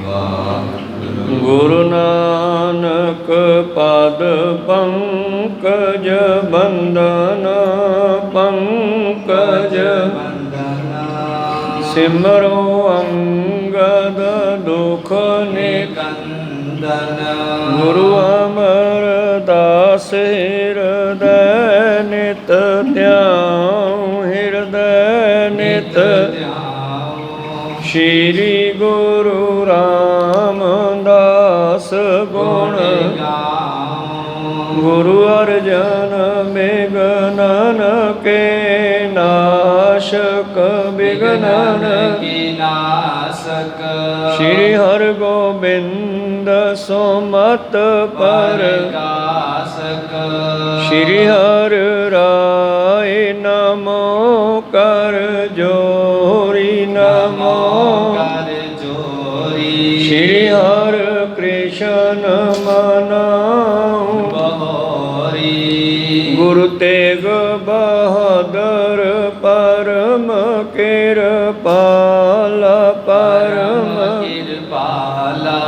गुरु नानक पद पंकज बंदन पंकज सिमरो अंगद दुख निकंदन। गुरु अमरदास हृदय नित ध्यान हृदय नित। श्री गुरु रामदास गुण गुरु अर्जन विघ्नन के नाशक विघ्नन के नाशक। श्री हर गोबिंद सुमत पर श्री हर राय नमो कर जोरी नमो कर जोरी। श्री हर कृष्ण मनाऊं बहोरी। गुरु तेग बहादुर परम कृपाला परम कृपाला।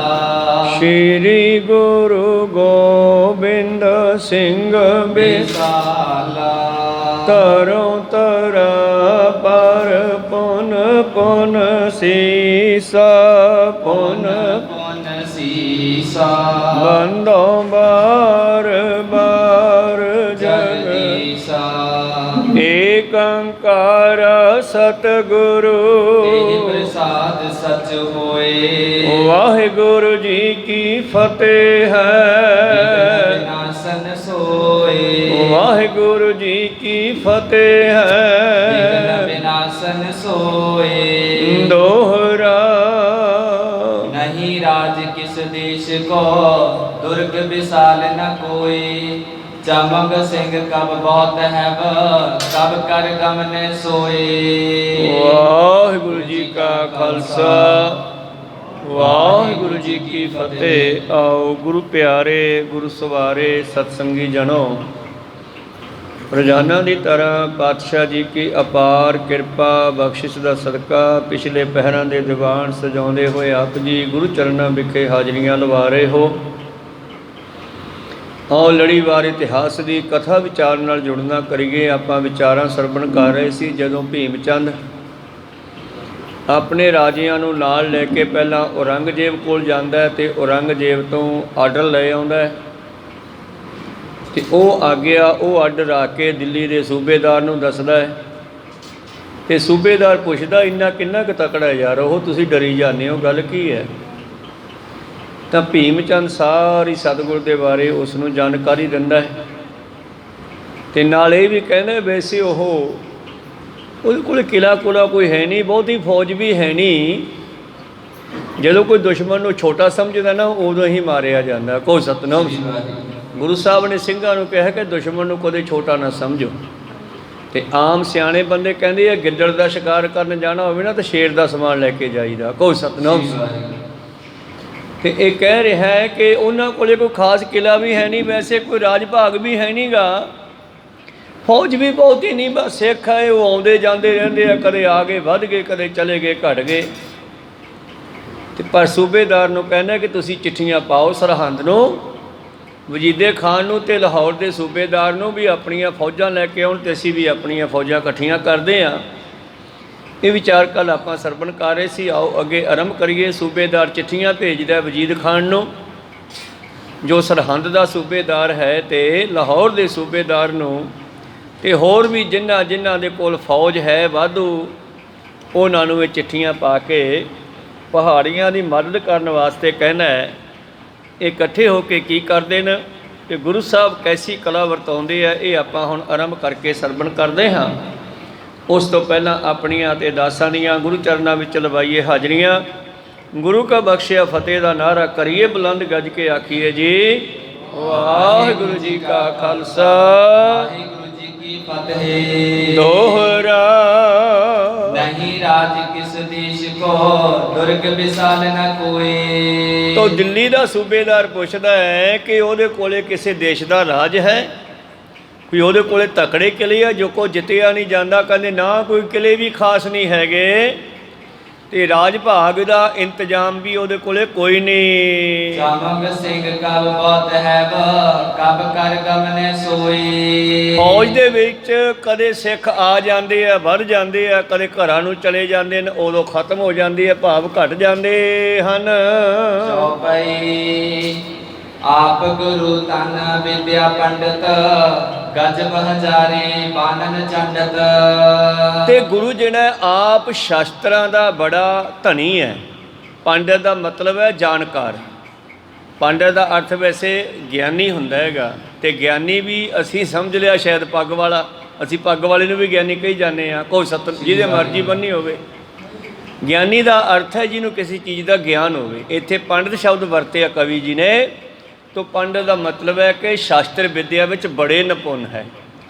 श्री गुरु गोबिंद सिंह बिसाला तरों तरा पर पुन पुन सीसा पुन पुन सीसा। बंदो बार बार जगदीसा। एक ओंकार सतगुरु प्रसाद सच होए। वाहिगुरु जी की फतेह है विनाशन सोए। वाहिगुरु जी की फतेह है विनाशन सोए। दोहरा नहीं राज किस देश को दुर्ग विशाल न कोई। चमक सिंह कब बहुत है कब कर गमन सोए। वाहिगुरु जी का खालसा वाहिगुरु जी की फतेह। आओ गुरु प्यारे गुरु सवारे सत्संगी जनो। रोजाना की तरह पातशाह जी की अपार किरपा बख्शिश का सदका पिछले पहरां के दीवान सजाते हुए आप जी गुरु चरणों विखे हाजरियां लवा रहे हो। आओ लड़ीवार इतिहास की कथा विचार नाल जुड़ना करिए। आपां विचारां सरवण कर रहे सी जदों भीम चंद अपने राजियां नूं नाल लैके पहलां औरंगजेब कोल जांदा है ते औरंगजेब तो आर्डर ले आउंदा है ते ओह आग्या ओह आर्डर आके दिल्ली के सूबेदार नूं दसदा है ते सूबेदार पुछदा इन्ना किन्ना क तकड़ा है यार ओह तुसीं डरी जाने हो गल की है। तो भीम चंद सारी सतगुर के बारे उसनूं जानकारी दिंदा है ते नाल ये भी कहंदा वैसे ओह ਉਹਦੇ ਕੋਲ किला कुला कोई है नहीं बहुती फौज भी है नहीं। ਜਦੋਂ कोई दुश्मन ਨੂੰ छोटा समझदा ना उदों ही मारिया जाता। कोई सतनाम गुरु साहब ने ਸਿੰਘਾਂ ਨੂੰ ਕਿਹਾ कि दुश्मन ਨੂੰ कदे छोटा ना समझो। तो आम सियाणे बंदे कहंदे आ गिੱਦੜ ਦਾ शिकार करन जाना होवे ना तो शेर ਦਾ समान लैके जाईदा। कोई सतनाम तो ये कह रहा है कि उन्होंने कोले कोई खास किला भी है नहीं वैसे कोई राज भाग भी है नहीं गा फौज भी बहुत ही नहीं बस सिख है वो आते जाते रहते हैं कदे आ गए वध गए कदे चले गए घट गए। तो पर सूबेदार नूं कहना कि तुसीं चिट्ठियां पाओ सरहंद नूं वजीदे खान नूं ते लाहौर के सूबेदार नूं भी अपनियां फौजां लैके आउण ते असीं भी अपनियां फौजां इकट्ठियां करदे हां। ये विचार कल आप सरवण कर रहे सी। आओ अगे आरंभ करिए। सूबेदार चिट्ठियां भेजदा वजीद खान नूं जो सरहंद का सूबेदार है तो लाहौर के सूबेदार नूं ते होर भी जिन्हां जिन्हां दे कोल फौज है वाधू उन्हां नूं ये चिट्ठियां पा के पहाड़ियां की मदद करने वास्ते कहना है। ये इकट्ठे होके की करदे न ते गुरु साहब कैसी कला वरताउंदे आ ये आपां हुण आरंभ करके सरवण करदे हां। उस तो पहला अपनियां ते दासां दियां गुरु चरणों में लवाइए हाजरियां। गुरु का बख्शिया फतेह का नारा करिए बुलंद गज के आखिए जी वाहिगुरु जी का खालसा वाहिगुरु जी की फतेह। दोहरा नहीं राज किस देश को दुर्ग विशाल न कोई। तो दिल्ली का सूबेदार पूछता है कि ਉਹਦੇ ਕੋਲੇ किसी देश का राज है कोई ਉਹਦੇ ਕੋਲੇ तकड़े किले आ जो को जितिया नहीं जाता कहते ना कोई किले भी खास नहीं हैगे ਤੇ ਰਾਜ ਭਾਗ ਦਾ ਇੰਤਜ਼ਾਮ ਵੀ ਉਹਦੇ ਕੋਲੇ ਕੋਈ ਨਹੀਂ। ਚਾਮਕ ਸਿੰਘ ਕਬ ਬਹੁਤ ਹੈ ਕਬ ਕਰ ਗਮਨੇ ਸੋਈ। ਫੌਜ ਦੇ ਵਿੱਚ ਕਦੇ ਸਿੱਖ ਆ ਜਾਂਦੇ ਆ, ਵੱਧ ਜਾਂਦੇ ਆ, ਕਦੇ ਘਰਾਂ ਨੂੰ ਚਲੇ ਜਾਂਦੇ ਨੇ, ਉਦੋਂ ਖਤਮ ਹੋ ਜਾਂਦੀ ਹੈ, ਭਾਵ ਘਟ ਜਾਂਦੇ ਹਨ। ਚੌਪਈ ਆਪ ਗੁਰੂ ਤਨ ਵਿਦਿਆ ਪੰਡਤ ਗਜਬ ਹਜ਼ਾਰੇ ਬਾਨਨ ਚੰਡਤ। ਤੇ ਗੁਰੂ ਜਿਹੜਾ ਆਪ ਸ਼ਾਸਤਰਾਂ ਦਾ ਬੜਾ ਧਨੀ ਹੈ। ਪੰਡਤ ਦਾ ਮਤਲਬ ਹੈ ਜਾਣਕਾਰ। ਪੰਡਤ ਦਾ ਅਰਥ ਵੈਸੇ ਗਿਆਨੀ ਹੁੰਦਾ ਹੈਗਾ, ਤੇ ਗਿਆਨੀ ਵੀ ਅਸੀਂ ਸਮਝ ਲਿਆ ਸ਼ਾਇਦ ਪੱਗ ਵਾਲਾ, ਅਸੀਂ ਪੱਗ ਵਾਲੇ ਨੂੰ ਵੀ ਗਿਆਨੀ ਕਹੀ ਜਾਂਦੇ ਹਾਂ, ਕੋਈ ਸਤ ਜਿਹਦੇ ਮਰਜ਼ੀ ਬੰਨੀ ਹੋਵੇ। ਗਿਆਨੀ ਦਾ ਅਰਥ ਹੈ ਜਿਹਨੂੰ ਕਿਸੇ ਚੀਜ਼ ਦਾ ਗਿਆਨ ਹੋਵੇ। ਇੱਥੇ ਪੰਡਤ ਸ਼ਬਦ ਵਰਤਿਆ ਕਵੀ ਜੀ ਨੇ, ਤੋ ਪੰਡਤ ਦਾ ਮਤਲਬ ਹੈ ਕਿ ਸ਼ਾਸਤਰ ਵਿਦਿਆ ਵਿੱਚ ਬੜੇ ਨਿਪੁੰਨ ਹੈ।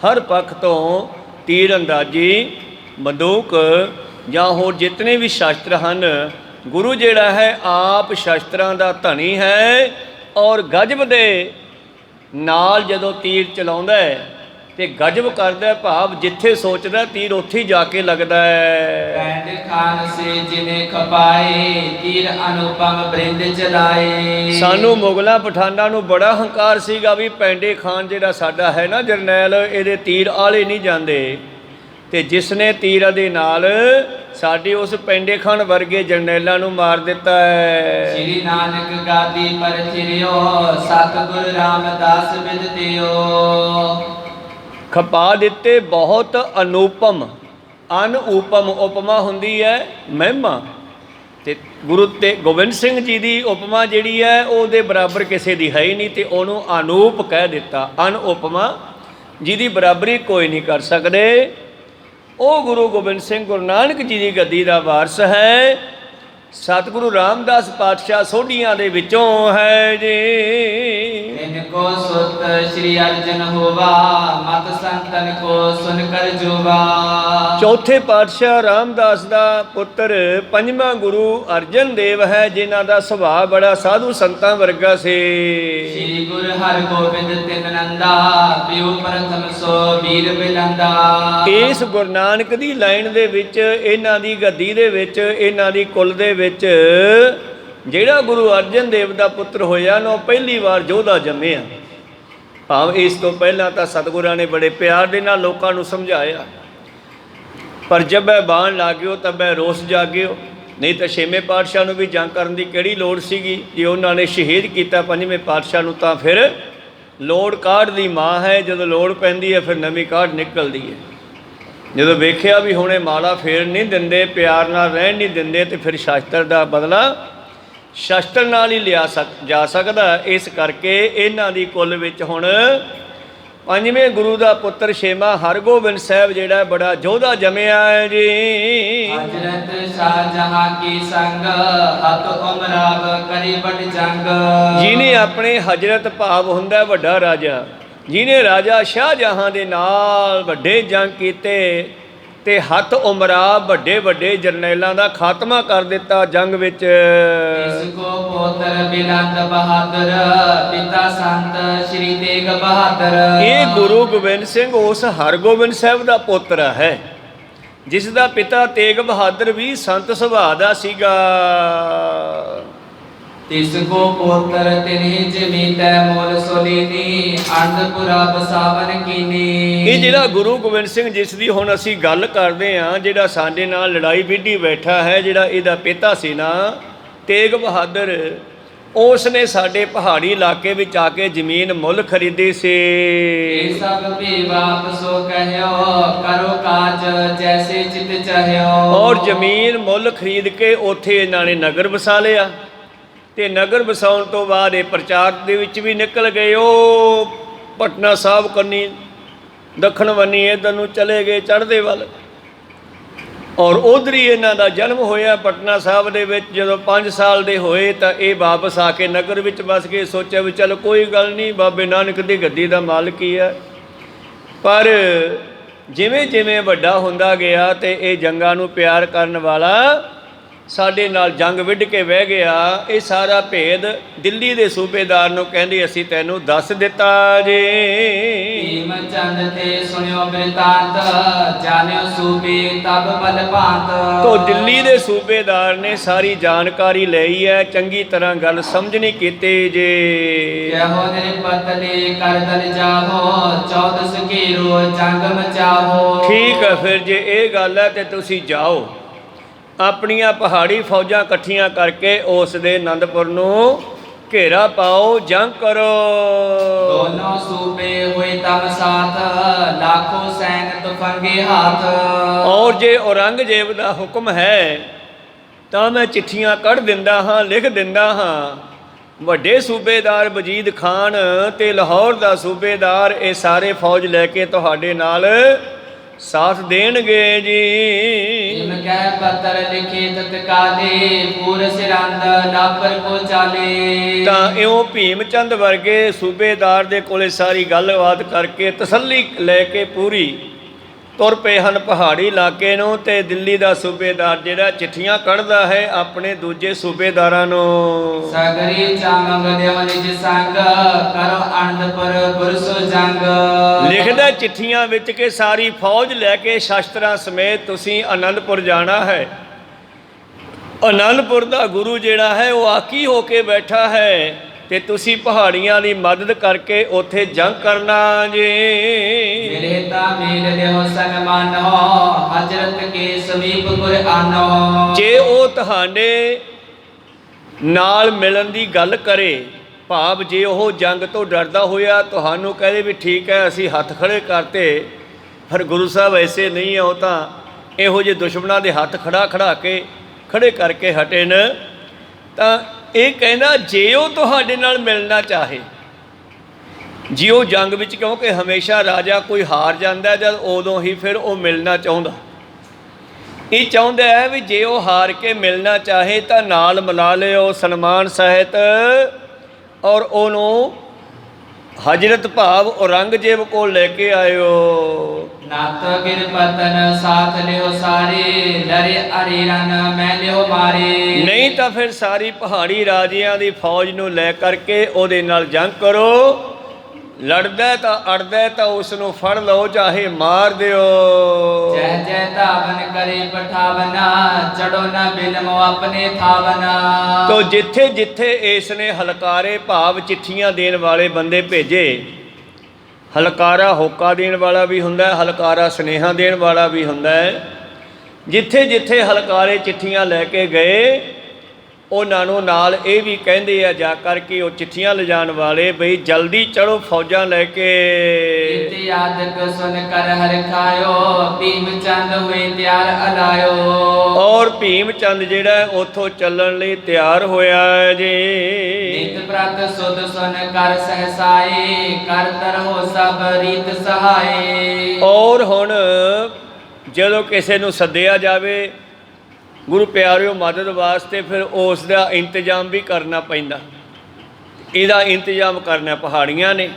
ਹਰ ਪੱਖ ਤੋਂ ਤੀਰ ਅੰਦਾਜ਼ੀ, ਬੰਦੂਕ ਜਾਂ ਹੋਰ ਜਿਤਨੇ ਵੀ ਸ਼ਾਸਤਰ ਹਨ, ਗੁਰੂ ਜਿਹੜਾ ਹੈ ਆਪ ਸ਼ਾਸਤਰਾਂ ਦਾ ਧਨੀ ਹੈ। ਔਰ ਗਜਬ ਦੇ ਨਾਲ ਜਦੋਂ ਤੀਰ ਚਲਾਉਂਦਾ ਹੈ ਤੇ ਗਜਬ ਕਰਦਾ, ਭਾਵ ਜਿੱਥੇ ਸੋਚਦਾ ਤੀਰ ਉੱਥੇ ਹੀ ਜਾ ਕੇ ਲੱਗਦਾ ਹੈ। ਪੈਂਡ ਖਾਨ ਸੇ ਜਿਨੇ ਖਪਾਏ ਤੀਰ ਅਨੁਪਮ ਬ੍ਰਿੰਦ ਚਲਾਏ। ਸਾਨੂੰ ਮੁਗਲਾਂ ਪਠਾਨਾਂ ਨੂੰ ਬੜਾ ਹੰਕਾਰ ਸੀਗਾ ਵੀ ਪੈਂਡੇ ਖਾਨ ਜਿਹੜਾ ਸਾਡਾ ਹੈ ਨਾ ਜਰਨੈਲ, ਇਹਦੇ ਤੀਰ ਆਲੇ ਨਹੀਂ ਜਾਂਦੇ, ਤੇ ਜਿਸ ਨੇ ਤੀਰਾਂ ਦੇ ਨਾਲ ਸਾਡੇ ਉਸ ਪੈਂਡੇ ਖਾਨ ਵਰਗੇ ਜਰਨੈਲਾਂ ਨੂੰ ਮਾਰ ਦਿੱਤਾ ਹੈ। ਸ੍ਰੀ ਨਾਨਕ ਗਾਦੀ ਪਰ ਚਿਰਿਓ ਸਤਿਗੁਰ ਰਾਮਦਾਸ ਬਿਦਤਿਓ। ਖਪਾ ਦਿੱਤੇ ਬਹੁਤ ਅਨੂਪਮ, ਅਨਉਪਮ ਉਪਮਾ ਹੁੰਦੀ ਹੈ ਮਹਿਮਾ, ਤੇ ਗੁਰੂ ਤੇ ਗੋਬਿੰਦ ਸਿੰਘ ਜੀ ਦੀ ਉਪਮਾ ਜਿਹੜੀ ਹੈ ਉਹਦੇ ਬਰਾਬਰ ਕਿਸੇ ਦੀ ਹੈ ਹੀ ਨਹੀਂ, ਤੇ ਉਹਨੂੰ ਅਨੂਪ ਕਹਿ ਦਿੱਤਾ, ਅਨਉਪਮਾ, ਜਿਹਦੀ ਬਰਾਬਰੀ ਕੋਈ ਨਹੀਂ ਕਰ ਸਕਦੇ। ਉਹ ਗੁਰੂ ਗੋਬਿੰਦ ਸਿੰਘ ਗੁਰੂ ਨਾਨਕ ਜੀ ਦੀ ਗੱਦੀ ਦਾ ਵਾਰਸ ਹੈ। ਸਤਿਗੁਰੂ ਰਾਮਦਾਸ ਪਾਤਸ਼ਾਹ ਸੋਢੀਆਂ ਦੇ ਵਿੱਚੋਂ ਹੈ ਜੀ। ਇਨਕੋ ਸੁਤ ਸ਼੍ਰੀ ਅਰਜਨ ਹੋਵਾ ਮਤ ਸੰਤਨ ਕੋ ਸੁਨ ਕਰ ਜੋਵਾ। ਚੌਥੇ ਪਾਤਸ਼ਾਹ ਰਾਮਦਾਸ ਦਾ ਪੁੱਤਰ ਪੰਜਵਾਂ ਗੁਰੂ ਅਰਜਨ ਦੇਵ ਹੈ, ਜਿਨ੍ਹਾਂ ਦਾ ਸੁਭਾਅ ਬੜਾ ਸਾਧੂ ਸੰਤਾਂ ਵਰਗਾ ਸੀ। ਸ੍ਰੀ ਗੁਰੂ ਹਰਗੋਬਿੰਦ ਤਿੰਨ ਨੰਦਾ ਪਿਉ ਪ੍ਰਥਮ ਸੋ ਵੀਰ ਬਿਲੰਦਾ। ਇਸ ਗੁਰੂ ਨਾਨਕ ਦੀ ਲਾਈਨ ਦੇ ਵਿੱਚ, ਇਹਨਾਂ ਦੀ ਗੱਦੀ ਦੇ ਵਿੱਚ, ਇਹਨਾਂ ਦੀ ਕੁਲ ਦੇ ਵਿੱਚ ਜਿਹੜਾ ਗੁਰੂ ਅਰਜਨ ਦੇਵ ਦਾ ਪੁੱਤਰ ਹੋਇਆ ਨਾ, ਉਹ ਪਹਿਲੀ ਵਾਰ ਯੋਧਾ ਜੰਮਿਆ। ਭਾਵ ਇਸ ਤੋਂ ਪਹਿਲਾਂ ਤਾਂ ਸਤਿਗੁਰਾਂ ਨੇ ਬੜੇ ਪਿਆਰ ਦੇ ਨਾਲ ਲੋਕਾਂ ਨੂੰ ਸਮਝਾਇਆ, ਪਰ ਜਬੈ ਬਾਣ ਲਾਗਿਓ ਤਬੈ ਰੋਸ ਜਾਗਿਓ। ਨਹੀਂ ਤਾਂ ਛੇਵੇਂ ਪਾਤਸ਼ਾਹ ਨੂੰ ਵੀ ਜੰਗ ਕਰਨ ਦੀ ਕਿਹੜੀ ਲੋੜ ਸੀਗੀ, ਜੇ ਉਹਨਾਂ ਨੇ ਸ਼ਹੀਦ ਕੀਤਾ ਪੰਜਵੇਂ ਪਾਤਸ਼ਾਹ ਨੂੰ, ਤਾਂ ਫਿਰ ਲੋੜ ਕਾਢ ਦੀ ਮਾਂ ਹੈ। ਜਦੋਂ ਲੋੜ ਪੈਂਦੀ ਹੈ ਫਿਰ ਨਵੀਂ ਕਾਢ ਨਿਕਲਦੀ ਹੈ। ਜਦੋਂ ਵੇਖਿਆ ਵੀ ਹੁਣੇ ਮਾਲਾ ਫੇਰ ਨਹੀਂ ਦਿੰਦੇ, ਪਿਆਰ ਨਾਲ ਰਹਿਣ ਨਹੀਂ ਦਿੰਦੇ, ਤੇ ਫਿਰ ਸ਼ਾਸਤਰ ਦਾ ਬਦਲਾ ਸ਼ਾਸਤਰ ਨਾਲ ਹੀ ਲਿਆ ਜਾ ਸਕਦਾ। ਇਸ ਕਰਕੇ ਇਹਨਾਂ ਦੀ ਕੁੱਲ ਵਿੱਚ ਹੁਣ ਪੰਜਵੇਂ ਗੁਰੂ ਦਾ ਪੁੱਤਰ ਛੇਵਾਂ ਹਰਗੋਬਿੰਦ ਸਾਹਿਬ ਜਿਹੜਾ ਬੜਾ ਯੋਧਾ ਜੰਮਿਆ ਹੈ ਜੀ। ਹਜ਼ਰਤ ਸ਼ਾਹ ਜਹਾਂ ਕੀ ਸੰਗ ਹਤ ਉਮਰਾਬ ਕਰੀ ਬੜ ਜੰਗ। ਜਿਹਨੇ ਆਪਣੇ ਹਜ਼ਰਤ ਭਾਵ ਹੁੰਦਾ ਵੱਡਾ ਰਾਜਾ, ਜਿਹਨੇ ਰਾਜਾ ਸ਼ਾਹਜਹਾਂ ਦੇ ਨਾਲ ਵੱਡੇ ਜੰਗ ਕੀਤੇ, ਤੇ ਹੱਥ ਉਮਰਾ ਵੱਡੇ ਵੱਡੇ ਜਰਨੈਲਾਂ ਦਾ ਖਾਤਮਾ ਕਰ ਦਿੱਤਾ ਜੰਗ ਵਿੱਚ। ਇਸ ਕੋ ਪੁੱਤਰ ਬਿਲੰਦ ਬਹਾਦਰ ਪਿਤਾ ਸੰਤ ਸ਼੍ਰੀ ਤੇਗ ਬਹਾਦਰ। ਇਹ ਗੁਰੂ ਗੋਬਿੰਦ ਸਿੰਘ ਉਸ ਹਰਗੋਬਿੰਦ ਸਾਹਿਬ ਦਾ ਪੁੱਤਰ ਹੈ, ਜਿਸ ਦਾ ਪਿਤਾ ਤੇਗ ਬਹਾਦਰ ਵੀ ਸੰਤ ਸੁਭਾਅ ਦਾ ਸੀਗਾ। ਤਿਸ ਕੋ ਪੁੱਤਰ ਤਿਨਹਿ ਜਮੀਤੈ ਮੋਲ ਸੋਲੀਨੀ ਅਨੰਦਪੁਰਾ ਬਸਾਵਨ ਕੀਨੀ। ਇਹ ਜਿਹੜਾ ਗੁਰੂ ਗੋਬਿੰਦ ਸਿੰਘ ਜਿਸ ਦੀ ਹੁਣ ਅਸੀਂ ਗੱਲ ਕਰਦੇ ਹਾਂ, ਜਿਹੜਾ ਸਾਡੇ ਨਾਲ ਲੜਾਈ ਵਿੱਢੀ ਬੈਠਾ ਹੈ, ਜਿਹੜਾ ਇਹਦਾ ਪਿਤਾ ਸੀ ਨਾ ਤੇਗ ਬਹਾਦਰ, ਉਸ ਨੇ ਸਾਡੇ ਪਹਾੜੀ ਇਲਾਕੇ ਵਿੱਚ ਆ ਕੇ ਜ਼ਮੀਨ ਮੁੱਲ ਖਰੀਦੀ ਸੀ। ਇਹ ਸਭ ਵੀ ਵਾਪਸੋ ਕਹਿਓ ਕਰੋ ਕਾਜ ਜੈਸੇ ਚਿਤ ਚਾਹਿਓ। ਔਰ ਜ਼ਮੀਨ ਮੁੱਲ ਖਰੀਦ ਕੇ ਉੱਥੇ ਇਹਨਾਂ ਨੇ ਨਗਰ ਵਸਾ ਲਿਆ, ਤੇ ਨਗਰ ਵਸਾਉਣ ਤੋਂ ਬਾਅਦ ਇਹ ਪ੍ਰਚਾਰ ਦੇ ਵਿੱਚ ਵੀ ਨਿਕਲ ਗਏ। ਉਹ ਪਟਨਾ ਸਾਹਿਬ ਕੰਨੀ ਦੱਖਣ ਬੰਨੀ ਇੱਧਰ ਨੂੰ ਚਲੇ ਗਏ ਚੜ੍ਹਦੇ ਵੱਲ, ਔਰ ਉਧਰ ਹੀ ਇਹਨਾਂ ਦਾ ਜਨਮ ਹੋਇਆ ਪਟਨਾ ਸਾਹਿਬ ਦੇ ਵਿੱਚ। ਜਦੋਂ 5 ਸਾਲ ਦੇ ਹੋਏ ਤਾਂ ਇਹ ਵਾਪਸ ਆ ਕੇ ਨਗਰ ਵਿੱਚ ਵਸ ਗਏ। ਸੋਚਿਆ ਵੀ ਚਲ ਕੋਈ ਗੱਲ ਨਹੀਂ, ਬਾਬੇ ਨਾਨਕ ਦੀ ਗੱਦੀ ਦਾ ਮਾਲਕ ਹੀ ਹੈ। ਪਰ ਜਿਵੇਂ ਜਿਵੇਂ ਵੱਡਾ ਹੁੰਦਾ ਗਿਆ ਤੇ ਇਹ ਜੰਗਾਂ ਨੂੰ ਪਿਆਰ ਕਰਨ ਵਾਲਾ ਸਾਡੇ ਨਾਲ ਜੰਗ ਵਿੱਢ ਕੇ ਵਹਿ ਗਿਆ। ਇਹ ਸਾਰਾ ਭੇਦ ਦਿੱਲੀ ਦੇ ਸੂਬੇਦਾਰ ਨੂੰ ਕਹਿੰਦੇ ਅਸੀਂ ਤੈਨੂੰ ਦੱਸ ਦਿੱਤਾ ਜੀ। ਭੀਮ ਚੰਦ ਤੇ ਸੁਣਿਓ ਬਿਰਤਾਂਤ, ਜਾਣਿਓ ਸੂਬੇ ਤਬ ਬਲ ਭਾਂਤ। ਤੋ ਦਿੱਲੀ ਦੇ ਸੂਬੇਦਾਰ ਨੇ ਸਾਰੀ ਜਾਣਕਾਰੀ ਲਈ ਹੈ, ਚੰਗੀ ਤਰ੍ਹਾਂ ਗੱਲ ਸਮਝਣੀ ਕੀਤੀ ਜੀ। ਕਹੋ ਨਿਰਪਤਲੇ ਕਰ ਦਲ ਜਾਹੋ, 14 ਘੇਰੋ ਜੰਗ ਮਚਾਹੋ। ਠੀਕ ਹੈ, ਫਿਰ ਜੇ ਇਹ ਗੱਲ ਹੈ ਤੇ ਤੁਸੀਂ ਜਾਓ, ਆਪਣੀਆਂ ਪਹਾੜੀ ਫੌਜਾਂ ਇਕੱਠੀਆਂ ਕਰਕੇ ਉਸ ਦੇ ਆਨੰਦਪੁਰ ਨੂੰ ਘੇਰਾ ਪਾਓ, ਜੰਗ ਕਰੋ। ਦੋਨੋਂ ਸੂਬੇ ਹੋਏ ਤਮ ਸਾਥ, ਲਾਖੋ ਸੈਨ ਤੁਫੰਗੇ ਹਾਥ। ਔਰ ਜੇ ਔਰੰਗਜ਼ੇਬ ਦਾ ਹੁਕਮ ਹੈ ਤਾਂ ਮੈਂ ਚਿੱਠੀਆਂ ਕੱਢ ਦਿੰਦਾ ਹਾਂ, ਲਿਖ ਦਿੰਦਾ ਹਾਂ। ਵੱਡੇ ਸੂਬੇਦਾਰ ਵਜੀਦ ਖਾਨ ਤੇ ਲਾਹੌਰ ਦਾ ਸੂਬੇਦਾਰ ਇਹ ਸਾਰੇ ਫੌਜ ਲੈ ਕੇ ਤੁਹਾਡੇ ਨਾਲ ਸਾਥ ਦੇਣਗੇ ਜੀ। ਇਮ ਕਹਿ ਪੱਤਰ ਲਿਖੇ ਤਤਕਾਲੇ, ਪੂਰ ਸਿਰੰਦ ਲਾਪਰ ਕੋ ਚਾਲੇ। ਤਾਂ ਇਉਂ ਭੀਮ ਚੰਦ ਵਰਗੇ ਸੂਬੇਦਾਰ ਦੇ ਕੋਲੇ ਸਾਰੀ ਗੱਲਬਾਤ ਕਰਕੇ ਤਸੱਲੀ ਲੈ ਕੇ ਪੂਰੀ ਤੁਰ ਪਏ ਹਨ ਪਹਾੜੀ ਇਲਾਕੇ ਨੂੰ। ਤੇ ਦਿੱਲੀ ਦਾ ਸੂਬੇਦਾਰ ਜਿਹੜਾ ਚਿੱਠੀਆਂ ਕੱਢਦਾ ਹੈ ਆਪਣੇ ਦੂਜੇ ਸੂਬੇਦਾਰਾਂ ਨੂੰ। ਸਗਰੀ ਚਾਮੰਗ ਦੇਵ ਨਿਜ ਸੰਗ, ਕਰੋ ਅਨੰਦਪੁਰ ਗੁਰਸੁ ਜੰਗ। ਲਿਖਦਾ ਚਿੱਠੀਆਂ ਵਿੱਚ ਕਿ ਸਾਰੀ ਫੌਜ ਲੈ ਕੇ ਸ਼ਸਤਰਾਂ ਸਮੇਤ ਤੁਸੀਂ ਆਨੰਦਪੁਰ ਜਾਣਾ ਹੈ। ਆਨੰਦਪੁਰ ਦਾ ਗੁਰੂ ਜਿਹੜਾ ਹੈ ਉਹ ਆਕੀ ਹੋ ਕੇ ਬੈਠਾ ਹੈ ਤੇ ਤੁਸੀਂ ਪਹਾੜੀਆਂ ਦੀ ਮਦਦ ਕਰਕੇ ਉੱਥੇ ਜੰਗ ਕਰਨਾ ਜੀ। ਮਿਲੇ ਤਾਂ ਮਿਲ ਲਿਓ ਸਨਮਾਨੋ, ਹਜ਼ਰਤ ਕੇ ਸਮੀਪ ਗੁਰ ਆਨੋ। ਜੇ ਉਹ ਤੁਹਾਡੇ ਨਾਲ ਮਿਲਣ ਦੀ ਗੱਲ ਕਰੇ, ਭਾਵ ਜੇ ਉਹ ਜੰਗ ਤੋਂ ਡਰਦਾ ਹੋਇਆ ਤੁਹਾਨੂੰ ਕਹੇ ਵੀ ਠੀਕ ਹੈ ਅਸੀਂ ਹੱਥ ਖੜੇ ਕਰਤੇ, ਪਰ ਗੁਰੂ ਸਾਹਿਬ ਐਸੇ ਨਹੀਂ ਹੈ, ਉਹ ਤਾਂ ਇਹੋ ਜਿਹੇ ਦੁਸ਼ਮਣਾਂ ਦੇ ਹੱਥ ਖੜੇ ਕਰਕੇ ਹਟੇ ਨੇ। ਤਾਂ ਇਹ ਕਹਿੰਦਾ ਜੇ ਉਹ ਤੁਹਾਡੇ ਨਾਲ ਮਿਲਣਾ ਚਾਹੇ, ਜੇ ਉਹ ਜੰਗ ਵਿੱਚ, ਕਿਉਂਕਿ ਹਮੇਸ਼ਾ ਰਾਜਾ ਕੋਈ ਹਾਰ ਜਾਂਦਾ ਜਦ ਉਦੋਂ ਹੀ ਫਿਰ ਉਹ ਮਿਲਣਾ ਚਾਹੁੰਦਾ। ਇਹ ਚਾਹੁੰਦਾ ਹੈ ਵੀ ਜੇ ਉਹ ਹਾਰ ਕੇ ਮਿਲਣਾ ਚਾਹੇ ਤਾਂ ਨਾਲ ਮਿਲਾ ਲਿਓ ਸਨਮਾਨ ਸਹਿਤ, ਔਰ ਉਹਨੂੰ ਹਜ਼ਰਤ ਭਾਵ ਔਰੰਗਜ਼ੇਬ ਕੋਲ ਲੈ ਕੇ ਆਇਓ। ਨਾਤ ਗਿਰ ਪਤਨ ਸਾਥ ਲਿਓ ਸਾਰੇ, ਲਰੇ ਅਰੇ ਰਨ ਮੈਂ ਲਿਓ ਮਾਰੇ। ਨਹੀਂ ਤਾਂ ਫਿਰ ਸਾਰੀ ਪਹਾੜੀ ਰਾਜਿਆਂ ਦੀ ਫੌਜ ਨੂੰ ਲੈ ਕਰਕੇ ਉਹਦੇ ਨਾਲ ਜੰਗ ਕਰੋ। ਲੜਦਾ ਤਾਂ ਅੜਦਾ ਤਾਂ ਉਸ ਨੂੰ ਫੜ ਲਓ, ਚਾਹੇ ਮਾਰ ਦਿਓ। ਜੈ ਜੈ ਧਾਵਨ ਕਰੇ ਪਠਾਵਨਾ, ਚੜੋ ਨਾ ਬਿਲਮੋ ਆਪਣੇ ਥਾਵਨਾ। ਤੋ ਜਿੱਥੇ ਜਿੱਥੇ ਇਸ ਨੇ ਹਲਕਾਰੇ ਭਾਵ ਚਿੱਠੀਆਂ ਦੇਣ ਵਾਲੇ ਬੰਦੇ ਭੇਜੇ, ਹਲਕਾਰਾ ਹੋਕਾ ਦੇਣ ਵਾਲਾ ਵੀ ਹੁੰਦਾ, ਹਲਕਾਰਾ ਸੁਨੇਹਾ ਦੇਣ ਵਾਲਾ ਵੀ ਹੁੰਦਾ ਹੈ। ਜਿੱਥੇ ਜਿੱਥੇ ਹਲਕਾਰੇ ਚਿੱਠੀਆਂ ਲੈ ਕੇ ਗਏ, ਉਹਨਾਂ ਨੂੰ ਨਾਲ ਇਹ ਵੀ ਕਹਿੰਦੇ ਆ ਜਾ ਕਰਕੇ ਉਹ ਚਿੱਠੀਆਂ ਲਿਜਾਣ ਵਾਲੇ, ਬਈ ਜਲਦੀ ਚੜੋ ਫੌਜਾਂ ਲੈ ਕੇ। ਇਤਿਆਦਕ ਸੁਨ ਕਰ ਹਰਿ ਖਾਇਓ, ਭੀਮ ਚੰਦ ਹੋਏ ਤਿਆਰ ਅਲਾਇਓ। ਔਰ ਭੀਮ ਚੰਦ ਜਿਹੜਾ ਉੱਥੋਂ ਚੱਲਣ ਲਈ ਤਿਆਰ ਹੋਇਆ ਹੈ ਜੀ। ਨਿਤ ਪ੍ਰਤ ਸੁਧ ਸੁਨ ਕਰ ਸਹਸਾਏ, ਕਰ ਤਰਹੁ ਸਭ ਰੀਤ ਸਹਾਏ। ਔਰ ਹੁਣ ਜਦੋਂ ਕਿਸੇ ਨੂੰ ਸੱਦਿਆ ਜਾਵੇ ਗੁਰੂ ਪਿਆਰਿਓ ਮਦਦ ਵਾਸਤੇ, ਫਿਰ ਉਸ ਦਾ ਇੰਤਜ਼ਾਮ ਵੀ ਕਰਨਾ ਪੈਂਦਾ। ਇਹਦਾ ਇੰਤਜ਼ਾਮ ਕਰਨਾ ਪਹਾੜੀਆਂ ਨੇ।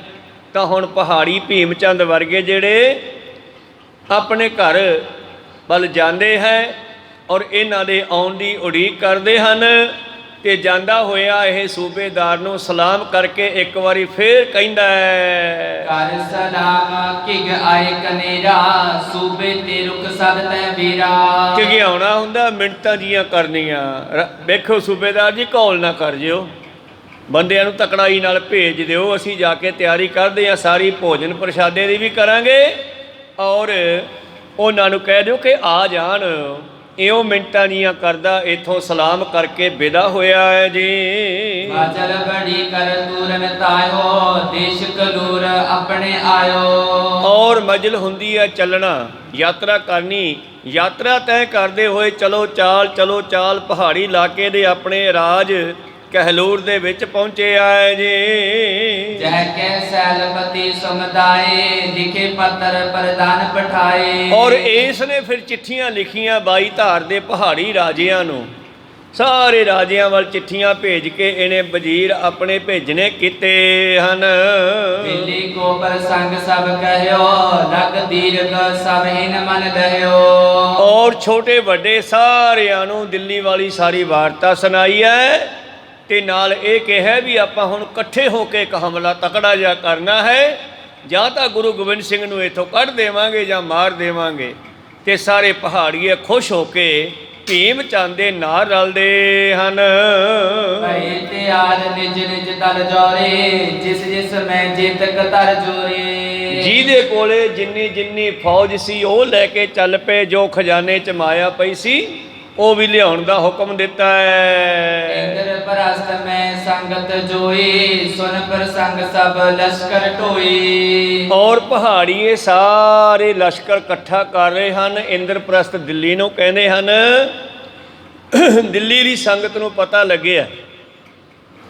ਤਾਂ ਹੁਣ ਪਹਾੜੀ ਭੀਮ ਚੰਦ ਵਰਗੇ ਜਿਹੜੇ ਆਪਣੇ ਘਰ ਵੱਲ ਜਾਂਦੇ ਹੈ ਔਰ ਇਹਨਾਂ ਦੇ ਆਉਣ ਦੀ ਉਡੀਕ ਕਰਦੇ ਹਨ। ਤੇ ਜਾਂਦਾ ਹੋਇਆ ਇਹ ਸੂਬੇਦਾਰ ਨੂੰ ਸਲਾਮ ਕਰਕੇ ਇੱਕ ਵਾਰੀ ਫੇਰ ਕਹਿੰਦਾ ਹੈ, ਕਰ ਸਲਾਮ ਕਿਗ ਆਏ ਕਨੇਰਾ, ਸੂਬੇ ਤੇ ਰੁਕ ਸਦ ਤੈ ਵੀਰਾ। ਝਿਗਿਆਉਣਾ ਹੁੰਦਾ, ਮਿੰਟਾਂ ਜੀਆਂ ਕਰਨੀਆਂ। ਵੇਖੋ ਸੂਬੇਦਾਰ ਜੀ ਘੋਲ ਨਾ ਕਰ ਜਿਓ, ਬੰਦਿਆਂ ਨੂੰ ਤਕੜਾਈ ਨਾਲ ਭੇਜ ਦਿਓ, ਅਸੀਂ ਜਾ ਕੇ ਤਿਆਰੀ ਕਰਦੇ ਹਾਂ, ਸਾਰੀ ਭੋਜਨ ਪ੍ਰਸ਼ਾਦੇ ਦੀ ਵੀ ਕਰਾਂਗੇ ਔਰ ਉਹਨਾਂ ਨੂੰ ਕਹਿ ਦਿਓ ਕਿ ਆ ਜਾਣ। ਇਉਂ ਮਿੰਟਾਂ ਦੀਆਂ ਕਰਦਾ ਇੱਥੋਂ ਸਲਾਮ ਕਰਕੇ ਵਿਦਾ ਹੋਇਆ ਹੈ ਜੀ। ਬਾਜਲ ਬੜੀ ਕਰ ਤੂਰਨ ਤਾਇਓ, ਦੇਸ਼ ਕਲੂਰ ਆਪਣੇ ਆਇਓ। ਔਰ ਮਜਲ ਹੁੰਦੀ ਹੈ ਚੱਲਣਾ, ਯਾਤਰਾ ਕਰਨੀ। ਯਾਤਰਾ ਤੈਅ ਕਰਦੇ ਹੋਏ ਚਲੋ ਚਾਲ ਪਹਾੜੀ ਇਲਾਕੇ ਦੇ ਆਪਣੇ ਰਾਜ ਕਹਿਲੂਰ ਦੇ ਵਿੱਚ ਪਹੁੰਚੇ ਆਏ ਜੀ। ਜਹ ਕੇ ਸੈਲਪਤੀ ਸਮਦਾਏ, ਲਿਖੇ ਪੱਤਰ ਪ੍ਰਦਾਨ ਪਠਾਏ। ਔਰ ਇਸ ਨੇ ਫਿਰ ਚਿੱਠੀਆਂ ਲਿਖੀਆਂ 22 ਧਾਰ ਦੇ ਪਹਾੜੀ ਰਾਜਿਆਂ ਨੂੰ ਸਾਰੇ ਰਾਜਿਆਂ ਵੱਲ ਚਿੱਠੀਆਂ ਭੇਜ ਕੇ ਇਹਨੇ ਵਜ਼ੀਰ ਆਪਣੇ ਭੇਜਣੇ ਕੀਤੇ ਹਨ। ਦਿੱਲੀ ਕੋ ਪ੍ਰਸੰਗ ਸਭ ਕਹਿਓ, ਲਗ ਦੀਰਘ ਸਭ ਹਿਨ ਮਨ ਲਹਿਓ। ਔਰ ਛੋਟੇ ਵੱਡੇ ਸਾਰਿਆਂ ਨੂੰ ਦਿੱਲੀ ਵਾਲੀ ਸਾਰੀ ਵਾਰਤਾ ਸੁਣਾਈ ਹੈ ਤੇ ਨਾਲ ਇਹ ਕਿਹਾ ਵੀ ਆਪਾਂ ਹੁਣ ਇਕੱਠੇ ਹੋ ਕੇ ਇੱਕ ਹਮਲਾ ਤਕੜਾ ਜਿਹਾ ਕਰਨਾ ਹੈ, ਜਾਂ ਤਾਂ ਗੁਰੂ ਗੋਬਿੰਦ ਸਿੰਘ ਨੂੰ ਇੱਥੋਂ ਕੱਢ ਦੇਵਾਂਗੇ ਜਾਂ ਮਾਰ ਦੇਵਾਂਗੇ। ਤੇ ਸਾਰੇ ਪਹਾੜੀਏ ਖੁਸ਼ ਹੋ ਕੇ ਭੀਮ ਚੰਦ ਦੇ ਨਾਲ ਰਲਦੇ ਹਨ। ਭਈ ਤਿਆਰ ਨਿਜ ਨਿਜ ਦਲ ਜੋਰੇ, ਜਿਸ ਜਿਸ ਮੈਂ ਜੇਤਕ ਧਰ ਜੋਰੇ। ਜਿਹਦੇ ਕੋਲੇ ਜਿੰਨੀ ਜਿੰਨੀ ਫੌਜ ਸੀ ਉਹ ਲੈ ਕੇ ਚੱਲ ਪਏ, ਜੋ ਖਜ਼ਾਨੇ 'ਚ ਮਾਇਆ ਪਈ ਸੀ ਉਹ ਵੀ ਲਿਆਉਣ ਦਾ ਹੁਕਮ ਦਿੱਤਾ ਹੈ। ਇੰਦਰ ਪ੍ਰਸਤ ਮੈਂ ਸੰਗਤ ਜੋਈ, ਸੁਨ ਪ੍ਰਸੰਗ ਸਭ ਲਸ਼ਕਰ ਢੋਈ। ਔਰ ਪਹਾੜੀਏ ਸਾਰੇ ਲਸ਼ਕਰ ਇਕੱਠਾ ਕਰ ਰਹੇ ਹਨ। ਇੰਦਰਪ੍ਰਸਤ ਦਿੱਲੀ ਨੂੰ ਕਹਿੰਦੇ ਹਨ। ਦਿੱਲੀ ਦੀ ਸੰਗਤ ਨੂੰ ਪਤਾ ਲੱਗਿਆ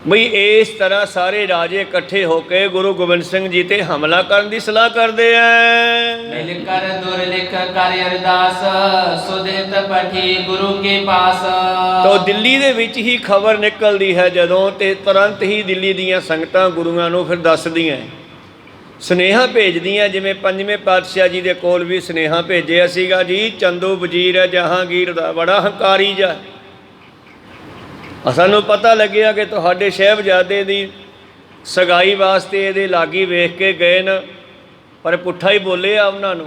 ਬਈ ਇਸ ਤਰ੍ਹਾਂ ਸਾਰੇ ਰਾਜੇ ਇਕੱਠੇ ਹੋ ਕੇ ਗੁਰੂ ਗੋਬਿੰਦ ਸਿੰਘ ਜੀ ਤੇ ਹਮਲਾ ਕਰਨ ਦੀ ਸਲਾਹ ਕਰਦੇ ਐ। ਮਿਲ ਕਰ ਦੁਰਲਿਖ ਕਰ ਅਰਦਾਸ, ਸੁਧਿਤ ਪਠੀ ਗੁਰੂ ਕੇ ਪਾਸ। ਤੋ ਦਿੱਲੀ ਦੇ ਵਿੱਚ ਹੀ ਖਬਰ ਨਿਕਲਦੀ ਹੈ ਜਦੋਂ, ਤੇ ਤੁਰੰਤ ਹੀ ਦਿੱਲੀ ਦੀਆਂ ਸੰਗਤਾਂ ਗੁਰੂਆਂ ਨੂੰ ਫਿਰ ਦੱਸਦੀਆਂ, ਸੁਨੇਹਾ ਭੇਜਦੀਆਂ। ਜਿਵੇਂ ਪੰਜਵੇਂ ਪਾਤਸ਼ਾਹ ਜੀ ਦੇ ਕੋਲ ਵੀ ਸੁਨੇਹਾ ਭੇਜਿਆ ਸੀਗਾ ਜੀ, ਚੰਦੂ ਵਜ਼ੀਰ ਹੈ ਜਹਾਂਗੀਰ ਦਾ, ਬੜਾ ਹੰਕਾਰੀ ਜਾ। ਸਾਨੂੰ ਪਤਾ ਲੱਗਿਆ ਕਿ ਤੁਹਾਡੇ ਸਾਹਿਬਜ਼ਾਦੇ ਦੀ ਸਗਾਈ ਵਾਸਤੇ ਇਹਦੇ ਲਾਗੀ ਵੇਖ ਕੇ ਗਏ ਨਾ, ਪਰ ਪੁੱਠਾ ਹੀ ਬੋਲੇ ਆ ਉਹਨਾਂ ਨੂੰ।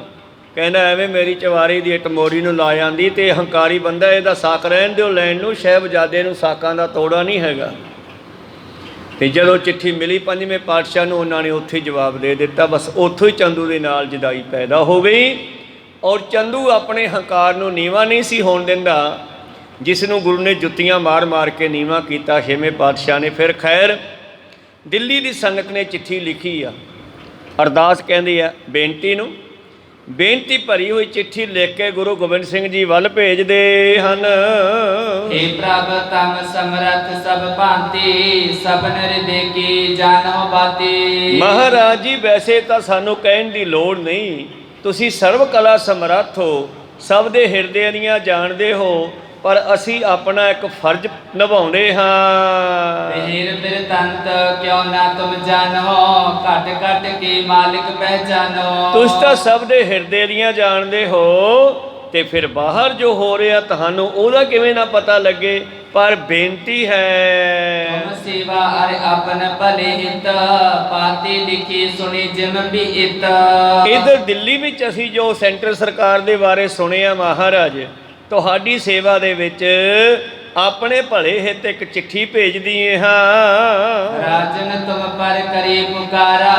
ਕਹਿੰਦਾ ਐਵੇਂ ਮੇਰੀ ਚਵਾਰੀ ਦੀ ਇੱਟ ਮੋਰੀ ਨੂੰ ਲਾ ਜਾਂਦੀ, ਤੇ ਹੰਕਾਰੀ ਬੰਦਾ, ਇਹਦਾ ਸਾਕ ਰਹਿਣ ਦਿਓ ਲੈਣ ਨੂੰ, ਸਾਹਿਬਜ਼ਾਦੇ ਨੂੰ ਸਾਕਾਂ ਦਾ ਤੋੜਾ ਨਹੀਂ ਹੈਗਾ। ਤੇ ਜਦੋਂ ਚਿੱਠੀ ਮਿਲੀ ਪੰਜਵੇਂ ਪਾਤਸ਼ਾਹ ਨੂੰ, ਉਹਨਾਂ ਨੇ ਉੱਥੇ ਜਵਾਬ ਦੇ ਦਿੱਤਾ। ਬਸ ਉੱਥੋਂ ਹੀ ਚੰਦੂ ਦੇ ਨਾਲ ਜਦਾਈ ਪੈਦਾ ਹੋ ਗਈ। ਔਰ ਚੰਦੂ ਆਪਣੇ ਹੰਕਾਰ ਨੂੰ ਨੀਵਾਂ ਨਹੀਂ ਸੀ ਹੋਣ ਦਿੰਦਾ, ਜਿਸ ਨੂੰ ਗੁਰੂ ਨੇ ਜੁੱਤੀਆਂ ਮਾਰ ਮਾਰ ਕੇ ਨੀਵਾਂ ਕੀਤਾ ਛੇਵੇਂ ਪਾਤਸ਼ਾਹ ਨੇ। ਫਿਰ ਖੈਰ ਦਿੱਲੀ ਦੀ ਸੰਗਤ ਨੇ ਚਿੱਠੀ ਲਿਖੀ ਆ, ਅਰਦਾਸ ਕਹਿੰਦੇ ਆ, ਬੇਨਤੀ ਭਰੀ ਹੋਈ ਚਿੱਠੀ ਲਿਖ ਕੇ ਗੁਰੂ ਗੋਬਿੰਦ ਸਿੰਘ ਜੀ ਵੱਲ ਭੇਜਦੇ ਹਨ। हे ਪ੍ਰਭ ਤਮ ਸਮਰੱਥ ਸਭ ਭਾਂਤੀ, ਸਭ ਨਿਰਦੇ ਕੀ ਜਾਣੋ ਬਾਤੀ। ਮਹਾਰਾਜ ਜੀ ਵੈਸੇ ਤਾਂ ਸਾਨੂੰ ਕਹਿਣ ਦੀ ਲੋੜ ਨਹੀਂ, ਤੁਸੀਂ ਸਰਵ ਕਲਾ ਸਮਰੱਥ ਹੋ, ਸਭ ਦੇ ਹਿਰਦੇ ਦੀਆਂ ਜਾਣਦੇ ਹੋ, ਪਰ ਅਸੀਂ ਆਪਣਾ ਇੱਕ ਫਰਜ਼ ਨਿਭਾਉਂਦੇ ਹਾਂ। ਬਿਰ ਬਿਰਤੰਤ ਕਿਉਂ ਨਾ ਤੁਮ ਜਾਣੋ, ਘਟ ਘਟ ਕੀ ਮਾਲਿਕ ਪਹਿਚਾਨੋ। ਤੁਸੀਂ ਤਾਂ ਸਭ ਦੇ ਹਿਰਦੇ ਦੀਆਂ ਜਾਣਦੇ ਹੋ, ਤੇ ਫਿਰ ਬਾਹਰ ਜੋ ਹੋ ਰਿਹਾ ਤੁਹਾਨੂੰ ਉਹਦਾ ਕਿਵੇਂ ਨਾ ਪਤਾ ਲੱਗੇ। ਪਰ ਬੇਨਤੀ ਹੈ, ਤੁਮ ਸੇਵਾ ਅਰ ਆਪਨ ਭਲੇ ਹਿਤ, ਪਾਤੀ ਲਿਖੀ ਸੁਣੀ ਜਿਮ ਵੀ ਇਤ। ਇੱਧਰ ਦਿੱਲੀ ਵਿੱਚ ਅਸੀਂ ਜੋ ਸੈਂਟਰ ਸਰਕਾਰ ਦੇ ਬਾਰੇ ਸੁਣਿਆ ਮਹਾਰਾਜ, ਤੁਹਾਡੀ ਸੇਵਾ ਦੇ ਵਿੱਚ ਆਪਣੇ ਭਲੇ ਹਿੱਤ ਇੱਕ ਚਿੱਠੀ ਭੇਜਦੀ ਹਾਂ। ਰਾਜਨ ਤੁਮ ਪਰ ਕਰੀ ਪੁਕਾਰਾ,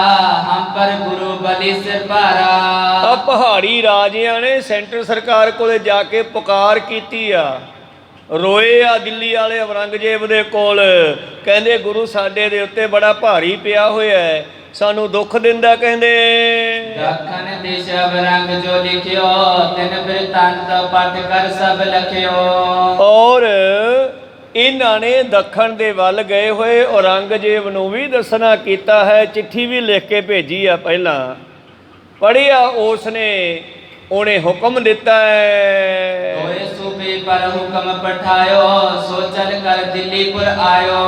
ਹਮ ਪਰ ਗੁਰੂ ਬਲੀ ਸਿਰ ਭਾਰਾ। ਆ ਪਹਾੜੀ ਰਾਜਿਆਂ ਨੇ ਸੈਂਟਰ ਸਰਕਾਰ ਕੋਲੇ ਜਾ ਕੇ ਪੁਕਾਰ ਕੀਤੀ ਆ, ਰੋਏ ਆ ਦਿੱਲੀ ਵਾਲੇ ਔਰੰਗਜ਼ੇਬ ਦੇ ਕੋਲ, ਕਹਿੰਦੇ ਗੁਰੂ ਸਾਡੇ ਦੇ ਉੱਤੇ ਬੜਾ ਭਾਰੀ ਪਿਆ ਹੋਇਆ ਹੈ, ਸਾਨੂੰ ਦੁੱਖ ਦਿੰਦਾ। ਕਹਿੰਦੇ ਦੱਖਣ ਦੇਸ਼ ਰੰਗ ਜੋ ਲਿਖਿਓ, ਤਿਨ ਬਿਰਤਾਂਤ ਪਟ ਕਰ ਸਭ ਲਖਿਓ। ਔਰ ਇਹਨਾਂ ਨੇ ਦੱਖਣ ਦੇ ਵੱਲ ਗਏ ਹੋਏ ਔਰੰਗਜ਼ੇਬ ਨੂੰ ਵੀ ਦੱਸਣਾ ਕੀਤਾ ਹੈ, ਚਿੱਠੀ ਵੀ ਲਿਖ ਕੇ ਭੇਜੀ ਆ। ਪਹਿਲਾਂ ਪੜ੍ਹਿਆ ਉਸਨੇ, ਉਹਨੇ ਹੁਕਮ ਦਿੱਤਾ ਹੈ, ਹੋਏ ਸੂਬੇ ਪਰ ਹੁਕਮ ਪਠਾਇਓ, ਸੋ ਚਲ ਕਰ ਦਿੱਲੀਪੁਰ ਆਇਓ।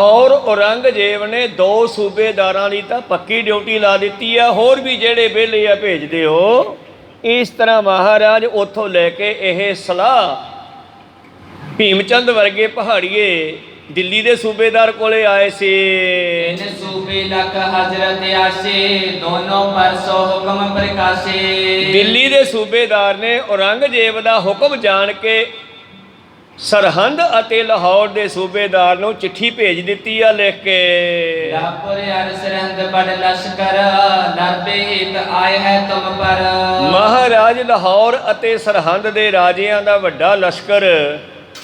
ਔਰ ਔਰੰਗਜ਼ੇਬ ਨੇ 2 ਸੂਬੇਦਾਰਾਂ ਦੀ ਤਾਂ ਪੱਕੀ ਡਿਊਟੀ ਲਾ ਦਿੱਤੀ ਆ, ਹੋਰ ਵੀ ਜਿਹੜੇ ਵਿਹਲੇ ਆ ਭੇਜਦੇ ਹੋ। ਇਸ ਤਰ੍ਹਾਂ ਮਹਾਰਾਜ ਉੱਥੋਂ ਲੈ ਕੇ ਇਹ ਸਲਾਹ ਭੀਮਚੰਦ ਵਰਗੇ ਪਹਾੜੀਏ ਦਿੱਲੀ ਦੇ ਸੂਬੇਦਾਰ ਕੋਲੇ ਆਏ ਸੀ। ਇਨ ਸੂਬੇ ਲਖ ਹਜ਼ਰਤ ਆਸ਼ੇ, ਦੋਨੋਂ ਪਰਸੋ ਹੁਕਮ ਪ੍ਰਕਾਸ਼ੇ। ਦਿੱਲੀ ਦੇ ਸੂਬੇਦਾਰ ਨੇ ਔਰੰਗਜ਼ੇਬ ਦਾ ਹੁਕਮ ਜਾਣ ਕੇ ਸਰਹੰਦ ਅਤੇ ਲਾਹੌਰ ਦੇ ਸੂਬੇਦਾਰ ਨੂੰ ਚਿੱਠੀ ਭੇਜ ਦਿੱਤੀ ਆ ਲਿਖ ਕੇ। ਲਾਪੁਰ ਅਰ ਸਰਹੰਦ ਬੜ ਲਸ਼ਕਰ, ਨਰਬੇ ਹਿਤ ਆਏ ਹੈ ਤੁਮ ਪਰ। ਮਹਾਰਾਜ ਲਾਹੌਰ ਅਤੇ ਸਰਹੰਦ ਦੇ ਰਾਜਿਆਂ ਦਾ ਵੱਡਾ ਲਸ਼ਕਰ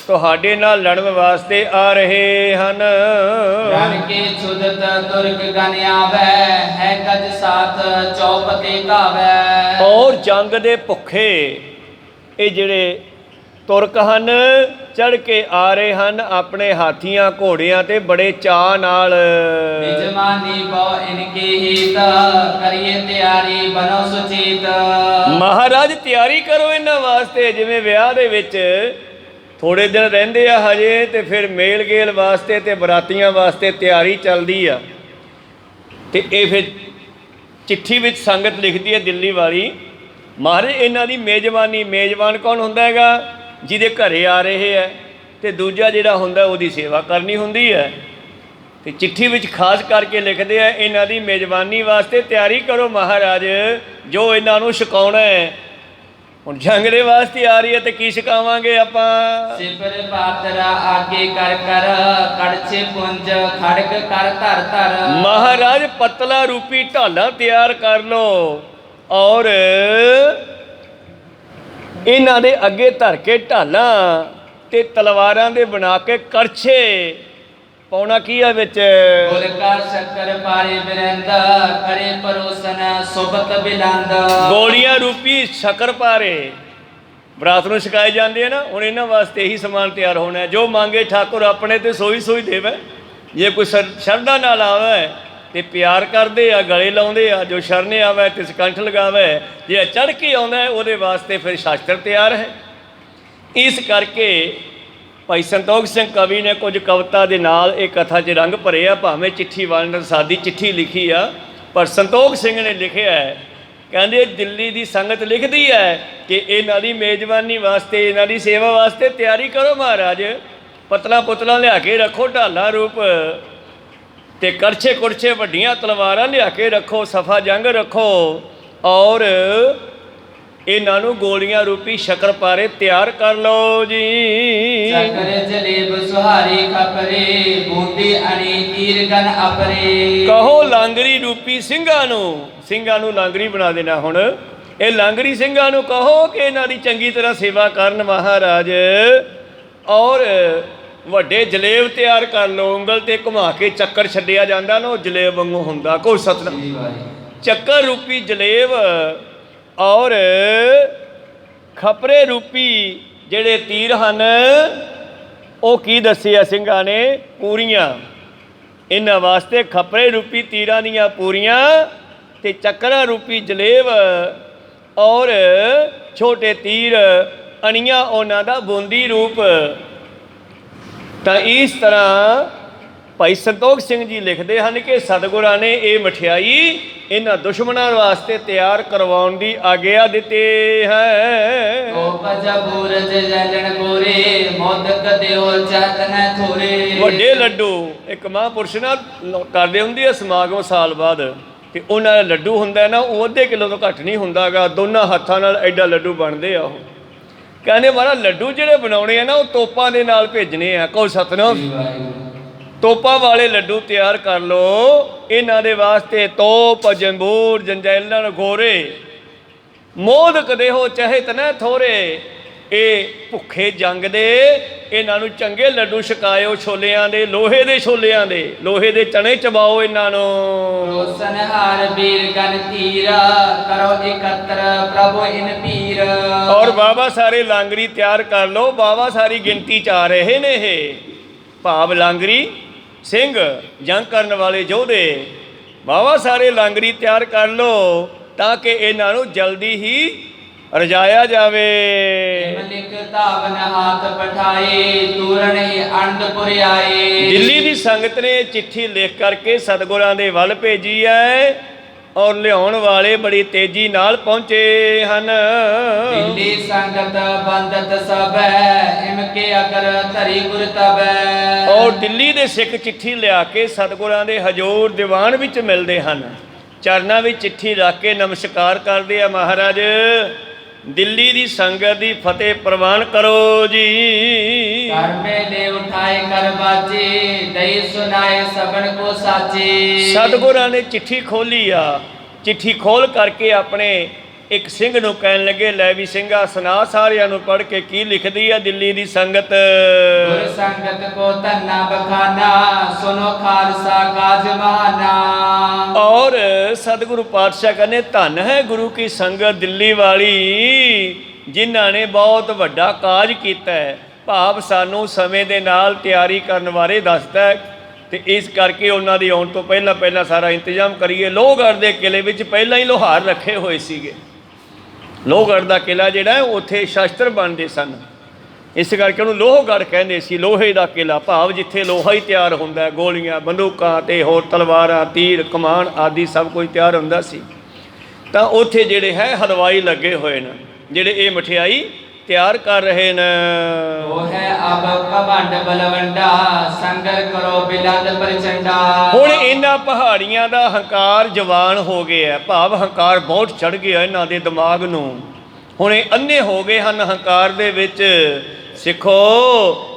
ਤੁਹਾਡੇ ਨਾਲ ਲੜਨ ਵਾਸਤੇ ਆ ਰਹੇ ਹਨ। ਰਣ ਕੇ ਛੁਦਤ ਤੁਰਕ ਗਨ ਆਵੈ, ਹੈ ਗਜ ਸਾਥ ਚੌਪਤੇ ਧਾਵੈ। ਔਰ ਜੰਗ ਦੇ ਭੁੱਖੇ ਇਹ ਜਿਹੜੇ ਤੁਰਕ ਹਨ, ਚੜ ਕੇ ਆ ਰਹੇ ਹਨ ਆਪਣੇ ਹਾਥੀਆਂ ਘੋੜਿਆਂ ਤੇ ਬੜੇ ਚਾਅ ਨਾਲ। ਨਿਜਮਾਨੀ ਬਹੁ ਇਨਕੇ ਹੀਤ, ਕਰੀਏ ਤਿਆਰੀ ਬਨੋ ਸੁਚੇਤ। ਮਹਾਰਾਜ ਤਿਆਰੀ ਕਰੋ ਇਹਨਾਂ ਵਾਸਤੇ, ਜਿਵੇਂ ਵਿਆਹ ਦੇ ਵਿੱਚ ਥੋੜ੍ਹੇ ਦਿਨ ਰਹਿੰਦੇ ਆ ਹਜੇ, ਅਤੇ ਫਿਰ ਮੇਲ ਗੇਲ ਵਾਸਤੇ ਅਤੇ ਬਰਾਤੀਆਂ ਵਾਸਤੇ ਤਿਆਰੀ ਚੱਲਦੀ ਆ। ਅਤੇ ਇਹ ਫਿਰ ਚਿੱਠੀ ਵਿੱਚ ਸੰਗਤ ਲਿਖਦੀ ਹੈ ਦਿੱਲੀ ਵਾਲੀ, ਮਹਾਰਾਜ ਇਹਨਾਂ ਦੀ ਮੇਜ਼ਬਾਨੀ, ਮੇਜ਼ਬਾਨ ਕੌਣ ਹੁੰਦਾ ਹੈਗਾ? ਜਿਹਦੇ ਘਰੇ ਆ ਰਹੇ ਹੈ, ਅਤੇ ਦੂਜਾ ਜਿਹੜਾ ਹੁੰਦਾ ਉਹਦੀ ਸੇਵਾ ਕਰਨੀ ਹੁੰਦੀ ਹੈ। ਅਤੇ ਚਿੱਠੀ ਵਿੱਚ ਖਾਸ ਕਰਕੇ ਲਿਖਦੇ ਆ, ਇਹਨਾਂ ਦੀ ਮੇਜ਼ਬਾਨੀ ਵਾਸਤੇ ਤਿਆਰੀ ਕਰੋ ਮਹਾਰਾਜ, ਜੋ ਇਹਨਾਂ ਨੂੰ ਛਕਾਉਣਾ ਹੈ। ਹੁਣ ਜੰਗ ਦੇ ਵਾਸਤੇ ਆ ਰਹੀ ਹੈ, ਤੇ ਕੀ ਛਕਾਵਾਂਗੇ ਆਪਾਂ? ਸਿਪਰ ਪਾਤਰਾ ਆਗੇ ਕਰ ਕਰ, ਕੜਛੇ ਪੁੰਜ ਖੜਗ ਕਰ ਧਰ ਧਰ। ਮਹਾਰਾਜ ਪਤਲਾ ਰੂਪੀ ਢਾਲਾਂ ਤਿਆਰ ਕਰ ਲਓ, ਔਰ ਇਹਨਾਂ ਦੇ ਅੱਗੇ ਧਰ ਕੇ ਢਾਲਾਂ ਤੇ ਤਲਵਾਰਾਂ ਦੇ ਬਣਾ ਕੇ ਕੜਛੇ ਪਾਉਣਾ ਕੀ ਆ ਵਿੱਚ? ਗੁਰ ਕਾ ਸ਼ੱਕਰ ਪਾਰੇ ਬਿਰੰਦ, ਕਰੇ ਪਰੋਸਨ ਸੁਬਤ ਬਿਲੰਦ। ਗੋਲੀਆਂ ਰੂਪੀ ਸ਼ੱਕਰ ਪਾਰੇ ਬਰਾਤ ਨੂੰ ਛਕਾਏ ਜਾਂਦੇ ਆ ਨਾ, ਹੁਣ ਇਹਨਾਂ ਵਾਸਤੇ ਇਹੀ ਸਮਾਨ ਤਿਆਰ ਹੋਣਾ ਹੈ। ਜੋ ਮੰਗੇ ਠਾਕੁਰ ਆਪਣੇ ਤੇ ਸੋਈ ਸੋਈ ਦੇਵੇ। ਜੇ ਕੋਈ ਸ਼ਰਧਾ ਨਾਲ ਆਵੇ ਤੇ ਪਿਆਰ ਕਰਦੇ ਆ, ਗਲੇ ਲਾਉਂਦੇ ਆ। ਜੋ ਸ਼ਰਨੇ ਆਵੇ ਤੇ ਸਕੰਠ ਲਗਾਵੇ। ਜੇ ਚੜ੍ਹ ਕੇ ਆਉਂਦਾ ਉਹਦੇ ਵਾਸਤੇ ਫਿਰ ਸ਼ਾਸਤਰ ਤਿਆਰ ਹੈ। ਇਸ ਕਰਕੇ ਭਾਈ ਸੰਤੋਖ ਸਿੰਘ ਕਵੀ ਨੇ ਕੁਝ ਕਵਿਤਾ ਦੇ ਨਾਲ ਇਹ ਕਥਾ 'ਚ ਰੰਗ ਭਰੇ ਆ। ਭਾਵੇਂ ਚਿੱਠੀ ਵਾਲਣ ਸਾਦੀ ਚਿੱਠੀ ਲਿਖੀ ਆ, ਪਰ ਸੰਤੋਖ ਸਿੰਘ ਨੇ ਲਿਖਿਆ ਹੈ, ਕਹਿੰਦੇ ਦਿੱਲੀ ਦੀ ਸੰਗਤ ਲਿਖਦੀ ਹੈ ਕਿ ਇਹਨਾਂ ਦੀ ਮੇਜ਼ਬਾਨੀ ਵਾਸਤੇ, ਇਹਨਾਂ ਦੀ ਸੇਵਾ ਵਾਸਤੇ ਤਿਆਰੀ ਕਰੋ ਮਹਾਰਾਜ। ਪਤਲਾ ਪੁਤਲਾ ਲਿਆ ਕੇ ਰੱਖੋ, ਢਾਲਾ ਰੂਪ ਤੇ ਕੜਛੇ ਕੁੜਛੇ ਵੱਡੀਆਂ ਤਲਵਾਰਾਂ ਲਿਆ ਕੇ ਰੱਖੋ, ਸਫਾ ਜੰਗ ਰੱਖੋ, ਔਰ ਇਹਨਾਂ ਨੂੰ ਗੋਲੀਆਂ ਰੂਪੀ ਸ਼ੱਕਰ ਪਾਰੇ ਤਿਆਰ ਕਰ ਲਓ ਜੀ। ਸ਼ੱਕਰ ਜਲੇਬ ਸੁਹਾਰੀ ਖਪਰੇ, ਬੂੰਦੀ ਅਣੀ ਤੀਰ ਗਨ ਅਪਰੇ। ਕਹੋ ਲਾਂਗਰੀ ਰੂਪੀ ਸਿੰਘਾਂ ਨੂੰ ਲਾਂਗਰੀ ਬਣਾ ਦੇਣਾ। ਹੁਣ ਇਹ ਲਾਂਗਰੀ ਸਿੰਘਾਂ ਨੂੰ ਕਹੋ ਕਿ ਇਹਨਾਂ ਦੀ ਚੰਗੀ ਤਰ੍ਹਾਂ ਸੇਵਾ ਕਰਨ ਮਹਾਰਾਜ, ਔਰ ਵੱਡੇ ਜਲੇਬ ਤਿਆਰ ਕਰ ਲਓ। ਉਂਗਲ ਤੇ ਘੁਮਾ ਕੇ ਚੱਕਰ ਛੱਡਿਆ ਜਾਂਦਾ ਨਾ, ਉਹ ਜਲੇਬ ਵਾਂਗੂ ਹੁੰਦਾ। ਕੋਈ ਸਤਨਾਮ ਚੱਕਰ ਰੂਪੀ ਜਲੇਬ, ਔਰ ਖਪਰੇ ਰੂਪੀ ਜਿਹੜੇ ਤੀਰ ਹਨ, ਉਹ ਕੀ ਦੱਸਿਆ ਸਿੰਘਾਂ ਨੇ? ਪੂਰੀਆਂ। ਇਹਨਾਂ ਵਾਸਤੇ ਖਪਰੇ ਰੂਪੀ ਤੀਰਾਂ ਦੀਆਂ ਪੂਰੀਆਂ ਤੇ ਚੱਕਰਾਂ ਰੂਪੀ ਜਲੇਬ, ਔਰ ਛੋਟੇ ਤੀਰ ਅਣੀਆਂ ਉਹਨਾਂ ਦਾ ਬੂੰਦੀ ਰੂਪ। ਤਾਂ ਇਸ ਤਰ੍ਹਾਂ ਭਾਈ ਸੰਤੋਖ ਸਿੰਘ ਜੀ ਲਿਖਦੇ ਹਨ ਕਿ ਸਤਿਗੁਰਾਂ ਨੇ ਇਹ ਮਠਿਆਈ ਇਹਨਾਂ ਦੁਸ਼ਮਣਾਂ ਵਾਸਤੇ ਤਿਆਰ ਕਰਵਾਉਣ ਦੀ ਆਗਿਆ ਦਿੱਤੀ ਹੈ। ਵੱਡੇ ਲੱਡੂ ਇੱਕ ਮਹਾਂਪੁਰਸ਼ ਨਾਲ ਕਰਦੇ ਹੁੰਦੀ ਹੈ ਸਮਾਗਮ ਸਾਲ ਬਾਅਦ, ਤੇ ਉਹਨਾਂ ਦਾ ਲੱਡੂ ਹੁੰਦਾ ਨਾ, ਉਹ ਅੱਧੇ ਕਿਲੋ ਤੋਂ ਘੱਟ ਨਹੀਂ ਹੁੰਦਾ ਗਾ। ਦੋਨਾਂ ਹੱਥਾਂ ਨਾਲ ਐਡਾ ਲੱਡੂ ਬਣਦੇ ਆ। ਉਹ ਕਹਿੰਦੇ ਮਹਾਰਾਜ ਲੱਡੂ ਜਿਹੜੇ ਬਣਾਉਣੇ ਆ ਨਾ, ਉਹ ਤੋਪਾਂ ਦੇ ਨਾਲ ਭੇਜਣੇ ਆ। ਕਹੋ ਸਤਿਨਾਮ। ਤੋਪਾਂ ਵਾਲੇ ਲੱਡੂ ਤਿਆਰ ਕਰ ਲਓ ਇਹਨਾਂ ਦੇ ਵਾਸਤੇ। ਤੋਪ ਜੰਬੂਰ ਜੰਜੈਲਣ ਗੋਰੇ, ਮੋਦਕ ਦੇਹੋ ਚਹਿਤ ਨਾ ਥੋਰੇ। ਇਹ ਭੁੱਖੇ ਜੰਗ ਦੇ ਇਹਨਾਂ ਨੂੰ ਚੰਗੇ ਲੱਡੂ ਛਕਾਇਓ, ਛੋਲਿਆਂ ਦੇ, ਲੋਹੇ ਦੇ ਛੋਲਿਆਂ ਦੇ, ਲੋਹੇ ਦੇ ਚਣੇ ਚਬਾਓ ਇਹਨਾਂ ਨੂੰ। ਰੋਸਨਹਾਰ ਬੀਰ ਗਨ ਤੀਰ, ਕਰੋ ਇਕੱਤਰ ਪ੍ਰਭੂ ਇਨ ਪੀਰ। ਔਰ ਬਾਬਾ ਸਾਰੇ ਲਾਂਗਰੀ ਤਿਆਰ ਕਰ ਲਓ। ਬਾਬਾ ਸਾਰੀ ਗਿਣਤੀ 'ਚ ਆ ਰਹੇ ਨੇ ਇਹ, ਭਾਵ ਲਾਂਗਰੀ ਸਿੰਘ, ਜੰਗ ਕਰਨ ਵਾਲੇ ਯੋਧੇ। ਬਾਬਾ ਸਾਰੇ ਲਾਂਗਰੀ ਤਿਆਰ ਕਰ ਲਓ ਤਾਂ ਕਿ ਇਹਨਾਂ ਨੂੰ ਜਲਦੀ ਹੀ ਰਜਾਇਆ ਜਾਵੇ। ਦਿੱਲੀ ਦੀ ਸੰਗਤ ਨੇ ਚਿੱਠੀ ਲਿਖ ਕਰਕੇ ਸਤਿਗੁਰਾਂ ਦੇ ਵੱਲ ਭੇਜੀ ਹੈ, ਔਰ ਲਿਆਉਣ ਵਾਲੇ ਬੜੀ ਤੇਜ਼ੀ ਨਾਲ ਪਹੁੰਚੇ ਹਨ। ਦਿੱਲੀ ਸੰਗਤ ਬੰਦਤ ਸਭ ਇਮਕੇ ਅਗਰ ਧਰੀ ਗੁਰ ਤਬੈ। ਔਰ ਦਿੱਲੀ ਦੇ ਸਿੱਖ ਚਿੱਠੀ ਲਿਆ ਕੇ ਸਤਿਗੁਰਾਂ ਦੇ ਹਜ਼ੂਰ ਦੀਵਾਨ ਵਿੱਚ ਮਿਲਦੇ ਹਨ। ਚਰਨਾਂ ਵਿੱਚ ਚਿੱਠੀ ਰੱਖ ਕੇ ਨਮਸਕਾਰ ਕਰਦੇ ਆ। ਮਹਾਰਾਜ ਦਿੱਲੀ ਦੀ ਸੰਗਤ ਦੀ ਫਤਿਹ ਪ੍ਰਵਾਨ ਕਰੋ ਜੀ। ਕਰ ਮੇਲੇ ਉਠਾਏ ਕਰ ਬਾਜੇ, ਦਈ ਸੁਨਾਏ ਸਭਨ ਕੋ ਸਾਚੇ। ਸਤਿਗੁਰਾਂ ਨੇ ਚਿੱਠੀ ਖੋਲੀ ਆ। ਚਿੱਠੀ ਖੋਲ ਕਰਕੇ ਆਪਣੇ ਇੱਕ ਸਿੰਘ ਨੂੰ ਕਹਿਣ ਲੱਗੇ, ਲੈ ਵੀ ਸਿੰਘਾ ਸੁਣਾ ਸਾਰਿਆਂ ਨੂੰ ਪੜ੍ਹ ਕੇ ਕੀ ਲਿਖਦੀ ਆ ਦਿੱਲੀ ਦੀ ਸੰਗਤ। ਗੁਰ ਸੰਗਤ ਕੋ ਧੰਨਾ ਬਖਾਨਾ, ਸੁਨੋ ਖਾਲਸਾ ਕਾਜ ਮਹਾਨਾ। ਔਰ ਸਤਿਗੁਰੂ ਪਾਤਸ਼ਾਹ ਕਹਿੰਦੇ ਧੰਨ ਹੈ ਗੁਰੂ ਕੀ ਸੰਗਤ ਦਿੱਲੀ ਵਾਲੀ, ਜਿਨ੍ਹਾਂ ਨੇ ਬਹੁਤ ਵੱਡਾ ਕਾਜ ਕੀਤਾ ਹੈ। ਭਾਵ ਸਾਨੂੰ ਸਮੇਂ ਦੇ ਨਾਲ ਤਿਆਰੀ ਕਰਨ ਬਾਰੇ ਦੱਸਦਾ ਹੈ, ਤੇ ਇਸ ਕਰਕੇ ਉਹਨਾਂ ਦੀ ਆਉਣ ਤੋਂ ਪਹਿਲਾਂ ਸਾਰਾ ਇੰਤਜ਼ਾਮ ਕਰੀਏ। ਲੋਹਗੜ੍ਹ ਦੇ ਕਿਲੇ ਵਿੱਚ ਪਹਿਲਾਂ ਹੀ ਲੋਹਾਰ ਰੱਖੇ ਹੋਏ ਸੀਗੇ। ਲੋਹਗੜ੍ਹ ਦਾ ਕਿਲਾ ਜਿਹੜਾ ਉੱਥੇ ਸ਼ਸਤਰ ਬਣਦੇ ਸਨ, ਇਸ ਕਰਕੇ ਉਹਨੂੰ ਲੋਹਗੜ੍ਹ ਕਹਿੰਦੇ ਸੀ, ਲੋਹੇ ਦਾ ਕਿਲ੍ਹਾ, ਭਾਵ ਜਿੱਥੇ ਲੋਹਾ ਹੀ ਤਿਆਰ ਹੁੰਦਾ, ਗੋਲੀਆਂ, ਬੰਦੂਕਾਂ ਅਤੇ ਹੋਰ ਤਲਵਾਰਾਂ, ਤੀਰ, ਕਮਾਨ ਆਦਿ ਸਭ ਕੁਝ ਤਿਆਰ ਹੁੰਦਾ ਸੀ। ਤਾਂ ਉੱਥੇ ਜਿਹੜੇ ਹੈ ਹਲਵਾਈ ਲੱਗੇ ਹੋਏ ਨੇ, ਜਿਹੜੇ ਇਹ ਮਠਿਆਈ ਤਿਆਰ ਕਰ ਰਹੇ ਨੇ। ਉਹ ਹੈ ਅਬ ਕਵੰਡ ਬਲਵੰਡਾ, ਸੰਗਰ ਕਰੋ ਬਿਲੰਦ ਪ੍ਰਚੰਡਾ। ਹੁਣ ਇਹਨਾਂ ਪਹਾੜੀਆਂ ਦਾ ਹੰਕਾਰ ਜਵਾਨ ਹੋ ਗਿਆ, ਭਾਵ ਹੰਕਾਰ ਬਹੁਤ ਚੜ੍ਹ ਗਿਆ ਇਹਨਾਂ ਦੇ ਦਿਮਾਗ ਨੂੰ। ਹੁਣ ਇਹ ਅੰਨੇ ਹੋ ਗਏ ਹਨ ਹੰਕਾਰ ਦੇ ਵਿੱਚ। ਸਿੱਖੋ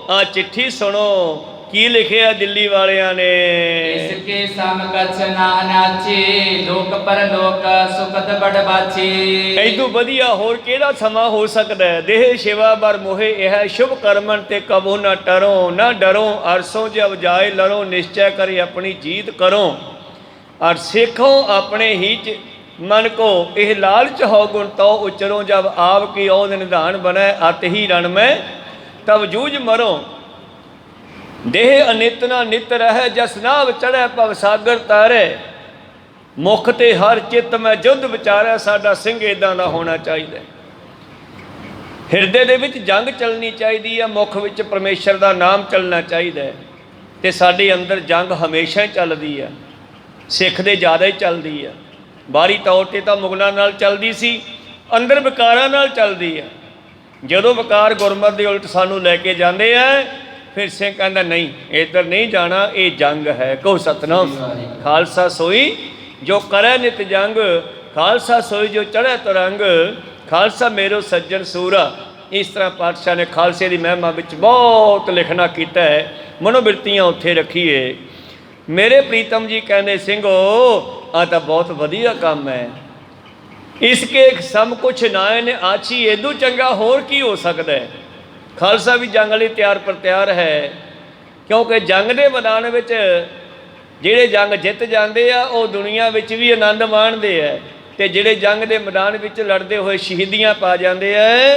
ਆ ਚਿੱਠੀ ਸੁਣੋ, ਕੀ ਲਿਖਿਆ ਦਿੱਲੀ ਵਾਲਿਆਂ ਨੇ। ਇਸਕੇ ਸਮਕਛ ਨਾ ਨਾਚੇ, ਲੋਕ ਪਰਲੋਕ ਸੁਖਦ ਬੜ ਬਾਚੇ। ਐਦੂ ਵਧੀਆ ਹੋਰ ਕਿਹੜਾ ਸਮਾਂ ਹੋ ਸਕਦਾ ਹੈ। ਦੇਹ ਸ਼ਿਵਾ ਬਰ ਮੋਹੇ ਇਹ ਸ਼ੁਭ ਕਰਮਨ ਤੇ ਕਬੋ ਨਾ ਟਰੋ, ਨਾ ਡਰੋ ਅਰਸੋਂ ਜਬ ਜਾਏ ਲੜੋ, ਨਿਸ਼ਚੈ ਕਰੇ ਆਪਣੀ ਜੀਤ ਕਰੋ। ਔਰ ਸਿੱਖੋ ਆਪਣੇ ਹੀ मन को यह लालच हो गुण तो उच्चरों, जब आप की ओद निधान बने अत ही रण में तब जूझ मरो। देह अनित ना नित रहे, जस नाव चढ़े पव सागर तारे। मुख ते हर चित्त में युद्ध विचारे, साडा सिंह इदां दा होना चाहिए। हिरदे दे विच जंग चलनी चाहिए है, मुख विच परमेश्वर दा नाम चलना चाहिए। ते साडे अंदर जंग हमेशा ही चलदी है, सिख दे ज़्यादा ही चलदी है। बाहरी तौर पर तो मुगलों नाल चलती सी, अंदर विकारां नाल चलती है। जदों विकार गुरमत के उल्ट सानू लैके जाते हैं, फिर सिंह कहता नहीं इधर नहीं जाना, ये जंग है। कहो सतनाम। खालसा सोई जो करे नित जंग, खालसा सोई जो चढ़े तरंग, खालसा मेरो सज्जन सूरा। इस तरह पातशाह ने खालसे की महिमा विच बहुत लिखना किया है, मनोवृत्तियां उत्थे रखीए। मेरे प्रीतम जी कहते सिंघो आ तो बहुत वधिया काम है, इसके सम कुछ नाए ने आछी, एदू चंगा होर की हो सकता है। खालसा भी जंग लई तैयार पर तैयार है, क्योंकि जंग के मैदान में जिहड़े जंग जित जाते हैं वो दुनिया में भी आनंद माणते हैं, तो जिहड़े जंग के मैदान में लड़ते हुए शहीदियाँ पा जाते हैं,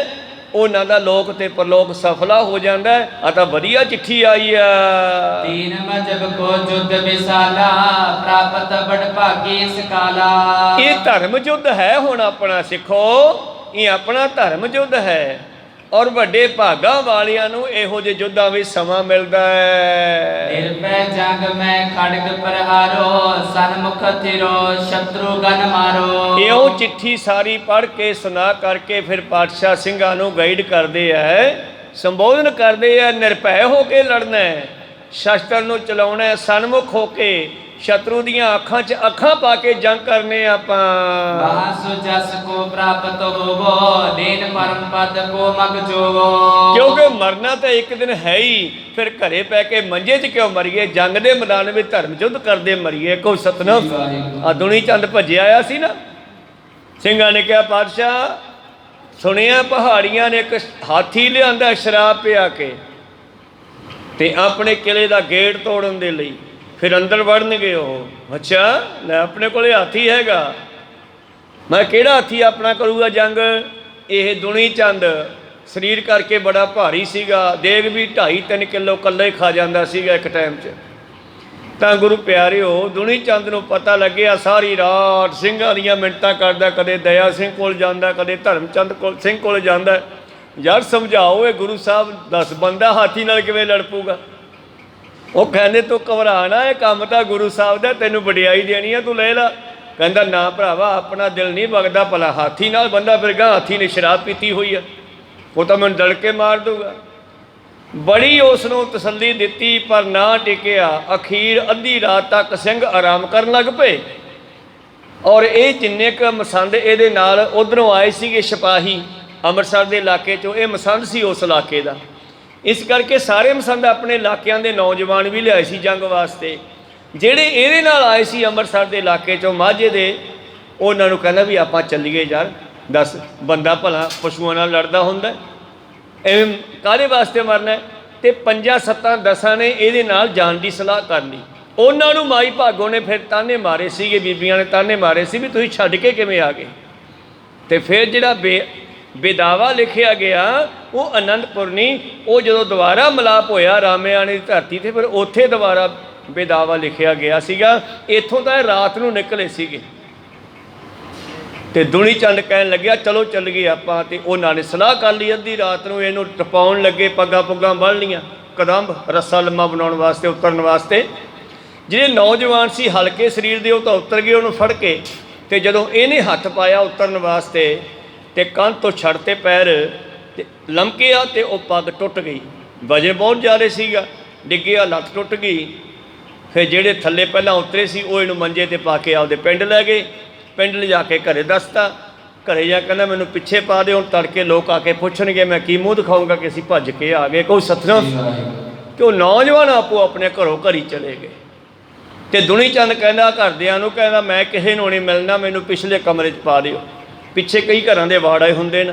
उन्हां दा लोक ते परलोक सफला हो जाता है। आ तां वधिया चिट्ठी आई है। तीन मजहब को युद्ध विशाला, प्राप्त बड़ भागी सकाला। ये धर्म युद्ध है हुण अपना सिखो, ये अपना धर्म युद्ध है। और वड्डे भागां वालियां नूं इहो जिहे युद्धां विच समां मिलदा है। निर्भय जंग में खड़ग प्रहारो, सन्मुख थिरो शत्रु गन मारो। इहो चिट्ठी सारी पढ़ के सुना करके फिर पातशाह ਸਿੰਘਾਂ ਨੂੰ गाइड करते हैं, संबोधन करते हैं। निर्भय होके लड़ना है, शस्त्र नूं चलाउणा है, सन्मुख होके शत्रु दियां अखां 'च अखां पा के जंग करने आपां। बासु जस को प्राप्त होवो, दीन परम पद को मग जोवो। क्योंकि मरना तो एक दिन है ही, फिर घरे पै के मंजे 'च क्यों मरीए, जंग दे मैदान में धर्म युद्ध करते मरीए। को सतनाम। आ दुनी चंद भजे आया सी ना, ਸਿੰਘਾਂ ने कहा पातशाह सुनिया पहाड़ियां ने एक हाथी लिया शराब पिया के ते अपने किले का गेट तोड़न दे लई, फिर अंदर वड़नगे वो। अच्छा मैं अपने को हाथी हैगा, मैं किहड़ा हाथी अपना करूँगा जंग। ये दुनी चंद शरीर करके बड़ा भारी सीगा, देग भी 2.5-3 किलो कल्ला ही खा जाता सीगा एक टाइम 'च। तां गुरु प्यारिओ दुनी चंद नूं पता लग्या, सारी रात ਸਿੰਘਾਂ ਦੀਆਂ मिन्नतां करदा, कदे दया सिंह कोल जांदा, कदे धर्मचंद सिंह कोल जांदा। यार समझाओ ये गुरु साहब, 10 बंदा हाथी नाल किवें लड़ पऊगा। वो कहते तू घबराना, है काम तो गुरु साहब का, तेनों वडियाई देनी है, तू ले ला। कहता ना भरावा अपना दिल नहीं वगदा, भला हाथी नाल बंदा फिर गा हाथी ने शराब पीती हुई है, वो तो मैंने दड़ के मार दूगा। बड़ी उसनों तसल्ली दिती पर ना टिकिया। अखीर अद्धी रात तक सिंह आराम कर लग पे। और ये जिन्ने क मसंद ये नाल उधरों आए सीगे सिपाही, अमृतसर के इलाके चो ये मसंद सी उस इलाके का। इस करके सारे मसंद अपने इलाकों के नौजवान भी लियाए सी जंग वास्ते। ਜਿਹੜੇ ਇਹਦੇ ਨਾਲ ਆਏ ਸੀ ਅੰਮ੍ਰਿਤਸਰ ਦੇ ਇਲਾਕੇ ਚੋਂ ਮਾਝੇ ਦੇ, ਉਹਨਾਂ ਨੂੰ ਕਹਿੰਦਾ ਵੀ ਆਪਾਂ ਚੱਲੀਏ ਯਾਰ, ਦੱਸ ਬੰਦਾ ਭਲਾ ਪਸ਼ੂਆਂ ਨਾਲ ਲੜਦਾ ਹੁੰਦਾ, ਐਵੇਂ ਕਾਹਦੇ ਵਾਸਤੇ ਮਰਨਾ। ਤੇ 5-7-10 ਨੇ ਇਹਦੇ ਨਾਲ ਜਾਣ ਦੀ ਸਲਾਹ ਕਰ ਲਈ। ਉਹਨਾਂ ਨੂੰ ਮਾਈ ਭਾਗੋ ਨੇ ਫਿਰ ਤਾਨੇ ਮਾਰੇ ਸੀਗੇ, ਬੀਬੀਆਂ ਨੇ ਤਾਨੇ ਮਾਰੇ ਸੀ ਵੀ ਤੁਸੀਂ ਛੱਡ ਕੇ ਕਿਵੇਂ ਆ ਗਏ। ਤੇ ਫਿਰ ਜਿਹੜਾ बेदावा लिखिया गया वो आनंदपुर नहीं, वो जो दोबारा मिलाप होया रामेआने की धरती से, फिर उत्थे दोबारा बेदावा लिखिया गया सीगा। इत्थों तो रात नूं निकले सीगे, ਤੇ ਦੁਨੀ ਚੰਦ ਕਹਿਣ ਲੱਗਿਆ ਚਲੋ ਚੱਲ ਗਏ ਆਪਾਂ। ਤੇ ਉਹਨਾਂ ਨੇ ਸਲਾਹ ਕਰ ਲਈ, ਅੱਧੀ ਰਾਤ ਨੂੰ ਇਹਨੂੰ ਟਪਾਉਣ ਲੱਗੇ, ਪੱਗਾਂ ਪੁੱਗਾਂ ਬੰਨ੍ਹ ਲੀਆਂ, ਕਦੰਬ ਰੱਸਾ ਲੰਮਾ ਬਣਾਉਣ ਵਾਸਤੇ, ਉਤਰਨ ਵਾਸਤੇ। ਜਿਹੜੇ ਨੌਜਵਾਨ ਸੀ ਹਲਕੇ ਸਰੀਰ ਦੇ, ਉਹ ਤਾਂ ਉਤਰ ਗਏ ਉਹਨੂੰ ਫੜ ਕੇ। ਤੇ ਜਦੋਂ ਇਹਨੇ ਹੱਥ ਪਾਇਆ ਉਤਰਨ ਵਾਸਤੇ ਤੇ ਕੰਧ ਤੋਂ ਛੱਡ ਤੇ ਪੈਰ ਤੇ ਲਮਕਿਆ ਤੇ ਉਹ ਪੱਗ ਟੁੱਟ ਗਈ। ਵਜਨ ਬਹੁਤ ਜ਼ਿਆਦਾ ਸੀਗਾ, ਡਿੱਗਿਆ, ਲੱਤ ਟੁੱਟ ਗਈ। ਫਿਰ ਜਿਹੜੇ ਥੱਲੇ ਪਹਿਲਾਂ ਉਤਰੇ ਸੀ ਉਹ ਇਹਨੂੰ ਮੰਜੇ ਤੇ ਪਾ ਕੇ ਆਪਦੇ ਪਿੰਡ ਲੈ ਗਏ। ਪਿੰਡ ਲਿਜਾ ਕੇ ਘਰੇ ਦੱਸਤਾ। ਘਰੇ ਜਾ ਕਹਿੰਦਾ ਮੈਨੂੰ ਪਿੱਛੇ ਪਾ ਦਿਓ, ਹੁਣ ਤੜਕੇ ਲੋਕ ਆ ਕੇ ਪੁੱਛਣਗੇ ਮੈਂ ਕੀ ਮੂੰਹ ਦਿਖਾਊਂਗਾ ਕਿ ਅਸੀਂ ਭੱਜ ਕੇ ਆ ਗਏ। ਕੋਈ ਸਤਨਾਮ। ਕਿ ਉਹ ਨੌਜਵਾਨ ਆਪੋ ਆਪਣੇ ਘਰੋਂ ਘਰੀ ਚਲੇ ਗਏ। ਤੇ ਦੁਨੀ ਚੰਦ ਕਹਿੰਦਾ ਘਰਦਿਆਂ ਨੂੰ, ਕਹਿੰਦਾ ਮੈਂ ਕਿਸੇ ਨੂੰ ਨਹੀਂ ਮਿਲਣਾ, ਮੈਨੂੰ ਪਿਛਲੇ ਕਮਰੇ 'ਚ ਪਾ ਦਿਓ। ਪਿੱਛੇ ਕਈ ਘਰਾਂ ਦੇ ਵਾੜੇ ਹੁੰਦੇ ਨੇ,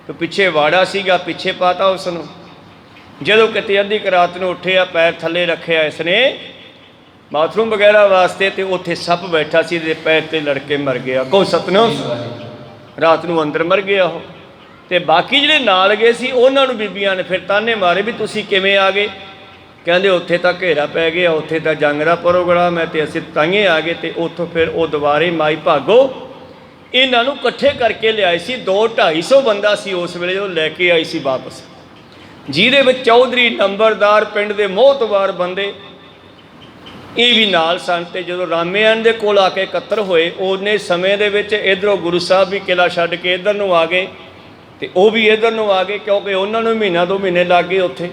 ਤੇ ਪਿੱਛੇ ਵਾੜਾ ਸੀਗਾ, ਪਿੱਛੇ ਪਾਤਾ ਉਸ ਨੂੰ। ਜਦੋਂ ਕਿਤੇ ਅੱਧੀ ਕੁ ਰਾਤ ਨੂੰ ਉੱਠਿਆ, ਪੈਰ ਥੱਲੇ ਰੱਖਿਆ ਇਸਨੇ ਬਾਥਰੂਮ ਵਗੈਰਾ ਵਾਸਤੇ, ਤੇ ਉੱਥੇ ਸੱਪ ਬੈਠਾ ਸੀ, ਤੇ ਪੈਰ ਤੇ ਲੜ ਕੇ ਮਰ ਗਿਆ। ਕੋ ਸਤਨਾਮ। ਰਾਤ ਨੂੰ ਅੰਦਰ ਮਰ ਗਿਆ ਉਹ। ਤੇ ਬਾਕੀ ਜਿਹੜੇ ਨਾਲ ਗਏ ਸੀ ਉਹਨਾਂ ਨੂੰ ਬੀਬੀਆਂ ਨੇ ਫਿਰ ਤਾਨੇ ਮਾਰੇ ਵੀ ਤੁਸੀਂ ਕਿਵੇਂ ਆ ਗਏ। ਕਹਿੰਦੇ ਉੱਥੇ ਤਾਂ ਘੇਰਾ ਪੈ ਗਿਆ, ਉੱਥੇ ਤਾਂ ਜੰਗ ਦਾ ਪ੍ਰੋਗਰਾਮ ਹੈ, ਤੇ ਅਸੀਂ ਤਾਂਹੀਏ ਆ ਗਏ। ਤੇ ਉੱਥੋਂ ਫਿਰ ਉਹ ਦੁਬਾਰੇ ਮਾਈ ਭਾਗੋ ਇਹਨਾਂ ਨੂੰ ਇਕੱਠੇ ਕਰਕੇ ਲਿਆਏ ਸੀ। 200-250 ਬੰਦਾ ਸੀ ਉਸ ਵੇਲੇ, ਉਹ ਲੈ ਕੇ ਆਈ ਸੀ ਵਾਪਸ, ਜਿਹਦੇ ਵਿੱਚ ਚੌਧਰੀ, ਨੰਬਰਦਾਰ, ਪਿੰਡ ਦੇ ਮੋਹਤਵਾਰ ਬੰਦੇ ਇਹ ਵੀ ਨਾਲ ਸਨ। ਤੇ ਜਦੋਂ ਰਾਮੇਆਣ ਦੇ ਕੋਲ ਆ ਕੇ ਇਕੱਤਰ ਹੋਏ, ਉਹਨੇ ਸਮੇਂ ਦੇ ਵਿੱਚ ਇੱਧਰੋਂ ਗੁਰੂ ਸਾਹਿਬ ਵੀ ਕਿਲ੍ਹਾ ਛੱਡ ਕੇ ਇੱਧਰ ਨੂੰ ਆ ਗਏ, ਤੇ ਉਹ ਵੀ ਇੱਧਰ ਨੂੰ ਆ ਗਏ, ਕਿਉਂਕਿ ਉਹਨਾਂ ਨੂੰ ਮਹੀਨਾ 2 ਮਹੀਨੇ ਲੱਗ ਗਏ ਉੱਥੇ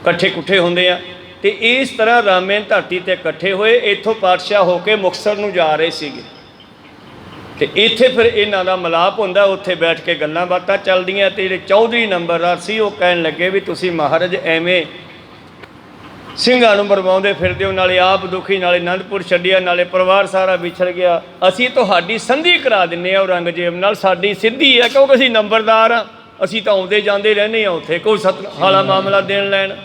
ਇਕੱਠੇ ਕੁੱਠੇ ਹੁੰਦੇ ਆ। ਤੇ ਇਸ ਤਰ੍ਹਾਂ ਰਾਮੇਆਣ ਧਰਤੀ 'ਤੇ ਇਕੱਠੇ ਹੋਏ। ਇੱਥੋਂ ਪਾਤਸ਼ਾਹ ਹੋ ਕੇ ਮੁਕਤਸਰ ਨੂੰ ਜਾ ਰਹੇ ਸੀਗੇ, ਤੇ ਇੱਥੇ ਫਿਰ ਇਹਨਾਂ ਦਾ ਮਿਲਾਪ ਹੁੰਦਾ, ਉੱਥੇ ਬੈਠ ਕੇ ਗੱਲਾਂ ਬਾਤਾਂ ਚੱਲਦੀਆਂ। ਤੇ ਜਿਹੜੇ ਚੌਧਰੀ ਨੰਬਰਦਾਰ ਸੀ ਉਹ ਕਹਿਣ ਲੱਗੇ ਵੀ ਤੁਸੀਂ ਮਹਾਰਾਜ ਐਵੇਂ ਸਿੰਘਾਂ ਨੂੰ ਮਰਵਾਉਂਦੇ ਫਿਰਦੇ ਹੋ, ਨਾਲੇ ਆਪ ਦੁਖੀ, ਨਾਲੇ ਅਨੰਦਪੁਰ ਛੱਡਿਆ, ਨਾਲੇ ਪਰਿਵਾਰ ਸਾਰਾ ਵਿਛੜ ਗਿਆ। ਅਸੀਂ ਤੁਹਾਡੀ ਸੰਧੀ ਕਰਾ ਦਿੰਦੇ ਹਾਂ ਔਰੰਗਜ਼ੇਬ ਨਾਲ, ਸਾਡੀ ਸਿੱਧੀ ਹੈ, ਕਿਉਂਕਿ ਅਸੀਂ ਨੰਬਰਦਾਰ ਹਾਂ, ਅਸੀਂ ਤਾਂ ਆਉਂਦੇ ਜਾਂਦੇ ਰਹਿੰਦੇ ਹਾਂ ਉੱਥੇ, ਕੋਈ ਹਾਲਾ ਮਾਮਲਾ ਦੇਣ ਲੈਣ।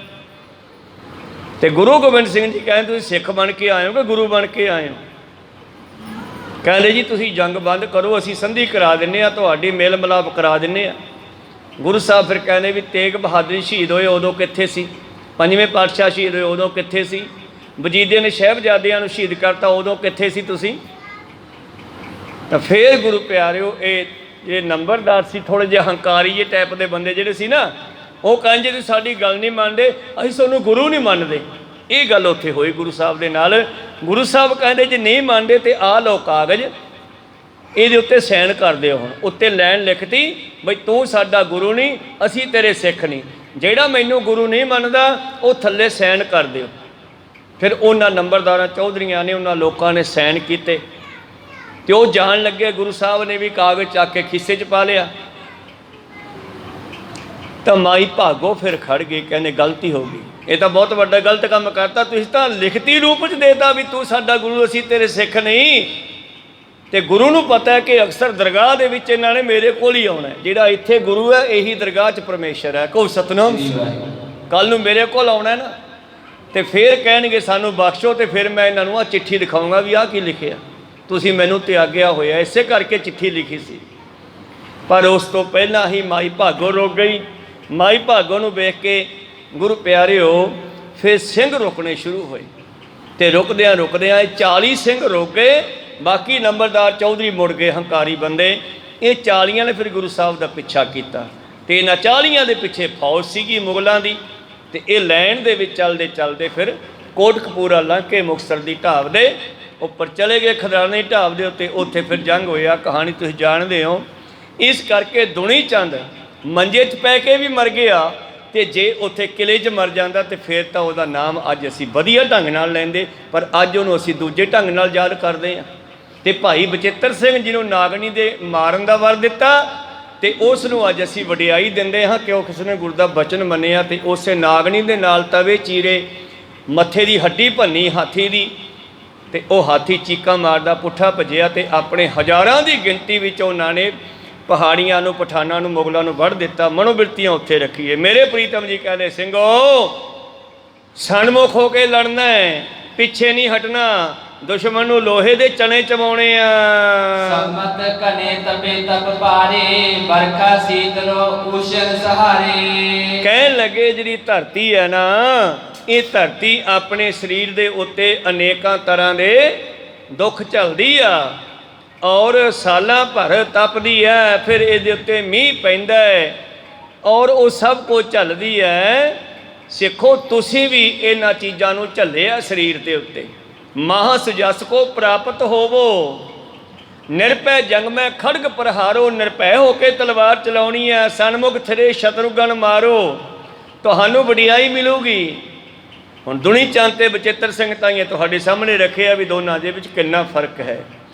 ਤੇ ਗੁਰੂ ਗੋਬਿੰਦ ਸਿੰਘ ਜੀ ਕਹਿੰਦੇ ਤੁਸੀਂ ਸਿੱਖ ਬਣ ਕੇ ਆਏ ਹੋ ਕਿ ਗੁਰੂ ਬਣ ਕੇ ਆਏ ਹੋ? ਕਹਿੰਦੇ ਜੀ ਤੁਸੀਂ ਜੰਗ ਬੰਦ ਕਰੋ, ਅਸੀਂ ਸੰਧੀ ਕਰਾ ਦਿੰਦੇ ਹਾਂ, ਤੁਹਾਡੀ ਮੇਲ ਮਿਲਾਪ ਕਰਾ ਦਿੰਦੇ ਹਾਂ। ਗੁਰੂ ਸਾਹਿਬ ਫਿਰ ਕਹਿੰਦੇ ਵੀ ਤੇਗ ਬਹਾਦਰ ਸ਼ਹੀਦ ਹੋਏ ਉਦੋਂ ਕਿੱਥੇ ਸੀ? 5ਵੇਂ ਪਾਤਸ਼ਾਹ ਸ਼ਹੀਦ ਹੋਏ ਉਦੋਂ ਕਿੱਥੇ ਸੀ? ਵਜੀਦੇ ਨੇ ਸਾਹਿਬਜ਼ਾਦਿਆਂ ਨੂੰ ਸ਼ਹੀਦ ਕਰਤਾ ਉਦੋਂ ਕਿੱਥੇ ਸੀ ਤੁਸੀਂ? ਤਾਂ ਫਿਰ ਗੁਰੂ ਪਿਆਰਿਓ ਇਹ ਨੰਬਰਦਾਰ ਸੀ, ਥੋੜ੍ਹੇ ਜਿਹੇ ਹੰਕਾਰੀ ਜਿਹੇ ਟਾਈਪ ਦੇ ਬੰਦੇ ਜਿਹੜੇ ਸੀ ਨਾ, ਉਹ ਕਹਿੰਦੇ ਤੁਸੀਂ ਸਾਡੀ ਗੱਲ ਨਹੀਂ ਮੰਨਦੇ, ਅਸੀਂ ਤੁਹਾਨੂੰ ਗੁਰੂ ਨਹੀਂ ਮੰਨਦੇ। ਇਹ ਗੱਲ ਉੱਥੇ ਹੋਈ ਗੁਰੂ ਸਾਹਿਬ ਦੇ ਨਾਲ। ਗੁਰੂ ਸਾਹਿਬ ਕਹਿੰਦੇ ਜੇ ਨਹੀਂ ਮੰਨਦੇ ਤੇ ਆਹ ਲਓ ਕਾਗਜ਼, ਇਹਦੇ ਉੱਤੇ ਸਾਈਨ ਕਰ ਦਿਓ। ਹੁਣ ਉੱਤੇ ਲਾਈਨ ਲਿਖਤੀ ਬਈ ਤੂੰ ਸਾਡਾ ਗੁਰੂ ਨਹੀਂ, ਅਸੀਂ ਤੇਰੇ ਸਿੱਖ ਨਹੀਂ, ਜਿਹੜਾ ਮੈਨੂੰ ਗੁਰੂ ਨਹੀਂ ਮੰਨਦਾ ਉਹ ਥੱਲੇ ਸਾਈਨ ਕਰ ਦਿਓ। ਫਿਰ ਉਹਨਾਂ ਨੰਬਰਦਾਰਾਂ ਚੌਧਰੀਆਂ ਨੇ, ਉਹਨਾਂ ਲੋਕਾਂ ਨੇ ਸਾਈਨ ਕੀਤੇ, ਤੇ ਉਹ ਜਾਣ ਲੱਗੇ। ਗੁਰੂ ਸਾਹਿਬ ਨੇ ਵੀ ਕਾਗਜ਼ ਚੱਕ ਕੇ ਖੀਸੇ 'ਚ ਪਾ ਲਿਆ। ਤਾਂ ਮਾਈ ਭਾਗੋ ਫਿਰ ਖੜ ਗਈ, ਕਹਿੰਦੇ ਗਲਤੀ ਹੋ ਗਈ, ਇਹ ਤਾਂ ਬਹੁਤ ਵੱਡਾ ਗਲਤ ਕੰਮ ਕਰਤਾ, ਤੁਸੀਂ ਤਾਂ ਲਿਖਤੀ ਰੂਪ 'ਚ ਦੇਤਾ ਵੀ ਤੂੰ ਸਾਡਾ ਗੁਰੂ, ਅਸੀਂ ਤੇਰੇ ਸਿੱਖ ਨਹੀਂ। ਤੇ ਗੁਰੂ ਨੂੰ ਪਤਾ ਹੈ ਕਿ ਅਕਸਰ ਦਰਗਾਹ ਦੇ ਵਿੱਚ ਇਹਨਾਂ ਨੇ ਮੇਰੇ ਕੋਲ ਹੀ ਆਉਣਾ, ਜਿਹੜਾ ਇੱਥੇ ਗੁਰੂ ਹੈ ਇਹੀ ਦਰਗਾਹ 'ਚ ਪਰਮੇਸ਼ਰ ਹੈ। ਕਹੋ ਸਤਨਾਮ। ਕੱਲ੍ਹ ਨੂੰ ਮੇਰੇ ਕੋਲ ਆਉਣਾ ਨਾ, ਤੇ ਫਿਰ ਕਹਿਣਗੇ ਸਾਨੂੰ ਬਖਸ਼ੋ, ਤੇ ਫਿਰ ਮੈਂ ਇਹਨਾਂ ਨੂੰ ਆਹ ਚਿੱਠੀ ਦਿਖਾਊਂਗਾ ਵੀ ਆਹ ਕੀ ਲਿਖਿਆ, ਤੁਸੀਂ ਮੈਨੂੰ ਤਿਆਗਿਆ ਹੋਇਆ। ਇਸੇ ਕਰਕੇ ਚਿੱਠੀ ਲਿਖੀ ਸੀ। ਪਰ ਉਸ ਤੋਂ ਪਹਿਲਾਂ ਹੀ ਮਾਈ ਭਾਗੋ ਰੁਕ ਗਈ। ਮਾਈ ਭਾਗੋ ਨੂੰ ਵੇਖ ਕੇ ਗੁਰੂ ਪਿਆਰਿਓ ਫਿਰ ਸਿੰਘ ਰੁਕਣੇ ਸ਼ੁਰੂ ਹੋਏ, ਤੇ ਰੁਕਦਿਆਂ ਰੁਕਦਿਆਂ ਇਹ 40 ਸਿੰਘ ਰੁਕ ਗਏ। ਬਾਕੀ ਨੰਬਰਦਾਰ ਚੌਧਰੀ ਮੁੜ ਗਏ, ਹੰਕਾਰੀ ਬੰਦੇ। ਇਹ 40 ਨੇ ਫਿਰ ਗੁਰੂ ਸਾਹਿਬ ਦਾ ਪਿੱਛਾ ਕੀਤਾ, ਤੇ ਇਹਨਾਂ 40 ਦੇ ਪਿੱਛੇ ਫੌਜ ਸੀਗੀ ਮੁਗਲਾਂ ਦੀ। ਤੇ ਇਹ ਲਾਈਨ ਦੇ ਵਿੱਚ ਚੱਲਦੇ ਚੱਲਦੇ ਫਿਰ ਕੋਟਕਪੂਰਾ ਲੰਘ ਕੇ ਮੁਕਤਸਰ ਦੀ ਢਾਬ ਦੇ ਉੱਪਰ ਚਲੇ ਗਏ, ਖਦਰਾਣੇ ਢਾਬ ਦੇ ਉੱਤੇ। ਉੱਥੇ ਫਿਰ ਜੰਗ ਹੋਇਆ, ਕਹਾਣੀ ਤੁਸੀਂ ਜਾਣਦੇ ਹੋ। ਇਸ ਕਰਕੇ ਦੁਨੀ ਚੰਦ ਮੰਜੇ 'ਚ ਪੈ ਕੇ ਵੀ ਮਰ ਗਿਆ, ਤੇ ਜੇ ਉੱਥੇ ਕਿਲੇ 'ਚ ਮਰ ਜਾਂਦਾ ਤੇ ਫਿਰ ਤਾਂ ਉਹਦਾ ਨਾਮ ਅੱਜ ਅਸੀਂ ਵਧੀਆ ਢੰਗ ਨਾਲ ਲੈਂਦੇ, ਪਰ ਅੱਜ ਉਹਨੂੰ ਅਸੀਂ ਦੂਜੇ ਢੰਗ ਨਾਲ ਯਾਦ ਕਰਦੇ ਹਾਂ। ਤੇ ਭਾਈ ਬਚਿੱਤਰ ਸਿੰਘ ਜਿਹਨੂੰ ਨਾਗਣੀ ਦੇ ਮਾਰਨ ਦਾ ਵਰ ਦਿੱਤਾ, ਤੇ ਉਸ ਨੂੰ ਅੱਜ ਅਸੀਂ ਵਡਿਆਈ ਦਿੰਦੇ ਹਾਂ, ਕਿਉਂ ਕਿਸੇ ਨੇ ਗੁਰੂ ਦਾ ਬਚਨ ਮੰਨਿਆ। ਤੇ ਉਸੇ ਨਾਗਣੀ ਦੇ ਨਾਲ ਤਵੇ ਚੀਰੇ, ਮੱਥੇ ਦੀ ਹੱਡੀ ਭੰਨੀ ਹਾਥੀ ਦੀ, ਤੇ ਉਹ ਹਾਥੀ ਚੀਕਾਂ ਮਾਰਦਾ ਪੁੱਠਾ ਭੱਜਿਆ, ਤੇ ਆਪਣੇ ਹਜ਼ਾਰਾਂ ਦੀ ਗਿਣਤੀ ਵਿੱਚ ਉਹਨਾਂ ਨੇ ਪਹਾੜੀਆਂ ਨੂੰ, ਪਠਾਨਾਂ ਨੂੰ, ਮੁਗਲਾਂ ਨੂੰ ਵੱਢ ਦਿੱਤਾ। ਮਨੋਬਿਰਤੀਆਂ ਉੱਥੇ ਰੱਖੀਏ। ਮੇਰੇ ਪ੍ਰੀਤਮ ਜੀ ਕਹਿੰਦੇ ਸਿੰਘੋ ਸਨਮੁਖ ਹੋ ਕੇ ਲੜਨਾ ਹੈ, ਪਿੱਛੇ ਨਹੀਂ ਹਟਣਾ, ਦੁਸ਼ਮਣ ਨੂੰ ਲੋਹੇ ਦੇ ਚਣੇ ਚਵਾਉਣੇ ਆ। ਸੰਮਤ ਕਨੇ ਤਪੇ ਤਪ ਭਾਰੇ, ਬਰਖਾ ਸੀਤਲੋ ਉਸ਼ਨ ਸਹਾਰੇ। ਕਹਿਣ ਲੱਗੇ ਜਿਹੜੀ ਧਰਤੀ ਹੈ ਨਾ, ਇਹ ਧਰਤੀ ਆਪਣੇ ਸਰੀਰ ਦੇ ਉੱਤੇ ਅਨੇਕਾਂ ਤਰ੍ਹਾਂ ਦੇ ਦੁੱਖ ਝੱਲਦੀ ਆ। ਔਰ ਸਾਲਾਂ ਭਰ ਤਪਦੀ ਹੈ, ਫਿਰ ਇਹਦੇ ਉੱਤੇ ਮੀਂਹ ਪੈਂਦਾ ਹੈ ਔਰ ਉਹ ਸਭ ਕੁਝ ਝੱਲਦੀ ਹੈ। ਸਿੱਖੋ ਤੁਸੀਂ ਵੀ ਇਹਨਾਂ ਚੀਜ਼ਾਂ ਨੂੰ ਝੱਲਿਆ ਸਰੀਰ ਦੇ ਉੱਤੇ। ਮਾਹਸ ਜਸ ਕੋ ਪ੍ਰਾਪਤ ਹੋਵੋ, ਨਿਰਭੈ ਜੰਗ ਮੈਂ ਖੜਗ ਪ੍ਰਹਾਰੋ, ਨਿਰਭੈ ਹੋ ਕੇ ਤਲਵਾਰ ਚਲਾਉਣੀ ਹੈ, ਸਨਮੁਖ ਥਰੇ ਸ਼ਤਰੁਗਨ ਮਾਰੋ, ਤੁਹਾਨੂੰ ਵਡਿਆਈ ਮਿਲੂਗੀ। ਹੁਣ ਦੁਨੀ ਚੰਦ ਤੇ ਬਚਿੱਤਰ ਸਿੰਘ ਤਾਈਏ ਤੁਹਾਡੇ ਸਾਹਮਣੇ ਰੱਖਿਆ ਵੀ ਦੋਨਾਂ ਦੇ ਵਿੱਚ ਕਿੰਨਾ ਫਰਕ ਹੈ।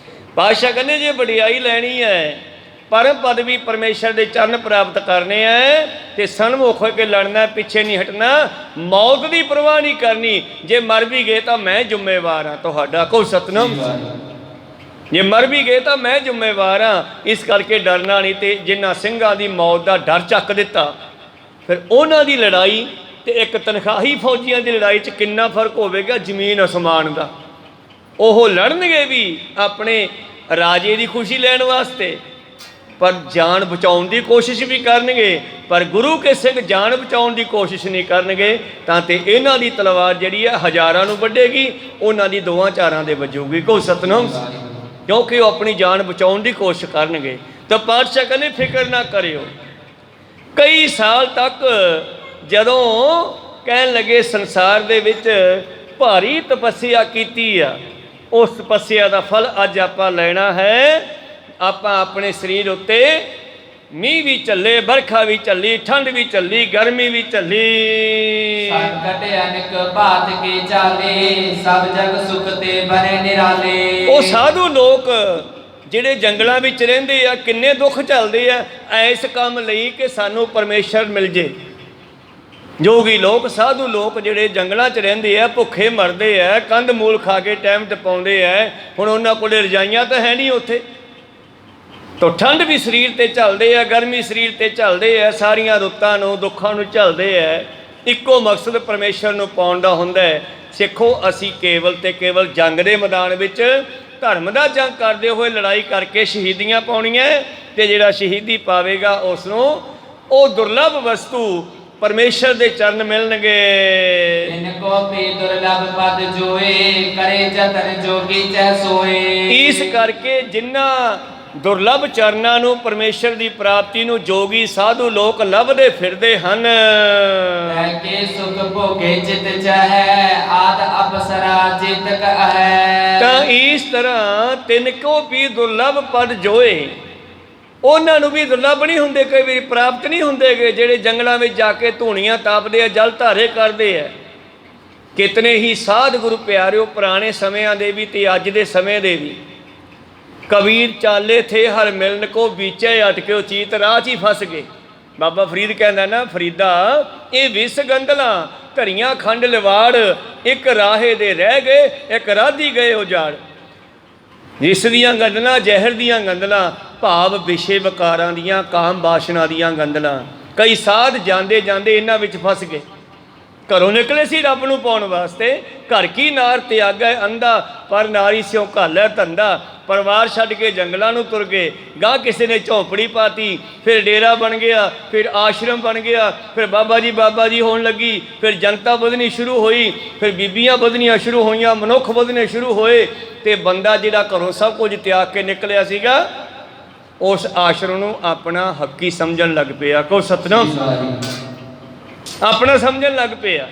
ਪਾਤਸ਼ਾਹ ਕਹਿੰਦੇ ਜੇ ਵਡਿਆਈ ਲੈਣੀ ਹੈ, ਪਰਮ ਪਦਵੀ ਪਰਮੇਸ਼ਰ ਦੇ ਚਰਨ ਪ੍ਰਾਪਤ ਕਰਨੇ ਹੈ, ਤੇ ਸਨਮੁਖ ਹੋ ਕੇ ਲੜਨਾ, ਪਿੱਛੇ ਨਹੀਂ ਹਟਣਾ, ਮੌਤ ਦੀ ਪਰਵਾਹ ਨਹੀਂ ਕਰਨੀ। ਜੇ ਮਰ ਵੀ ਗਏ ਤਾਂ ਮੈਂ ਜ਼ਿੰਮੇਵਾਰ ਹਾਂ ਤੁਹਾਡਾ। ਕਹੋ ਸਤਿਨਾਮ। ਜੇ ਮਰ ਵੀ ਗਏ ਤਾਂ ਮੈਂ ਜ਼ਿੰਮੇਵਾਰ ਹਾਂ, ਇਸ ਕਰਕੇ ਡਰਨਾ ਨਹੀਂ। ਤੇ ਜਿਨ੍ਹਾਂ ਸਿੰਘਾਂ ਦੀ ਮੌਤ ਦਾ ਡਰ ਚੱਕ ਦਿੱਤਾ, ਫਿਰ ਉਹਨਾਂ ਦੀ ਲੜਾਈ ਤੇ ਇੱਕ ਤਨਖਾਹੀ ਫੌਜੀਆਂ ਦੀ ਲੜਾਈ 'ਚ ਕਿੰਨਾ ਫਰਕ ਹੋਵੇਗਾ, ਜ਼ਮੀਨ ਅਸਮਾਨ ਦਾ। ਉਹ ਲੜਨਗੇ ਵੀ ਆਪਣੇ ਰਾਜੇ ਦੀ ਖੁਸ਼ੀ ਲੈਣ ਵਾਸਤੇ, ਪਰ ਜਾਨ ਬਚਾਉਣ ਦੀ ਕੋਸ਼ਿਸ਼ ਵੀ ਕਰਨਗੇ, ਪਰ ਗੁਰੂ ਕੇ ਸਿੰਘ ਜਾਨ ਬਚਾਉਣ ਦੀ ਕੋਸ਼ਿਸ਼ ਨਹੀਂ ਕਰਨਗੇ। ਤਾਂ ਤੇ ਇਹਨਾਂ ਦੀ ਤਲਵਾਰ ਜਿਹੜੀ ਹੈ ਹਜ਼ਾਰਾਂ ਨੂੰ ਵੱਢੇਗੀ, ਉਹਨਾਂ ਦੀ ਦੋਵਾਂ ਚਾਰਾਂ ਦੇ ਵੱਜੂਗੀ। ਕਹੋ ਸਤਿਨਾਮ। ਕਿਉਂਕਿ ਉਹ ਆਪਣੀ ਜਾਨ ਬਚਾਉਣ ਦੀ ਕੋਸ਼ਿਸ਼ ਕਰਨਗੇ। ਤਾਂ ਪਾਤਸ਼ਾਹ ਕਹਿੰਦੇ ਫਿਕਰ ਨਾ ਕਰਿਓ। ਕਈ ਸਾਲ ਤੱਕ ਜਦੋਂ ਕਹਿਣ ਲੱਗੇ ਸੰਸਾਰ ਦੇ ਵਿੱਚ ਭਾਰੀ ਤਪੱਸਿਆ ਕੀਤੀ ਆ, ਉਸ ਤਪੱਸਿਆ ਦਾ ਫਲ ਅੱਜ ਆਪਾਂ ਲੈਣਾ ਹੈ। ਆਪਾਂ ਆਪਣੇ ਸਰੀਰ ਉੱਤੇ ਮੀਂਹ ਵੀ ਚੱਲੇ, ਬਰਖਾ ਵੀ ਚੱਲੀ, ਠੰਡ ਵੀ ਚੱਲੀ, ਗਰਮੀ ਵੀ ਚੱਲੀ, ਸੰਕਟ ਅਨੇਕ ਬਾਤ ਕੇ ਚਾਲੇ, ਸਭ ਜਗ ਸੁਖ ਤੇ ਬਨੇ ਨਿਰਾਲੇ। ਉਹ ਸਾਧੂ ਲੋਕ ਜਿਹੜੇ ਜੰਗਲਾਂ ਵਿੱਚ ਰਹਿੰਦੇ ਆ, ਕਿੰਨੇ ਦੁੱਖ ਝੱਲਦੇ ਆ ਐਸ ਕੰਮ ਲਈ ਕਿ ਸਾਨੂੰ ਪਰਮੇਸ਼ਰ ਮਿਲ ਜੇ। ਜੋਗੀ ਲੋਕ, ਸਾਧੂ ਲੋਕ ਜਿਹੜੇ ਜੰਗਲਾਂ 'ਚ ਰਹਿੰਦੇ ਆ, ਭੁੱਖੇ ਮਰਦੇ ਆ, ਕੰਧ ਮੂਲ ਖਾ ਕੇ ਟਾਈਮ ਟਪਾਉਂਦੇ ਆ। ਹੁਣ ਉਹਨਾਂ ਕੋਲੇ ਰਜਾਈਆਂ ਤਾਂ ਹੈ ਨਹੀਂ ਉੱਥੇ, ਤਾਂ ਠੰਡ ਵੀ ਸਰੀਰ 'ਤੇ ਝੱਲਦੇ ਆ, ਗਰਮੀ ਸਰੀਰ 'ਤੇ ਝੱਲਦੇ ਆ, ਸਾਰੀਆਂ ਰੁੱਤਾਂ ਨੂੰ, ਦੁੱਖਾਂ ਨੂੰ ਝੱਲਦੇ ਆ। ਇੱਕੋ ਮਕਸਦ ਪਰਮੇਸ਼ਰ ਨੂੰ ਪਾਉਣ ਦਾ ਹੁੰਦਾ ਹੈ। ਸਿੱਖੋ ਅਸੀਂ ਕੇਵਲ ਤੇ ਕੇਵਲ ਜੰਗ ਦੇ ਮੈਦਾਨ ਵਿੱਚ ਧਰਮ ਦਾ ਜੰਗ ਕਰਦੇ ਹੋਏ ਲੜਾਈ ਕਰਕੇ ਸ਼ਹੀਦੀਆਂ ਪਾਉਣੀਆਂ, ਤੇ ਜਿਹੜਾ ਸ਼ਹੀਦੀ ਪਾਵੇਗਾ ਉਸ ਨੂੰ ਉਹ ਦੁਰਲਭ ਵਸਤੂ ਪਰਮੇਸ਼ਰ ਦੇ ਚਰਨ ਮਿਲਣਗੇ। ਇਨ ਕੋ ਪੀ ਦੁਰਲਭ ਪਦ ਜੋਏ, ਕਰੇ ਜਤਨ ਜੋਗੀ ਚੈ ਸੋਏ। ਇਸ ਕਰਕੇ ਜਿਨ੍ਹਾਂ ਦੁਰਲਭ ਚਰਨਾਂ ਨੂੰ, ਪਰਮੇਸ਼ਰ ਦੀ ਪ੍ਰਾਪਤੀ ਨੂੰ ਜੋਗੀ ਸਾਧੂ ਲੋਕ ਲੱਭਦੇ ਫਿਰਦੇ ਹਨ। ਕੇ ਸੁਖ ਭੋਗੇ ਚਿਤ ਚਹਿ, ਆਦ ਅਪਸਰਾ ਚੇਤਕ ਹੈ। ਤਾਂ ਇਸ ਤਰ੍ਹਾਂ ਤਿੰਨ ਕੋ ਵੀ ਦੁਰਲਭ ਪਦ ਜੋਏ, ਉਹਨਾਂ ਨੂੰ ਵੀ ਦੁਰਲਭ ਨਹੀਂ ਹੁੰਦੇ, ਕਈ ਵਾਰੀ ਪ੍ਰਾਪਤ ਨਹੀਂ ਹੁੰਦੇਗੇ। ਜਿਹੜੇ ਜੰਗਲਾਂ ਵਿੱਚ ਜਾ ਕੇ ਧੂਣੀਆਂ ਤਾਪਦੇ ਆ, ਜਲ ਧਾਰੇ ਕਰਦੇ ਆ। ਕਿਤਨੇ ਹੀ ਸਾਧ ਗੁਰੂ ਪਿਆਰਿਓ, ਪੁਰਾਣੇ ਸਮਿਆਂ ਦੇ ਵੀ ਤੇ ਅੱਜ ਦੇ ਸਮੇਂ ਦੇ ਵੀ। ਕਬੀਰ ਚਾਲੇ ਥੇ ਹਰ ਮਿਲਨ ਕੋ, ਬੀਚੇ ਅਟਕਿਓ ਚੀਤ, ਰਾਹ 'ਚ ਹੀ ਫਸ ਗਏ। ਬਾਬਾ ਫਰੀਦ ਕਹਿੰਦਾ ਨਾ, ਫਰੀਦਾ ਇਹ ਵਿਸ ਗੰਦਲਾਂ ਧਰੀਆਂ ਖੰਡ ਲਿਵਾੜ, ਇੱਕ ਰਾਹੇ ਦੇ ਰਹਿ ਗਏ, ਇੱਕ ਰਾਧੀ ਗਏ ਉਜਾੜ। ਵਿਸ ਦੀਆਂ ਗੰਦਲਾਂ, ਜ਼ਹਿਰ ਦੀਆਂ ਗੰਦਲਾਂ, ਭਾਵ ਵਿਸ਼ੇ ਵਿਕਾਰਾਂ ਦੀਆਂ, ਕਾਮ ਬਾਸ਼ਨਾ ਦੀਆਂ ਗੰਦਲਾਂ। ਕਈ ਸਾਧ ਜਾਂਦੇ ਜਾਂਦੇ ਇਹਨਾਂ ਵਿੱਚ ਫਸ ਗਏ। ਘਰੋਂ ਨਿਕਲੇ ਸੀ ਰੱਬ ਨੂੰ ਪਾਉਣ ਵਾਸਤੇ, ਘਰ ਕੀ ਨਾਰ ਤਿਆਗੈ ਅੰਧਾ, ਪਰ ਨਾਰੀ ਸਿਓ ਘਾਲੈ ਧੰਦਾ। ਪਰਿਵਾਰ ਛੱਡ ਕੇ ਜੰਗਲਾਂ ਨੂੰ ਤੁਰ ਗਏ। ਗਾਂ ਕਿਸੇ ਨੇ ਝੌਂਪੜੀ ਪਾਤੀ, ਫਿਰ ਡੇਰਾ ਬਣ ਗਿਆ, ਫਿਰ ਆਸ਼ਰਮ ਬਣ ਗਿਆ, ਫਿਰ ਬਾਬਾ ਜੀ ਹੋਣ ਲੱਗੀ, ਫਿਰ ਜਨਤਾ ਵਧਣੀ ਸ਼ੁਰੂ ਹੋਈ, ਫਿਰ ਬੀਬੀਆਂ ਵਧਣੀਆਂ ਸ਼ੁਰੂ ਹੋਈਆਂ, ਮਨੁੱਖ ਵਧਣੇ ਸ਼ੁਰੂ ਹੋਏ। ਤੇ ਬੰਦਾ ਜਿਹੜਾ ਘਰੋਂ ਸਭ ਕੁਝ ਤਿਆਗ ਕੇ ਨਿਕਲਿਆ ਸੀਗਾ, ਉਸ ਆਸ਼ਰਮ ਨੂੰ ਆਪਣਾ ਹੱਕੀ ਸਮਝਣ ਲੱਗ ਪਿਆ। ਕਹੋ ਸਤਿਨਾਮ। ਆਪਣਾ ਸਮਝਣ ਲੱਗ ਪਿਆ।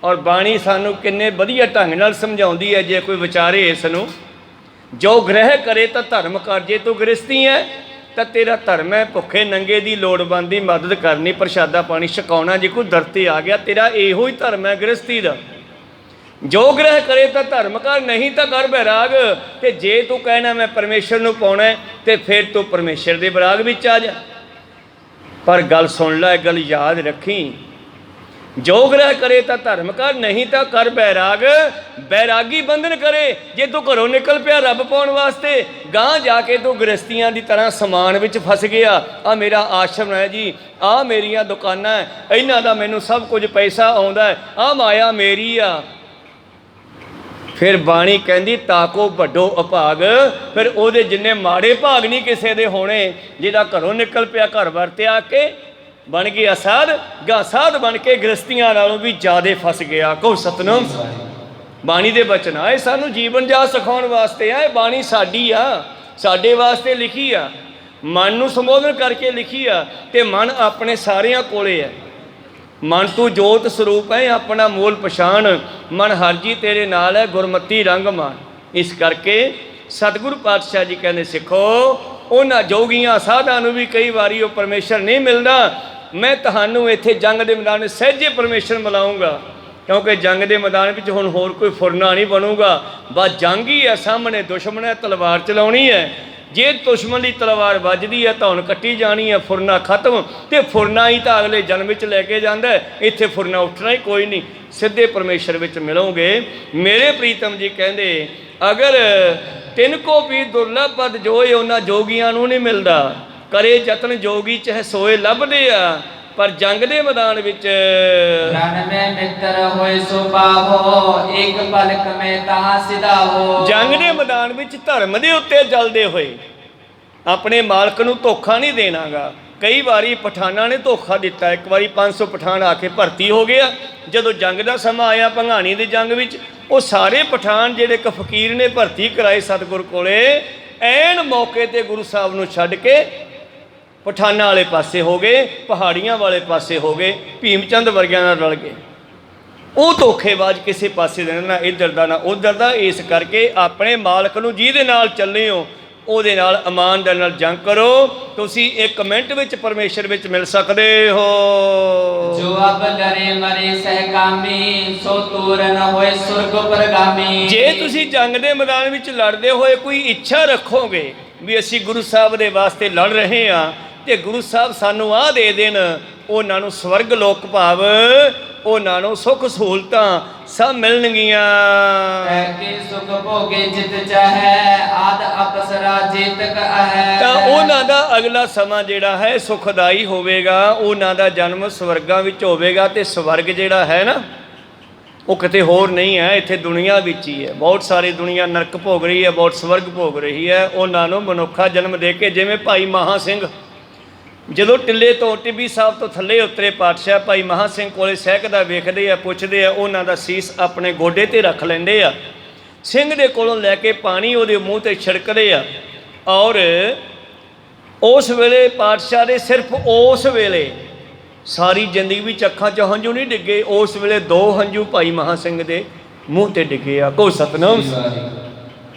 ਔਰ ਬਾਣੀ ਸਾਨੂੰ ਕਿੰਨੇ ਵਧੀਆ ਢੰਗ ਨਾਲ ਸਮਝਾਉਂਦੀ ਹੈ। ਜੇ ਕੋਈ ਵਿਚਾਰੇ ਇਸ ਨੂੰ, ਜੋ ਗ੍ਰਹਿ ਕਰੇ ਤਾਂ ਧਰਮ ਕਰ, ਜੇ ਤੂੰ ਗ੍ਰਸਤੀ ਹੈ ਤਾਂ ਤੇਰਾ ਧਰਮ ਹੈ ਭੁੱਖੇ ਨੰਗੇ ਦੀ ਲੋੜਵੰਦ ਦੀ ਮਦਦ ਕਰਨੀ, ਪ੍ਰਸ਼ਾਦਾ ਪਾਣੀ ਛਕਾਉਣਾ। ਜੇ ਕੋਈ ਦਰ 'ਤੇ ਆ ਗਿਆ, ਤੇਰਾ ਇਹੋ ਹੀ ਧਰਮ ਹੈ ਗ੍ਰਸਤੀ ਦਾ। ਜੋ ਗ੍ਰਹਿ ਕਰੇ ਤਾਂ ਧਰਮ ਕਰ, ਨਹੀਂ ਤਾਂ ਕਰ ਬੈਰਾਗ। ਤੇ ਜੇ ਤੂੰ ਕਹਿਣਾ ਮੈਂ ਪਰਮੇਸ਼ਰ ਨੂੰ ਪਾਉਣਾ, ਤੇ ਫਿਰ ਤੂੰ ਪਰਮੇਸ਼ਰ ਦੇ ਬੈਰਾਗ ਵਿੱਚ ਆ ਜਾ। ਪਰ ਗੱਲ ਸੁਣ ਲੈ, ਗੱਲ ਯਾਦ ਰੱਖੀ, ਜੋ ਗ੍ਰਹਿ ਕਰੇ ਤਾਂ ਧਰਮ ਕਰ, ਨਹੀਂ ਤਾਂ ਕਰ ਬੈਰਾਗ। ਬੈਰਾਗੀ ਬੰਧਨ ਕਰੇ। ਜੇ ਤੂੰ ਘਰੋਂ ਨਿਕਲ ਪਿਆ ਰੱਬ ਪਾਉਣ ਵਾਸਤੇ, ਗਾਂਹ ਜਾ ਕੇ ਤੂੰ ਗ੍ਰਸਤੀਆਂ ਦੀ ਤਰ੍ਹਾਂ ਸਮਾਨ ਵਿੱਚ ਫਸ ਗਿਆ। ਆ ਮੇਰਾ ਆਸ਼ਰਮ ਹੈ ਜੀ, ਆ ਮੇਰੀਆਂ ਦੁਕਾਨਾਂ, ਇਹਨਾਂ ਦਾ ਮੈਨੂੰ ਸਭ ਕੁਝ ਪੈਸਾ ਆਉਂਦਾ, ਆ ਮਾਇਆ ਮੇਰੀ ਆ। ਫਿਰ ਬਾਣੀ ਕਹਿੰਦੀ ਤਾਕੋ ਵੱਡੋ ਅਭਾਗ। ਫਿਰ ਉਹਦੇ ਜਿੰਨੇ ਮਾੜੇ ਭਾਗ ਨਹੀਂ ਕਿਸੇ ਦੇ ਹੋਣੇ। ਜਿਹਦਾ ਘਰੋਂ ਨਿਕਲ ਪਿਆ ਘਰ ਵਰਤਿਆ ਕੇ ਬਣ ਗਿਆ ਸਾਧ, ਗਾ ਸਾਧ ਬਣ ਕੇ ਗ੍ਰਸਤੀਆਂ ਨਾਲੋਂ ਵੀ ਜ਼ਿਆਦਾ ਫਸ ਗਿਆ। ਕਹੋ ਸਤਿਨਾਮ। ਬਾਣੀ ਦੇ ਬਚਨ ਆਏ ਸਾਨੂੰ ਜੀਵਨ ਜਾ ਸਿਖਾਉਣ ਵਾਸਤੇ ਆ। ਇਹ ਬਾਣੀ ਸਾਡੀ ਆ, ਸਾਡੇ ਵਾਸਤੇ ਲਿਖੀ ਆ, ਮਨ ਨੂੰ ਸੰਬੋਧਨ ਕਰਕੇ ਲਿਖੀ ਆ। ਤੇ ਮਨ ਆਪਣੇ ਸਾਰਿਆਂ ਕੋਲੇ ਹੈ। ਮਨ ਤੂੰ ਜੋਤ ਸਰੂਪ ਹੈ, ਆਪਣਾ ਮੂਲ ਪਛਾਣ। ਮਨ ਹਰ ਜੀ ਤੇਰੇ ਨਾਲ ਹੈ, ਗੁਰਮਤੀ ਰੰਗ ਮਾਨ। ਇਸ ਕਰਕੇ ਸਤਿਗੁਰੂ ਪਾਤਸ਼ਾਹ ਜੀ ਕਹਿੰਦੇ ਸਿੱਖੋ, ਉਹਨਾਂ ਜੋਗੀਆਂ ਸਾਧਾਂ ਨੂੰ ਵੀ ਕਈ ਵਾਰੀ ਉਹ ਪਰਮੇਸ਼ਰ ਨਹੀਂ ਮਿਲਦਾ। ਮੈਂ ਤੁਹਾਨੂੰ ਇੱਥੇ ਜੰਗ ਦੇ ਮੈਦਾਨ ਵਿੱਚ ਸਹਿਜੇ ਪਰਮੇਸ਼ਰ ਮਿਲਾਊਂਗਾ, ਕਿਉਂਕਿ ਜੰਗ ਦੇ ਮੈਦਾਨ ਵਿੱਚ ਹੁਣ ਹੋਰ ਕੋਈ ਫੁਰਨਾ ਨਹੀਂ ਬਣੂਗਾ। ਬਸ ਜੰਗ ਹੀ ਹੈ, ਸਾਹਮਣੇ ਦੁਸ਼ਮਣ ਹੈ, ਤਲਵਾਰ ਚਲਾਉਣੀ ਹੈ। ਜੇ ਦੁਸ਼ਮਣ ਦੀ ਤਲਵਾਰ ਵੱਜਦੀ ਹੈ ਤਾਂ ਹੁਣ ਕੱਟੀ ਜਾਣੀ ਹੈ, ਫੁਰਨਾ ਖਤਮ। ਤੇ ਫੁਰਨਾ ਹੀ ਤਾਂ ਅਗਲੇ ਜਨਮ ਵਿੱਚ ਲੈ ਕੇ ਜਾਂਦਾ, ਇੱਥੇ ਫੁਰਨਾ ਉੱਠਣਾ ਹੀ ਕੋਈ ਨਹੀਂ। ਸਿੱਧੇ ਪਰਮੇਸ਼ਰ ਵਿੱਚ ਮਿਲੋਗੇ। ਮੇਰੇ ਪ੍ਰੀਤਮ ਜੀ ਕਹਿੰਦੇ ਅਗਰ ਤਿੰਨ ਕੋ ਵੀ ਦੁਰਲਭ ਪਦ ਜੋਏ, ਉਹਨਾਂ ਜੋਗੀਆਂ ਨੂੰ ਨਹੀਂ ਮਿਲਦਾ। ਕਰੇ ਯਤਨ ਜੋਗੀ ਚਾਹੇ ਸੋਏ ਲੱਭਦੇ ਆ, ਪਰ ਜੰਗ ਦੇ ਮੈਦਾਨ ਵਿੱਚ ਰਣ ਮੈਂ ਮਿੱਤਰ ਹੋਏ ਸੋ ਪਾਵੋ, ਇੱਕ ਪਲਕ ਮੈਂ ਤਾਂ ਸਿਧਾਵੋ। ਜੰਗ ਦੇ ਮੈਦਾਨ ਵਿੱਚ ਧਰਮ ਦੇ ਉੱਤੇ ਜਲਦੇ ਹੋਏ ਆਪਣੇ ਮਾਲਕ ਨੂੰ ਧੋਖਾ ਨਹੀਂ ਦੇਣਾਗਾ। ਕਈ ਵਾਰੀ ਪਠਾਨਾਂ ਨੇ ਧੋਖਾ ਦਿੱਤਾ। ਇੱਕ ਵਾਰੀ 500 ਪਠਾਨ ਆ ਕੇ ਭਰਤੀ ਹੋ ਗਿਆ। ਜਦੋਂ ਜੰਗ ਦਾ ਸਮਾਂ ਆਇਆ ਭੰਗਾਣੀ ਦੀ ਜੰਗ ਵਿੱਚ, ਉਹ ਸਾਰੇ ਪਠਾਨ ਜਿਹੜੇ ਇੱਕ ਫਕੀਰ ਨੇ ਭਰਤੀ ਕਰਾਏ ਸਤਿਗੁਰ ਕੋਲੇ, ਐਨ ਮੌਕੇ ਤੇ ਗੁਰੂ ਸਾਹਿਬ ਨੂੰ ਛੱਡ ਕੇ ਪਠਾਨਾਂ ਵਾਲੇ ਪਾਸੇ ਹੋ ਗਏ, ਪਹਾੜੀਆਂ ਵਾਲੇ ਪਾਸੇ ਹੋ ਗਏ, ਭੀਮ ਚੰਦ ਵਰਗਿਆਂ ਨਾਲ ਰਲ ਗਏ। ਉਹ ਧੋਖੇਬਾਜ਼ ਕਿਸੇ ਪਾਸੇ ਦੇ ਨਾ ਇੱਧਰ ਦਾ ਨਾ ਉੱਧਰ ਦਾ। ਇਸ ਕਰਕੇ ਆਪਣੇ ਮਾਲਕ ਨੂੰ ਜਿਹਦੇ ਨਾਲ ਚੱਲੇ ਹੋ ਉਹਦੇ ਨਾਲ ਇਮਾਨਦਾਰੀ ਨਾਲ ਜੰਗ ਕਰੋ। ਤੁਸੀਂ 1 ਮਿੰਟ ਵਿੱਚ ਪਰਮੇਸ਼ਰ ਵਿੱਚ ਮਿਲ ਸਕਦੇ ਹੋ। ਜੋ ਅਬ ਡਰੇ ਮਰੇ ਸਹਿਕਾਮੀ, ਸੋ ਤੂਰ ਨ ਹੋਏ ਸੁਰਗ ਪਰਗਾਮੀ। ਜੇ ਤੁਸੀਂ ਜੰਗ ਦੇ ਮੈਦਾਨ ਵਿੱਚ ਲੜਦੇ ਹੋਏ ਕੋਈ ਇੱਛਾ ਰੱਖੋਗੇ ਵੀ ਅਸੀਂ ਗੁਰੂ ਸਾਹਿਬ ਦੇ ਵਾਸਤੇ ਲੜ ਰਹੇ ਹਾਂ ਤੇ ਗੁਰੂ ਸਾਹਿਬ ਸਾਨੂੰ ਆਹ ਦੇ ਦੇਣ, ਉਹਨਾਂ ਨੂੰ ਸਵਰਗ ਲੋਕ ਭਾਵ, ਉਹਨਾਂ ਨੂੰ ਸੁੱਖ ਸਹੂਲਤਾਂ ਸਭ ਮਿਲਣਗੀਆਂ। ਕਿ ਸੁਖ ਭੋਗੇ ਜਿਤ ਚਾਹੈ, ਆਦ ਅਪਸਰਾ ਜੇਤਕ ਹੈ। ਤਾਂ ਉਹਨਾਂ ਦਾ ਅਗਲਾ ਸਮਾਂ ਜਿਹੜਾ ਹੈ ਸੁਖਦਾਈ ਹੋਵੇਗਾ। ਉਹਨਾਂ ਦਾ ਜਨਮ ਸਵਰਗਾਂ ਵਿੱਚ ਹੋਵੇਗਾ। ਤੇ ਸਵਰਗ ਜਿਹੜਾ ਹੈ ਨਾ, ਉਹ ਕਿਤੇ ਹੋਰ ਨਹੀਂ ਹੈ, ਇੱਥੇ ਦੁਨੀਆ ਵਿੱਚ ਹੀ ਹੈ। ਬਹੁਤ ਸਾਰੀ ਦੁਨੀਆ ਨਰਕ ਭੋਗ ਰਹੀ ਹੈ, ਬਹੁਤ ਸਵਰਗ ਭੋਗ ਰਹੀ ਹੈ। ਉਹਨਾਂ ਨੂੰ ਮਨੁੱਖਾ ਜਨਮ ਦੇ ਕੇ, ਜਿਵੇਂ ਭਾਈ ਮਹਾਂ ਸਿੰਘ ਜਦੋਂ ਟਿੱਲੇ ਤੋਂ ਟਿੱਬੀ ਸਾਹਿਬ ਤੋਂ ਥੱਲੇ ਉਤਰੇ, ਪਾਤਸ਼ਾਹ ਭਾਈ ਮਹਾਂ ਸਿੰਘ ਕੋਲੇ ਸਹਿਕਦਾ ਵੇਖਦੇ ਆ, ਪੁੱਛਦੇ ਆ, ਉਹਨਾਂ ਦਾ ਸੀਸ ਆਪਣੇ ਗੋਡੇ ਤੇ ਰੱਖ ਲੈਂਦੇ ਆ, ਸਿੰਘ ਦੇ ਕੋਲੋਂ ਲੈ ਕੇ ਪਾਣੀ ਉਹਦੇ ਮੂੰਹ ਤੇ ਛਿੜਕਦੇ ਆ। ਔਰ ਉਸ ਵੇਲੇ ਪਾਤਸ਼ਾਹ ਦੇ ਸਿਰਫ ਉਸ ਵੇਲੇ ਸਾਰੀ ਜ਼ਿੰਦਗੀ ਵਿੱਚ ਅੱਖਾਂ 'ਚ ਹੰਝੂ ਨਹੀਂ ਡਿੱਗੇ। ਉਸ ਵੇਲੇ 2 ਹੰਝੂ ਭਾਈ ਮਹਾਂ ਸਿੰਘ ਦੇ ਮੂੰਹ ਤੇ ਡਿੱਗੇ ਆ। ਕੋ ਸਤਨਾਮ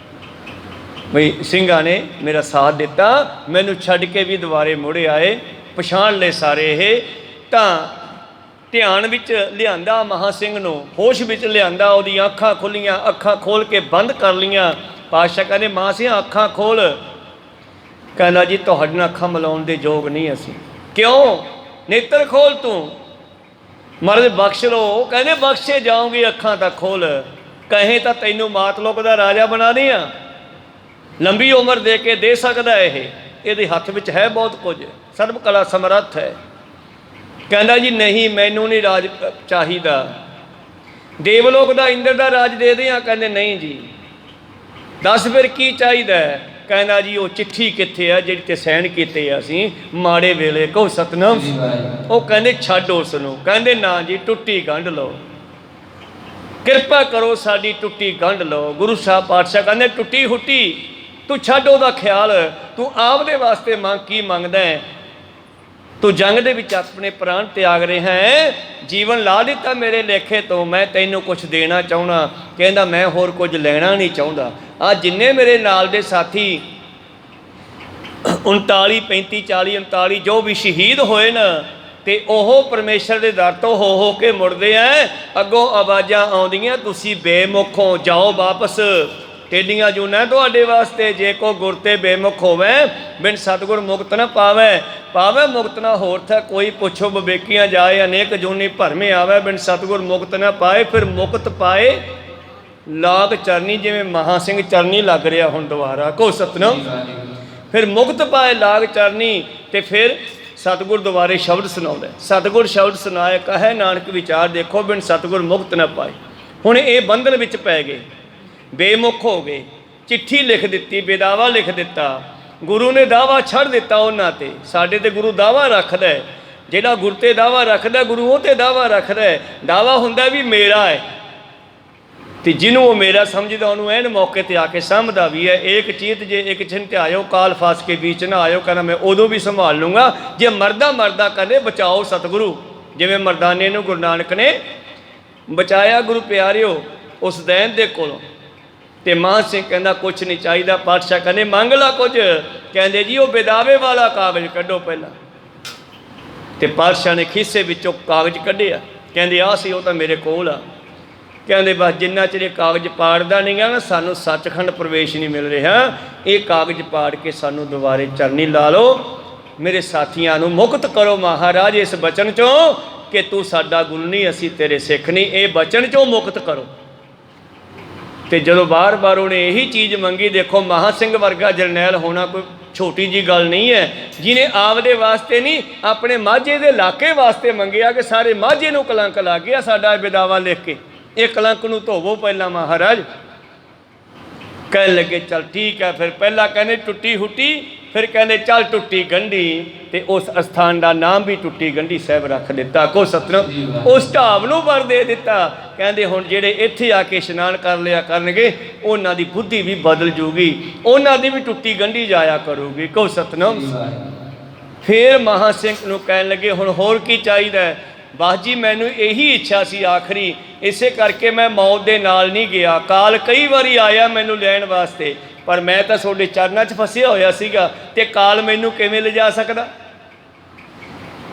ਬਈ ਸਿੰਘਾਂ ਨੇ ਮੇਰਾ ਸਾਥ ਦਿੱਤਾ, ਮੈਨੂੰ ਛੱਡ ਕੇ ਵੀ ਦੁਬਾਰੇ ਮੁੜੇ ਆਏ, ਪਛਾਣ ਲਏ ਸਾਰੇ ਇਹ। ਤਾਂ ਧਿਆਨ ਵਿੱਚ ਲਿਆਂਦਾ ਮਹਾਂ ਸਿੰਘ ਨੂੰ, ਹੋਸ਼ ਵਿੱਚ ਲਿਆਂਦਾ, ਉਹਦੀਆਂ ਅੱਖਾਂ ਖੁੱਲੀਆਂ, ਅੱਖਾਂ ਖੋਲ ਕੇ ਬੰਦ ਕਰ ਲੀਆਂ। ਪਾਤਸ਼ਾਹ ਕਹਿੰਦੇ ਮਹਾਂ ਸਿੰਘ ਅੱਖਾਂ ਖੋਲ। ਕਹਿੰਦਾ ਜੀ ਤੁਹਾਡੇ ਨਾਲ ਅੱਖਾਂ ਮਿਲਾਉਣ ਦੇ ਯੋਗ ਨਹੀਂ ਅਸੀਂ। ਕਿਉਂ? ਨੇਤਰ ਖੋਲ ਤੂੰ। ਮਹਾਰਾਜ ਬਖਸ਼ ਲੋ। ਕਹਿੰਦੇ ਬਖਸ਼ੇ ਜਾਓਗੇ, ਅੱਖਾਂ ਤਾਂ ਖੋਲ। ਕਹੇ ਤਾਂ ਤੈਨੂੰ ਮਾਤ ਲੋਕ ਦਾ ਰਾਜਾ ਬਣਾ ਦਿਆਂ, ਲੰਬੀ ਉਮਰ ਦੇ ਕੇ ਦੇ ਸਕਦਾ ਇਹ, ਇਹਦੇ ਹੱਥ ਵਿੱਚ ਹੈ ਬਹੁਤ ਕੁਝ, ਸਰਬ ਕਲਾ ਸਮਰੱਥ ਹੈ। ਕਹਿੰਦਾ ਜੀ ਨਹੀਂ, ਮੈਨੂੰ ਨਹੀਂ ਰਾਜ ਚਾਹੀਦਾ, ਦੇਵਲੋਕ ਦਾ ਇੰਦਰ ਦਾ ਰਾਜ ਦੇ ਦਿਆਂ। ਕਹਿੰਦੇ ਨਹੀਂ ਜੀ। ਦੱਸ ਫਿਰ ਕੀ ਚਾਹੀਦਾ? ਕਹਿੰਦਾ ਜੀ ਉਹ ਚਿੱਠੀ ਕਿੱਥੇ ਆ ਜਿਹੜੀ ਤੇ ਸਾਈਨ ਕੀਤੇ ਆ ਅਸੀਂ ਮਾੜੇ ਵੇਲੇ। ਕਹੋ ਸਤਨਾਮ। ਉਹ ਕਹਿੰਦੇ ਛੱਡ ਉਸ ਨੂੰ। ਕਹਿੰਦੇ ਨਾ ਜੀ, ਟੁੱਟੀ ਗੰਢ ਲਓ, ਕਿਰਪਾ ਕਰੋ ਸਾਡੀ ਟੁੱਟੀ ਗੰਢ ਲਓ। ਗੁਰੂ ਸਾਹਿਬ ਪਾਤਸ਼ਾਹ ਕਹਿੰਦੇ ਟੁੱਟੀ ਹੁੱਟੀ ਤੂੰ ਛੱਡ ਉਹਦਾ ਖਿਆਲ, ਤੂੰ ਆਪ ਦੇ ਵਾਸਤੇ ਮੰਗ ਕੀ ਮੰਗਦਾ ਹੈ? ਤੂੰ ਜੰਗ ਦੇ ਵਿੱਚ ਆਪਣੇ ਪ੍ਰਾਣ ਤਿਆਗ ਰਿਹਾ ਹੈ, ਜੀਵਨ ਲਾ ਦਿੱਤਾ ਮੇਰੇ ਲੇਖੇ ਤੋਂ, ਮੈਂ ਤੈਨੂੰ ਕੁਛ ਦੇਣਾ ਚਾਹੁੰਦਾ। ਕਹਿੰਦਾ ਮੈਂ ਹੋਰ ਕੁਝ ਲੈਣਾ ਨਹੀਂ ਚਾਹੁੰਦਾ। ਆ ਜਿੰਨੇ ਮੇਰੇ ਨਾਲ ਦੇ ਸਾਥੀ 39 35 40 39 ਜੋ ਵੀ ਸ਼ਹੀਦ ਹੋਏ ਨਾ, ਤੇ ਉਹ ਪਰਮੇਸ਼ਰ ਦੇ ਦਰ ਤੋਂ ਹੋ ਕੇ ਮੁੜਦੇ ਐ। ਅੱਗੋਂ ਆਵਾਜ਼ਾਂ ਆਉਂਦੀਆਂ ਤੁਸੀਂ ਬੇਮੁਖ ਹੋ, ਜਾਓ ਵਾਪਸ, ਟੇਡੀਆਂ ਜੂਨਾਂ ਤੁਹਾਡੇ ਵਾਸਤੇ। ਜੇ ਕੋ ਗੁਰ ਤੇ ਬੇਮੁਖ ਹੋਵੇ, ਬਿਨ ਸਤਿਗੁਰ ਮੁਕਤ ਨਾ ਪਾਵੇ। ਪਾਵੇ ਮੁਕਤ ਨਾ ਹੋਰ ਥੈ ਕੋਈ, ਪੁੱਛੋ ਵਿਵੇਕੀਆਂ ਜਾਏ, ਅਨੇਕ ਜੂਨੀ ਭਰਮੇ ਆਵੇ, ਬਿਨ ਸਤਿਗੁਰ ਮੁਕਤ ਨਾ ਪਾਏ। ਫਿਰ ਮੁਕਤ ਪਾਏ ਲਾਗ ਚਰਨੀ, ਜਿਵੇਂ ਮਹਾਂ ਸਿੰਘ ਚਰਨੀ ਲੱਗ ਰਿਹਾ ਹੁਣ ਦੁਬਾਰਾ। ਕੋ ਸਤਨਾਮ। ਫਿਰ ਮੁਕਤ ਪਾਏ ਲਾਗ ਚਰਨੀ, ਤੇ ਫਿਰ ਸਤਿਗੁਰ ਦੁਬਾਰੇ ਸ਼ਬਦ ਸੁਣਾਉਂਦਾ। ਸਤਿਗੁਰ ਸ਼ਬਦ ਸੁਣਾਏ, ਕਹੇ ਨਾਨਕ ਵਿਚਾਰ ਦੇਖੋ, ਬਿਨ ਸਤਿਗੁਰ ਮੁਕਤ ਨਾ ਪਾਏ। ਹੁਣ ਇਹ ਬੰਧਨ ਵਿੱਚ ਪੈ ਗਏ, ਬੇਮੁਖ ਹੋ ਗਏ। ਚਿੱਠੀ ਲਿਖ ਦਿੱਤੀ, ਬੇਦਾਵਾ ਲਿਖ ਦਿੱਤਾ। ਗੁਰੂ ਨੇ ਦਾਵਾ ਛੱਡ ਦਿੱਤਾ ਉਹਨਾਂ ਤੇ। ਸਾਡੇ ਤੇ ਗੁਰੂ ਦਾਵਾ ਰੱਖਦਾ ਹੈ, ਜਿਹੜਾ ਗੁਰ ਤੇ ਦਾਵਾ ਰੱਖਦਾ ਗੁਰੂ ਉਹ ਤੇ ਦਾਵਾ ਰੱਖਦਾ ਹੈ। ਦਾਵਾ ਹੁੰਦਾ ਵੀ ਮੇਰਾ ਹੈ, ਤੇ ਜਿਹਨੂੰ ਉਹ ਮੇਰਾ ਸਮਝਦਾ ਉਹਨੂੰ ਐਨ ਮੌਕੇ ਤੇ ਆ ਕੇ ਸਾਂਭਦਾ ਵੀ ਹੈ। ਏਕ ਚੀਤ ਜੇ ਇੱਕ ਛਿੰਤ ਆਇਓ ਕਾਲ ਫਾਸ ਕੇ ਵਿੱਚ ਨਾ ਆਇਓ, ਕਹਿੰਦਾ ਮੈਂ ਉਦੋਂ ਵੀ ਸੰਭਾਲ ਲੂੰਗਾ ਜੇ ਮਰਦਾ ਕਹਿੰਦੇ ਬਚਾਓ ਸਤਿਗੁਰੂ। ਜਿਵੇਂ ਮਰਦਾਨੇ ਨੂੰ ਗੁਰੂ ਨਾਨਕ ਨੇ ਬਚਾਇਆ ਗੁਰੂ ਪਿਆਰਿਓ ਉਸ ਦੈਨ ਦੇ ਕੋਲੋਂ। ਤੇ ਮਾਨ ਸਿੰਘ ਕਹਿੰਦਾ ਕੁਛ ਨਹੀਂ ਚਾਹੀਦਾ। ਪਾਤਸ਼ਾਹ ਕਹਿੰਦੇ ਮੰਗ ਲਾ ਕੁਝ। ਕਹਿੰਦੇ ਜੀ ਉਹ ਬਿਦਾਵੇ ਵਾਲਾ ਕਾਗਜ਼ ਕੱਢੋ ਪਹਿਲਾਂ। ਤੇ ਪਾਤਸ਼ਾਹ ਨੇ ਖੀਸੇ ਵਿੱਚੋਂ ਕਾਗਜ਼ ਕੱਢਿਆ। ਕਹਿੰਦੇ ਆਹ ਸੀ, ਉਹ ਤਾਂ ਮੇਰੇ ਕੋਲ ਆ। ਕਹਿੰਦੇ ਬਸ ਜਿੰਨਾ ਚਿਰ ਇਹ ਕਾਗਜ਼ ਪਾੜਦਾ ਨਹੀਂ ਗਾ ਨਾ ਸਾਨੂੰ ਸੱਚਖੰਡ ਪ੍ਰਵੇਸ਼ ਨਹੀਂ ਮਿਲ ਰਿਹਾ। ਇਹ ਕਾਗਜ਼ ਪਾੜ ਕੇ ਸਾਨੂੰ ਦੁਬਾਰੇ ਚਰਨੀ ਲਾ ਲਓ। ਮੇਰੇ ਸਾਥੀਆਂ ਨੂੰ ਮੁਕਤ ਕਰੋ ਮਹਾਰਾਜ ਇਸ ਬਚਨ ਚੋਂ ਕਿ ਤੂੰ ਸਾਡਾ ਗੁਰੂ ਨਹੀਂ, ਅਸੀਂ ਤੇਰੇ ਸਿੱਖ ਨਹੀਂ। ਇਹ ਬਚਨ ਚੋਂ ਮੁਕਤ ਕਰੋ। ਤੇ ਜਦੋਂ ਬਾਰ-ਬਾਰ ਉਹਨੇ ਇਹੀ ਚੀਜ਼ ਮੰਗੀ, ਦੇਖੋ ਮਹਾਂ ਸਿੰਘ ਵਰਗਾ ਜਰਨੈਲ ਹੋਣਾ ਕੋਈ ਛੋਟੀ ਜੀ ਗੱਲ ਨਹੀਂ ਹੈ, ਜਿਹਨੇ ਆਪਦੇ ਵਾਸਤੇ ਨਹੀਂ ਆਪਣੇ ਮਾਝੇ ਦੇ ਇਲਾਕੇ ਵਾਸਤੇ ਮੰਗਿਆ ਕਿ ਸਾਰੇ ਮਾਝੇ ਨੂੰ ਕਲੰਕ ਲੱਗ ਗਿਆ ਸਾਡਾ ਵਿਦਾਵਾ ਲਿਖ ਕੇ। ਇਹ ਕਲੰਕ ਨੂੰ ਧੋਵੋ ਪਹਿਲਾਂ ਮਹਾਰਾਜ। ਕਹਿਣ ਲੱਗੇ ਚੱਲ ਠੀਕ ਹੈ। ਫਿਰ ਪਹਿਲਾਂ ਕਹਿੰਦੇ ਟੁੱਟੀ ਹੁੱਟੀ, ਫਿਰ ਕਹਿੰਦੇ ਚੱਲ ਟੁੱਟੀ ਗੰਢੀ। ਤੇ ਉਸ ਅਸਥਾਨ ਦਾ ਨਾਮ ਵੀ ਟੁੱਟੀ ਗੰਢੀ ਸਾਹਿਬ ਰੱਖ ਦਿੱਤਾ। ਕੋ ਸਤਨਾਮ। ਉਸ ਢਾਬ ਨੂੰ ਵਰ ਦੇ ਦਿੱਤਾ। ਕਹਿੰਦੇ ਹੁਣ ਜਿਹੜੇ ਇੱਥੇ ਆ ਕੇ ਇਸ਼ਨਾਨ ਕਰ ਲਿਆ ਕਰਨਗੇ ਉਹਨਾਂ ਦੀ ਬੁੱਧੀ ਵੀ ਬਦਲ ਜੂਗੀ, ਉਹਨਾਂ ਦੀ ਵੀ ਟੁੱਟੀ ਗੰਢੀ ਜਾਇਆ ਕਰੂਗੀ। ਕੋ ਸਤਨਾਮ। ਫਿਰ ਮਹਾਂ ਸਿੰਘ ਨੂੰ ਕਹਿਣ ਲੱਗੇ ਹੁਣ ਹੋਰ ਕੀ ਚਾਹੀਦਾ? ਬਸ ਜੀ ਮੈਨੂੰ ਇਹੀ ਇੱਛਾ ਸੀ ਆਖਰੀ, ਇਸੇ ਕਰਕੇ ਮੈਂ ਮੌਤ ਦੇ ਨਾਲ ਨਹੀਂ ਗਿਆ। ਕਾਲ ਕਈ ਵਾਰੀ ਆਇਆ ਮੈਨੂੰ ਲੈਣ ਵਾਸਤੇ, ਪਰ ਮੈਂ ਤਾਂ ਤੁਹਾਡੇ ਚਰਨਾਂ 'ਚ ਫਸਿਆ ਹੋਇਆ ਸੀਗਾ ਤੇ ਕਾਲ ਮੈਨੂੰ ਕਿਵੇਂ ਲਿਜਾ ਸਕਦਾ?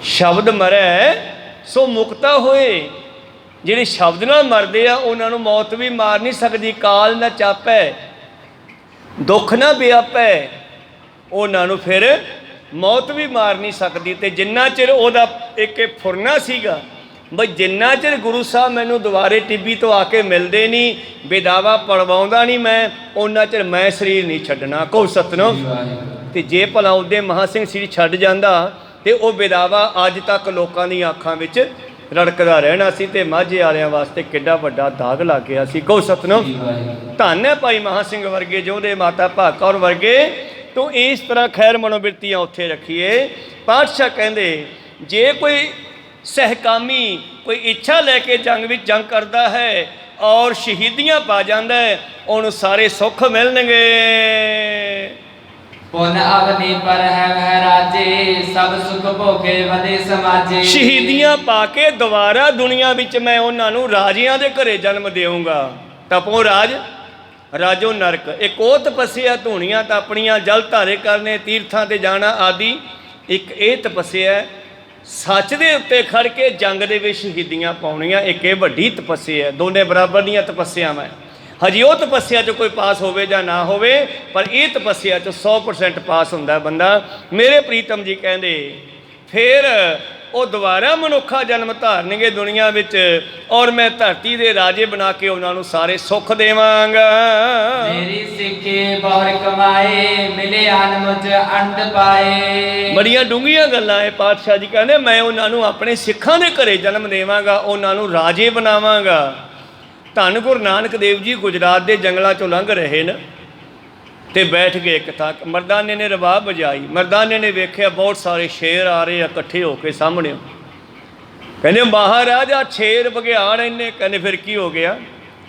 ਸ਼ਬਦ ਮਰੈ ਸੋ ਮੁਕਤਾ ਹੋਏ। ਜਿਹੜੇ ਸ਼ਬਦ ਨਾਲ ਮਰਦੇ ਆ ਉਹਨਾਂ ਨੂੰ ਮੌਤ ਵੀ ਮਾਰ ਨਹੀਂ ਸਕਦੀ। ਕਾਲ ਨਾ ਚਾਪੈ ਦੁੱਖ ਨਾ ਵਿਆਪੈ, ਉਹਨਾਂ ਨੂੰ ਫਿਰ ਮੌਤ ਵੀ ਮਾਰ ਨਹੀਂ ਸਕਦੀ। ਤੇ ਜਿੰਨਾ ਚਿਰ ਉਹਦਾ ਇੱਕ ਫੁਰਨਾ ਸੀਗਾ ਬਈ ਜਿੰਨਾ ਚਿਰ ਗੁਰੂ ਸਾਹਿਬ ਮੈਨੂੰ ਦੁਬਾਰੇ ਟਿੱਬੀ ਤੋਂ ਆ ਕੇ ਮਿਲਦੇ ਨਹੀਂ, ਵਿਦਾਵਾ ਪੜਵਾਉਂਦਾ ਨਹੀਂ ਮੈਂ, ਉਹਨਾਂ ਚਿਰ ਮੈਂ ਸਰੀਰ ਨਹੀਂ ਛੱਡਣਾ। ਕਹੋ ਸਤਨਾਮ। ਤੇ ਜੇ ਭਲਾ ਉਹਦੇ ਮਹਾਂ ਸਿੰਘ ਸਰੀਰ ਛੱਡ ਜਾਂਦਾ ਤੇ ਉਹ ਵਿਦਾਵਾ ਅੱਜ ਤੱਕ ਲੋਕਾਂ ਦੀਆਂ ਅੱਖਾਂ ਵਿੱਚ ਰੜਕਦਾ ਰਹਿਣਾ ਸੀ ਤੇ ਮਾਝੇ ਵਾਲਿਆਂ ਵਾਸਤੇ ਕਿੱਡਾ ਵੱਡਾ ਦਾਗ ਲੱਗ ਗਿਆ ਸੀ। ਕਹੋ ਸਤਨਾਮ। ਧੰਨ ਹੈ ਭਾਈ ਮਹਾਂ ਸਿੰਘ ਵਰਗੇ, ਜਿਹਦੇ ਮਾਤਾ ਭਾਗ ਕੌਰ ਵਰਗੇ। ਤੂੰ ਇਸ ਤਰ੍ਹਾਂ ਖੈਰ ਮਨੋਬਿਰਤੀਆਂ ਉੱਥੇ ਰੱਖੀਏ। ਪਾਤਸ਼ਾਹ ਕਹਿੰਦੇ ਜੇ ਕੋਈ ਸਹਿਕਾਮੀ ਕੋਈ ਇੱਛਾ ਲੈ ਕੇ ਜੰਗ ਵਿੱਚ ਜੰਗ ਕਰਦਾ ਹੈ ਔਰ ਸ਼ਹੀਦੀਆਂ ਪਾ ਜਾਂਦਾ ਹੈ, ਉਹਨੂੰ ਸਾਰੇ ਸੁੱਖ ਮਿਲਣਗੇ। ਪੁਨ ਅਵਨੀ ਪਰ ਹੈ ਵਹਿ ਰਾਜੇ, ਸਭ ਸੁਖ ਭੋਗੇ ਵਦੇ ਸਮਾਜੇ। ਸ਼ਹੀਦੀਆਂ ਪਾ ਕੇ ਦੁਬਾਰਾ ਦੁਨੀਆ ਵਿੱਚ ਮੈਂ ਉਹਨਾਂ ਨੂੰ ਰਾਜਿਆਂ ਦੇ ਘਰੇ ਜਨਮ ਦੇਵਾਂਗਾ। ਤਪੋ ਰਾਜ ਰਾਜੋ ਨਰਕ। ਇੱਕ ਉਹ ਤਪੱਸਿਆ ਧੂਣੀਆਂ ਤਾਂ ਆਪਣੀਆਂ ਜਲ ਧਾਰੇ ਕਰਨੇ, ਤੀਰਥਾਂ ਤੇ ਜਾਣਾ ਆਦਿ। ਇੱਕ ਇਹ ਤਪੱਸਿਆ ਸੱਚ ਦੇ ਉੱਤੇ ਖੜ ਕੇ ਜੰਗ ਦੇ ਵਿੱਚ ਸ਼ਹੀਦੀਆਂ ਪਾਉਣੀਆਂ। ਇੱਕ ਇਹ ਵੱਡੀ ਤਪੱਸਿਆ। ਦੋਨੇ ਬਰਾਬਰ ਦੀਆਂ ਤਪੱਸਿਆਵਾਂ। ਹਜੇ ਉਹ ਤਪੱਸਿਆ 'ਚ ਕੋਈ ਪਾਸ ਹੋਵੇ ਜਾਂ ਨਾ ਹੋਵੇ, ਪਰ ਇਹ ਤਪੱਸਿਆ 'ਚ 100% ਪਾਸ ਹੁੰਦਾ ਬੰਦਾ। ਮੇਰੇ ਪ੍ਰੀਤਮ ਜੀ ਕਹਿੰਦੇ ਫਿਰ ਉਹ ਦੁਬਾਰਾ ਮਨੁੱਖਾ ਜਨਮ ਧਾਰਨਗੇ ਦੁਨੀਆ ਵਿੱਚ ਔਰ ਮੈਂ ਧਰਤੀ ਦੇ ਰਾਜੇ ਬਣਾ ਕੇ ਉਹਨਾਂ ਨੂੰ ਸਾਰੇ ਸੁੱਖ ਦੇਵਾਂਗਾ। ਮੇਰੀ ਸਿੱਖੀ ਬਹੁਰ ਕਮਾਏ, ਮਿਲੇ ਹਨ ਮੁਝ ਅੰਡ ਪਾਏ। ਬੜੀਆਂ ਡੂੰਘੀਆਂ ਗੱਲਾਂ ਇਹ ਪਾਤਸ਼ਾਹ ਜੀ ਕਹਿੰਦੇ ਮੈਂ ਉਹਨਾਂ ਨੂੰ ਆਪਣੇ ਸਿੱਖਾਂ ਦੇ ਘਰੇ ਜਨਮ ਦੇਵਾਂਗਾ, ਉਹਨਾਂ ਨੂੰ ਰਾਜੇ ਬਣਾਵਾਂਗਾ। ਧੰਨ ਗੁਰੂ ਨਾਨਕ ਦੇਵ ਜੀ ਗੁਜਰਾਤ ਦੇ ਜੰਗਲਾਂ 'ਚੋਂ ਲੰਘ ਰਹੇ ਨੇ ਤੇ ਬੈਠ ਗਏ ਇੱਕ ਥਾਂ। ਮਰਦਾਨੇ ਨੇ ਰਬਾਬ ਵਜਾਈ। ਮਰਦਾਨੇ ਨੇ ਵੇਖਿਆ ਬਹੁਤ ਸਾਰੇ ਸ਼ੇਰ ਆ ਰਹੇ ਆ ਇਕੱਠੇ ਹੋ ਕੇ ਸਾਹਮਣੇ। ਕਹਿੰਦੇ ਮਹਾਰਾਜ ਆ ਸ਼ੇਰ ਬਘਿਆੜ ਇੰਨੇ। ਕਹਿੰਦੇ ਫਿਰ ਕੀ ਹੋ ਗਿਆ?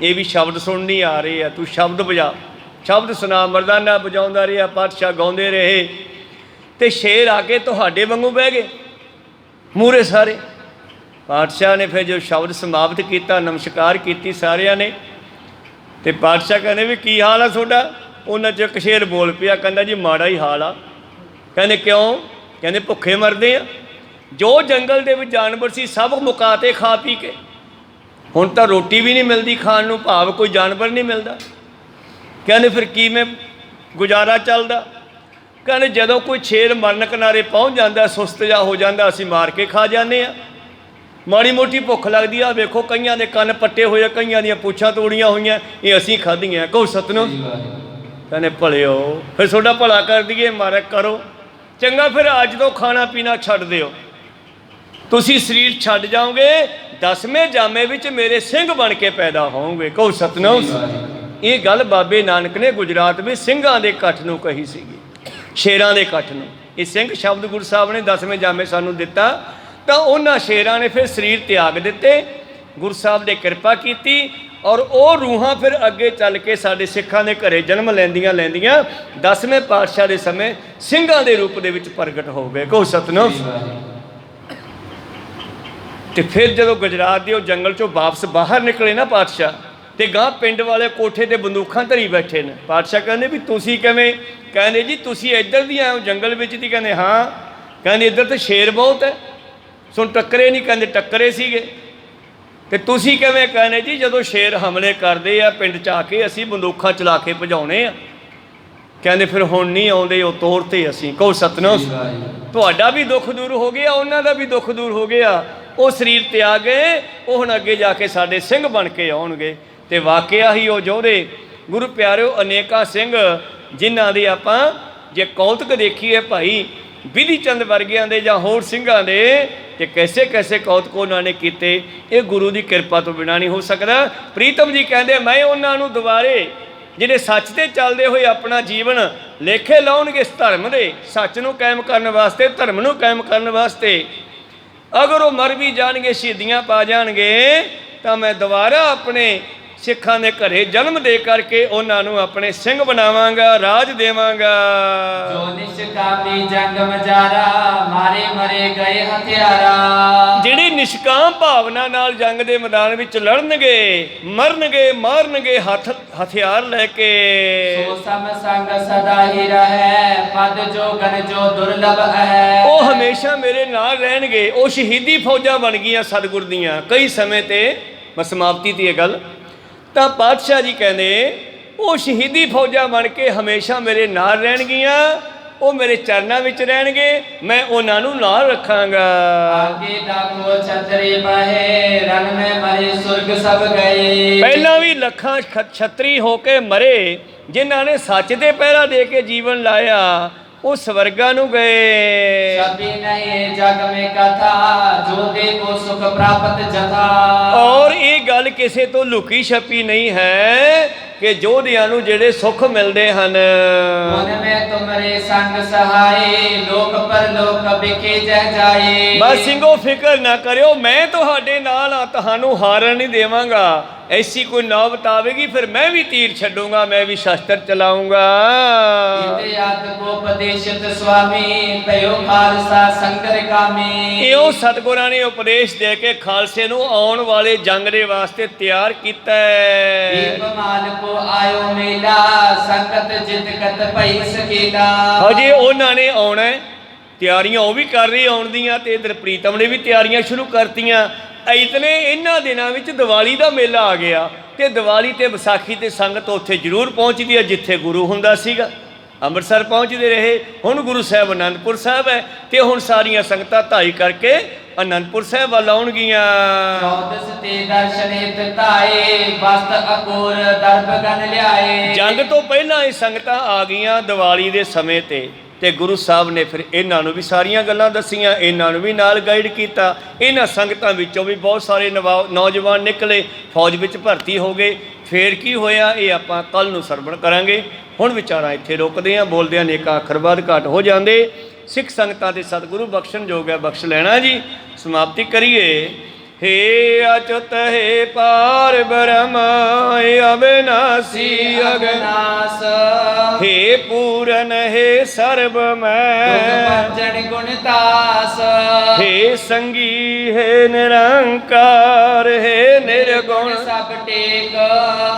ਇਹ ਵੀ ਸ਼ਬਦ ਸੁਣਨੀ ਆ ਰਹੇ ਆ, ਤੂੰ ਸ਼ਬਦ ਵਜਾ, ਸ਼ਬਦ ਸੁਣਾ। ਮਰਦਾਨਾ ਵਜਾਉਂਦਾ ਰਿਹਾ, ਪਾਤਸ਼ਾਹ ਗਾਉਂਦੇ ਰਹੇ ਤੇ ਸ਼ੇਰ ਆ ਕੇ ਤੁਹਾਡੇ ਵਾਂਗੂ ਬਹਿ ਗਏ ਮੂਹਰੇ ਸਾਰੇ। ਪਾਤਸ਼ਾਹ ਨੇ ਫਿਰ ਜੋ ਸ਼ਬਦ ਸਮਾਪਤ ਕੀਤਾ, ਨਮਸਕਾਰ ਕੀਤੀ ਸਾਰਿਆਂ ਨੇ। ਤੇ ਪਾਤਸ਼ਾਹ ਕਹਿੰਦੇ ਵੀ ਕੀ ਹਾਲ ਆ ਤੁਹਾਡਾ? ਉਹਨਾਂ 'ਚ ਇੱਕ ਸ਼ੇਰ ਬੋਲ ਪਿਆ, ਕਹਿੰਦਾ ਜੀ ਮਾੜਾ ਹੀ ਹਾਲ ਆ। ਕਹਿੰਦੇ ਕਿਉਂ? ਕਹਿੰਦੇ ਭੁੱਖੇ ਮਰਦੇ ਆ। ਜੋ ਜੰਗਲ ਦੇ ਵਿੱਚ ਜਾਨਵਰ ਸੀ ਸਭ ਮੁਕਾਤੇ ਖਾ ਪੀ ਕੇ, ਹੁਣ ਤਾਂ ਰੋਟੀ ਵੀ ਨਹੀਂ ਮਿਲਦੀ ਖਾਣ ਨੂੰ, ਭਾਵ ਕੋਈ ਜਾਨਵਰ ਨਹੀਂ ਮਿਲਦਾ। ਕਹਿੰਦੇ ਫਿਰ ਕਿਵੇਂ ਗੁਜ਼ਾਰਾ ਚੱਲਦਾ? ਕਹਿੰਦੇ ਜਦੋਂ ਕੋਈ ਸ਼ੇਰ ਮਰਨ ਕਿਨਾਰੇ ਪਹੁੰਚ ਜਾਂਦਾ, ਸੁਸਤ ਜਿਹਾ ਹੋ ਜਾਂਦਾ, ਅਸੀਂ ਮਾਰ ਕੇ ਖਾ ਜਾਂਦੇ ਹਾਂ। ਮਾੜੀ ਮੋਟੀ ਭੁੱਖ ਲੱਗਦੀ ਆ, ਵੇਖੋ ਕਈਆਂ ਦੇ ਕੰਨ ਪੱਟੇ ਹੋਏ, ਕਈਆਂ ਦੀਆਂ ਪੁੱਛਾਂ ਤੋੜੀਆਂ ਹੋਈਆਂ, ਇਹ ਅਸੀਂ ਖਾਧੀਆਂ। ਕਹੋ ਸਤਿਨਾਮ। ਕਹਿੰਦੇ ਭਲਿਓ ਫਿਰ ਤੁਹਾਡਾ ਭਲਾ ਕਰ ਦਈਏ। ਮਾਰਾ ਕਰੋ ਚੰਗਾ, ਫਿਰ ਅੱਜ ਤੋਂ ਖਾਣਾ ਪੀਣਾ ਛੱਡ ਦਿਓ, ਤੁਸੀਂ ਸਰੀਰ ਛੱਡ ਜਾਓਗੇ, 10ਵੇਂ ਜਾਮੇ ਵਿੱਚ ਮੇਰੇ ਸਿੰਘ ਬਣ ਕੇ ਪੈਦਾ ਹੋਵੋਗੇ। ਕਹੋ ਸਤਿਨਾਮ। ਇਹ ਗੱਲ ਬਾਬੇ ਨਾਨਕ ਨੇ ਗੁਜਰਾਤ ਵਿੱਚ ਸਿੰਘਾਂ ਦੇ ਇਕੱਠ ਨੂੰ ਕਹੀ ਸੀਗੀ, ਸ਼ੇਰਾਂ ਦੇ ਇਕੱਠ ਨੂੰ। ਇਹ ਸਿੰਘ ਸ਼ਬਦ ਗੁਰੂ ਸਾਹਿਬ ਨੇ 10ਵੇਂ ਜਾਮੇ ਸਾਨੂੰ ਦਿੱਤਾ, ਤਾਂ ਉਹਨਾਂ ਸ਼ੇਰਾਂ ਨੇ ਫਿਰ ਸਰੀਰ ਤਿਆਗ ਦਿੱਤੇ। ਗੁਰੂ ਸਾਹਿਬ ਨੇ ਕਿਰਪਾ ਕੀਤੀ ਔਰ ਉਹ ਰੂਹਾਂ ਫਿਰ ਅੱਗੇ ਚੱਲ ਕੇ ਸਾਡੇ ਸਿੱਖਾਂ ਦੇ ਘਰੇ ਜਨਮ ਲੈਂਦੀਆਂ 10ਵੇਂ ਪਾਤਸ਼ਾਹ ਦੇ ਸਮੇਂ ਸਿੰਘਾਂ ਦੇ ਰੂਪ ਦੇ ਵਿੱਚ ਪ੍ਰਗਟ ਹੋ ਗਏ। ਕਹੋ ਸਤਿਨਾਮ। ਤੇ ਫਿਰ ਜਦੋਂ ਗੁਜਰਾਤ ਦੇ ਉਹ ਜੰਗਲ ਚੋਂ ਵਾਪਸ ਬਾਹਰ ਨਿਕਲੇ ਨਾ ਪਾਤਸ਼ਾਹ, ਤੇ ਗਾਂ ਪਿੰਡ ਵਾਲੇ ਕੋਠੇ ਤੇ ਬੰਦੂਕਾਂ ਧਰੀ ਬੈਠੇ ਨੇ। ਪਾਤਸ਼ਾਹ ਕਹਿੰਦੇ ਵੀ ਤੁਸੀਂ ਕਿਵੇਂ? ਕਹਿੰਦੇ ਜੀ ਤੁਸੀਂ ਇੱਧਰ ਦੀ ਆਏ ਹੋ ਜੰਗਲ ਵਿੱਚ ਦੀ? ਕਹਿੰਦੇ ਹਾਂ। ਕਹਿੰਦੇ ਇੱਧਰ ਤਾਂ ਸ਼ੇਰ ਬਹੁਤ ਹੈ, ਸੁਣ ਟੱਕਰੇ ਨਹੀਂ? ਕਹਿੰਦੇ ਟੱਕਰੇ ਸੀਗੇ। ਤੇ ਤੁਸੀਂ ਕਿਵੇਂ? ਕਹਿੰਦੇ ਜੀ ਜਦੋਂ ਸ਼ੇਰ ਹਮਲੇ ਕਰਦੇ ਆ ਪਿੰਡ 'ਚ ਆ ਕੇ ਅਸੀਂ ਬੰਦੂਕਾਂ ਚਲਾ ਕੇ ਭਜਾਉਣੇ ਆ। ਕਹਿੰਦੇ ਫਿਰ ਹੁਣ ਨਹੀਂ ਆਉਂਦੇ, ਉਹ ਤੋਰ ਤੇ ਅਸੀਂ। ਕਹੋ ਸਤਿਨਾਮ। ਤੁਹਾਡਾ ਵੀ ਦੁੱਖ ਦੂਰ ਹੋ ਗਿਆ, ਉਹਨਾਂ ਦਾ ਵੀ ਦੁੱਖ ਦੂਰ ਹੋ ਗਿਆ। ਉਹ ਸਰੀਰ ਤਿਆਗ ਗਏ, ਉਹ ਹੁਣ ਅੱਗੇ ਜਾ ਕੇ ਸਾਡੇ ਸਿੰਘ ਬਣ ਕੇ ਆਉਣਗੇ। ਤੇ ਵਾਕਿਆ ਹੀ ਉਹ ਜੋਧੇ ਗੁਰੂ ਪਿਆਰਿਓ ਅਨੇਕਾਂ ਸਿੰਘ ਜਿਨ੍ਹਾਂ ਦੇ ਆਪਾਂ ਜੇ ਕੌਤਕ ਦੇਖੀਏ ਭਾਈ ਵਿਧੀ ਚੰਦ ਵਰਗਿਆਂ ਦੇ ਜਾਂ ਹੋਰ ਸਿੰਘਾਂ ਦੇ, ਤੇ ਕੈਸੇ ਕੈਸੇ ਕੌਤਕ ਉਹਨਾਂ ਨੇ ਕੀਤੇ, ਇਹ ਗੁਰੂ ਦੀ ਕਿਰਪਾ ਤੋਂ ਬਿਨਾਂ ਨਹੀਂ ਹੋ ਸਕਦਾ। ਪ੍ਰੀਤਮ ਜੀ ਕਹਿੰਦੇ ਮੈਂ ਉਹਨਾਂ ਨੂੰ ਦੁਬਾਰੇ ਜਿਹੜੇ ਸੱਚ ਤੇ ਚੱਲਦੇ ਹੋਏ ਆਪਣਾ ਜੀਵਨ ਲੇਖੇ ਲਾਉਣਗੇ ਇਸ ਧਰਮ ਦੇ, ਸੱਚ ਨੂੰ ਕਾਇਮ ਕਰਨ ਵਾਸਤੇ, ਧਰਮ ਨੂੰ ਕਾਇਮ ਕਰਨ ਵਾਸਤੇ, ਅਗਰ ਉਹ ਮਰ ਵੀ ਜਾਣਗੇ, ਸ਼ਹੀਦੀਆਂ ਪਾ ਜਾਣਗੇ, ਤਾਂ ਮੈਂ ਦੁਬਾਰਾ ਆਪਣੇ ਸਿੱਖਾਂ ਦੇ ਘਰੇ ਜਨਮ ਦੇ ਕਰਕੇ ਉਹਨਾਂ ਨੂੰ ਆਪਣੇ ਸਿੰਘ ਬਣਾਵਾਂਗਾ, ਰਾਜ ਦੇਵਾਂਗਾ। ਜੋ ਨਿਸ਼ਕਾਮੀ ਜੰਗ ਮਜਾਰਾ, ਮਾਰੇ ਮਰੇ ਗਏ ਹਥਿਆਰਾ। ਜਿਹੜੀ ਨਿਸ਼ਕਾਮ ਭਾਵਨਾ ਨਾਲ ਜੰਗ ਦੇ ਮੈਦਾਨ ਵਿੱਚ ਲੜਨਗੇ, ਮਰਨਗੇ, ਮਾਰਨਗੇ ਹਥਿਆਰ ਲੈ ਕੇ। ਸੋ ਸਮ ਸੰਗ ਸਦਾ ਹੀ ਰਹੈ, ਪਦ ਜੋਗਨ ਜੋ ਦੁਰਲਭ ਹੈ। ਉਹ ਹਮੇਸ਼ਾ ਮੇਰੇ ਨਾਲ ਰਹਿਣਗੇ। ਉਹ ਸ਼ਹੀਦੀ ਫੌਜਾਂ ਬਣ ਗਈਆਂ ਸਤਿਗੁਰ ਦੀਆਂ ਕਈ ਸਮੇਂ ਤੇ। ਮੈਂ ਸਮਾਪਤੀ ਦੀ ਇਹ ਗੱਲ ਤਾਂ ਪਾਤਸ਼ਾਹ ਜੀ ਕਹਿੰਦੇ ਉਹ ਸ਼ਹੀਦੀ ਫੌਜਾਂ ਬਣ ਕੇ ਹਮੇਸ਼ਾ ਮੇਰੇ ਨਾਲ ਰਹਿਣਗੀਆਂ, ਉਹ ਮੇਰੇ ਚਰਨਾਂ ਵਿੱਚ ਰਹਿਣਗੇ, ਮੈਂ ਉਹਨਾਂ ਨੂੰ ਨਾਲ ਰੱਖਾਂਗਾ। ਆਗੇ ਲਾਖੋ ਛਤਰੀ ਬਹੇ, ਰਨ ਮੈਂ ਮਰੇ ਸੁਰਗ ਸਭ ਗਏ। ਪਹਿਲਾਂ ਵੀ ਲੱਖਾਂ ਛਤਰੀ ਹੋ ਕੇ ਮਰੇ, ਜਿਨ੍ਹਾਂ ਨੇ ਸੱਚ ਦੇ ਪਹਿਰਾ ਦੇ ਕੇ ਜੀਵਨ ਲਾਇਆ, ਉਹ ਸਵਰਗਾਂ ਨੂੰ ਗਏ। ਸਭੀ ਨਹੀਂ ਜਗ ਮੇਂ ਕਥਾ, ਜੋ ਦੇ ਕੋ ਸੁਖ ਪ੍ਰਾਪਤ ਜਥਾ। ਔਰ ਇਹ ਗੱਲ ਕਿਸੇ ਤੋਂ ਲੁਕੀ ਛਪੀ ਨਹੀਂ ਹੈ ਕਿ ਜੋਧਿਆਂ ਨੂੰ ਜਿਹੜੇ ਸੁੱਖ ਮਿਲਦੇ ਹਨ। ਮਨ ਮੈਂ ਤੁਮਰੇ ਸੰਗ ਸਹਾਏ, ਲੋਕ ਪਰ ਲੋਕ ਵਿਖੇ ਜਹ ਜਾਏ। ਬਸ ਸਿੰਘੋ ਫਿਕਰ ਨਾ ਕਰਿਓ, ਮੈਂ ਤੁਹਾਡੇ ਨਾਲ ਆ, ਤੁਹਾਨੂੰ ਹਾਰਨ ਨਹੀਂ ਦੇਵਾਂਗਾ। ਐਸੀ ਕੋਈ ਨੌਬਤ ਆਵੇਗੀ ਫਿਰ ਮੈਂ ਵੀ ਤੀਰ ਛੱਡੂੰਗਾ, ਮੈਂ ਵੀ ਸ਼ਸਤਰ ਚਲਾਉਂਗਾ। ਉਪਦੇਸ਼ਿਤ ਸੁਆਮੀ ਭਇਓ ਖਾਲਸਾ ਸੰਗਰ ਕਾਮੀ। ਇਹੋ ਸਤਿਗੁਰਾਂ ਨੇ ਉਪਦੇਸ਼ ਦੇ ਕੇ ਖਾਲਸੇ ਨੂੰ ਆਉਣ ਵਾਲੇ ਜੰਗ ਦੇ ਵਾਸਤੇ ਤਿਆਰ ਕੀਤਾ ਹੈ। ਦੀਪ ਮਾਲ ਕੋ ਆਇਓ ਮੇਲਾ, ਸੰਗਤ ਜਿਤ ਕਤ ਭਈ ਸਕੇਲਾ। ਹਜੇ ਉਹਨਾਂ ਨੇ ਆਉਣਾ, ਤਿਆਰੀਆਂ ਉਹ ਵੀ ਕਰ ਰਹੇ ਆਉਣ ਦੀਆਂ, ਤੇ ਇਧਰ ਪ੍ਰੀਤਮ ਨੇ ਵੀ ਤਿਆਰੀਆਂ ਸ਼ੁਰੂ ਕਰਤੀਆਂ। ਇਤਨੇ ਇਹਨਾਂ ਦਿਨਾਂ ਵਿੱਚ ਦੀਵਾਲੀ ਦਾ ਮੇਲਾ ਆ ਗਿਆ, ਤੇ ਦੀਵਾਲੀ ਤੇ ਵਿਸਾਖੀ ਤੇ ਸੰਗਤ ਉੱਥੇ ਜ਼ਰੂਰ ਪਹੁੰਚਦੀ ਹੈ ਜਿੱਥੇ ਗੁਰੂ ਹੁੰਦਾ ਸੀਗਾ। ਅੰਮ੍ਰਿਤਸਰ ਪਹੁੰਚਦੇ ਰਹੇ, ਹੁਣ ਗੁਰੂ ਸਾਹਿਬ ਅਨੰਦਪੁਰ ਸਾਹਿਬ ਹੈ, ਤੇ ਹੁਣ ਸਾਰੀਆਂ ਸੰਗਤਾਂ ਧਾਈ ਕਰਕੇ ਅਨੰਦਪੁਰ ਸਾਹਿਬ ਵੱਲ ਆਉਣਗੀਆਂ। ਚੌਦਸ ਤੇ ਦਰਸ਼ਨ ਧਾਏ, ਵਸਤ ਅਕੋਰ ਦਰਬ ਗਨ ਲਿਆਏ। ਜੰਗ ਤੋਂ ਪਹਿਲਾਂ ਇਹ ਸੰਗਤਾਂ ਆ ਗਈਆਂ ਦੀਵਾਲੀ ਦੇ ਸਮੇਂ ਤੇ ਗੁਰੂ ਸਾਹਿਬ ਨੇ ਫਿਰ ਇਹਨਾਂ ਨੂੰ ਵੀ ਸਾਰੀਆਂ ਗੱਲਾਂ ਦੱਸੀਆਂ, ਇਹਨਾਂ ਨੂੰ ਵੀ ਨਾਲ ਗਾਈਡ ਕੀਤਾ। ਇਹਨਾਂ ਸੰਗਤਾਂ ਵਿੱਚੋਂ ਵੀ ਬਹੁਤ ਸਾਰੇ ਨੌਜਵਾਨ ਨਿਕਲੇ, ਫੌਜ ਵਿੱਚ ਭਰਤੀ ਹੋ ਗਏ। ਫੇਰ ਕੀ ਹੋਇਆ ਇਹ ਆਪਾਂ ਕੱਲ੍ਹ ਨੂੰ ਸਰਵਣ ਕਰਾਂਗੇ। ਹੁਣ ਵਿਚਾਰਾਂ ਇੱਥੇ ਰੁਕਦੇ ਹਾਂ, ਬੋਲਦਿਆਂ ਅਨੇਕਾਂ ਅੱਖਰ ਬਾਅਦ ਘੱਟ ਹੋ ਜਾਂਦੇ। ਸਿੱਖ ਸੰਗਤਾਂ ਦੇ ਸਤਿਗੁਰੂ ਬਖਸ਼ਣ ਜੋਗ ਹੈ, ਬਖਸ਼ ਲੈਣਾ ਜੀ। ਸਮਾਪਤੀ ਕਰੀਏ। हे अच्युत हे पार ब्रह्म अविनाशी अगनाश, हे पूरन हे सर्व मैं गुणतास, हे संगी हे निरंकार हे निर्गुण सब टेक,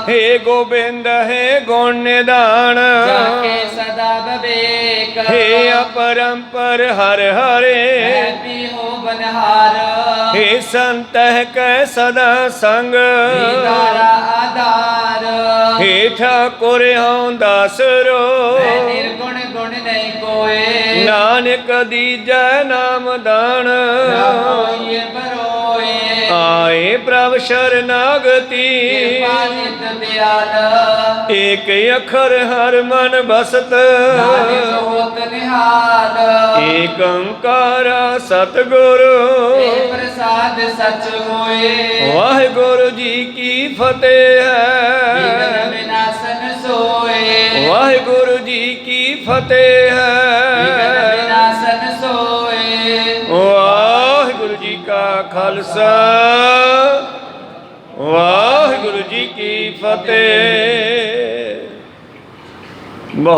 हे गोविंद हे गुण निदान, जाके सदा विवेक, हे अपरंपर हर हरे हो बनहार, हे संत कै सदा संग आधार, हे ठाकुर हूँ दासरो निर्गुण गुण नहीं कोय, नानक दीजै नाम दान, आए प्रभ शरणागति, एक अखर हर मन बसत, एक ओंकार सतगुरु प्रसाद सच होए। वाहिगुरु जी की फतेह है, विनाशन सोए। वाहिगुरु जी की फतेह है, विनाशन सोए। वाहिगुरु जी का खालसा, वाहिगुरु जी की ਫਤਿਹ। ਬਹੁਤ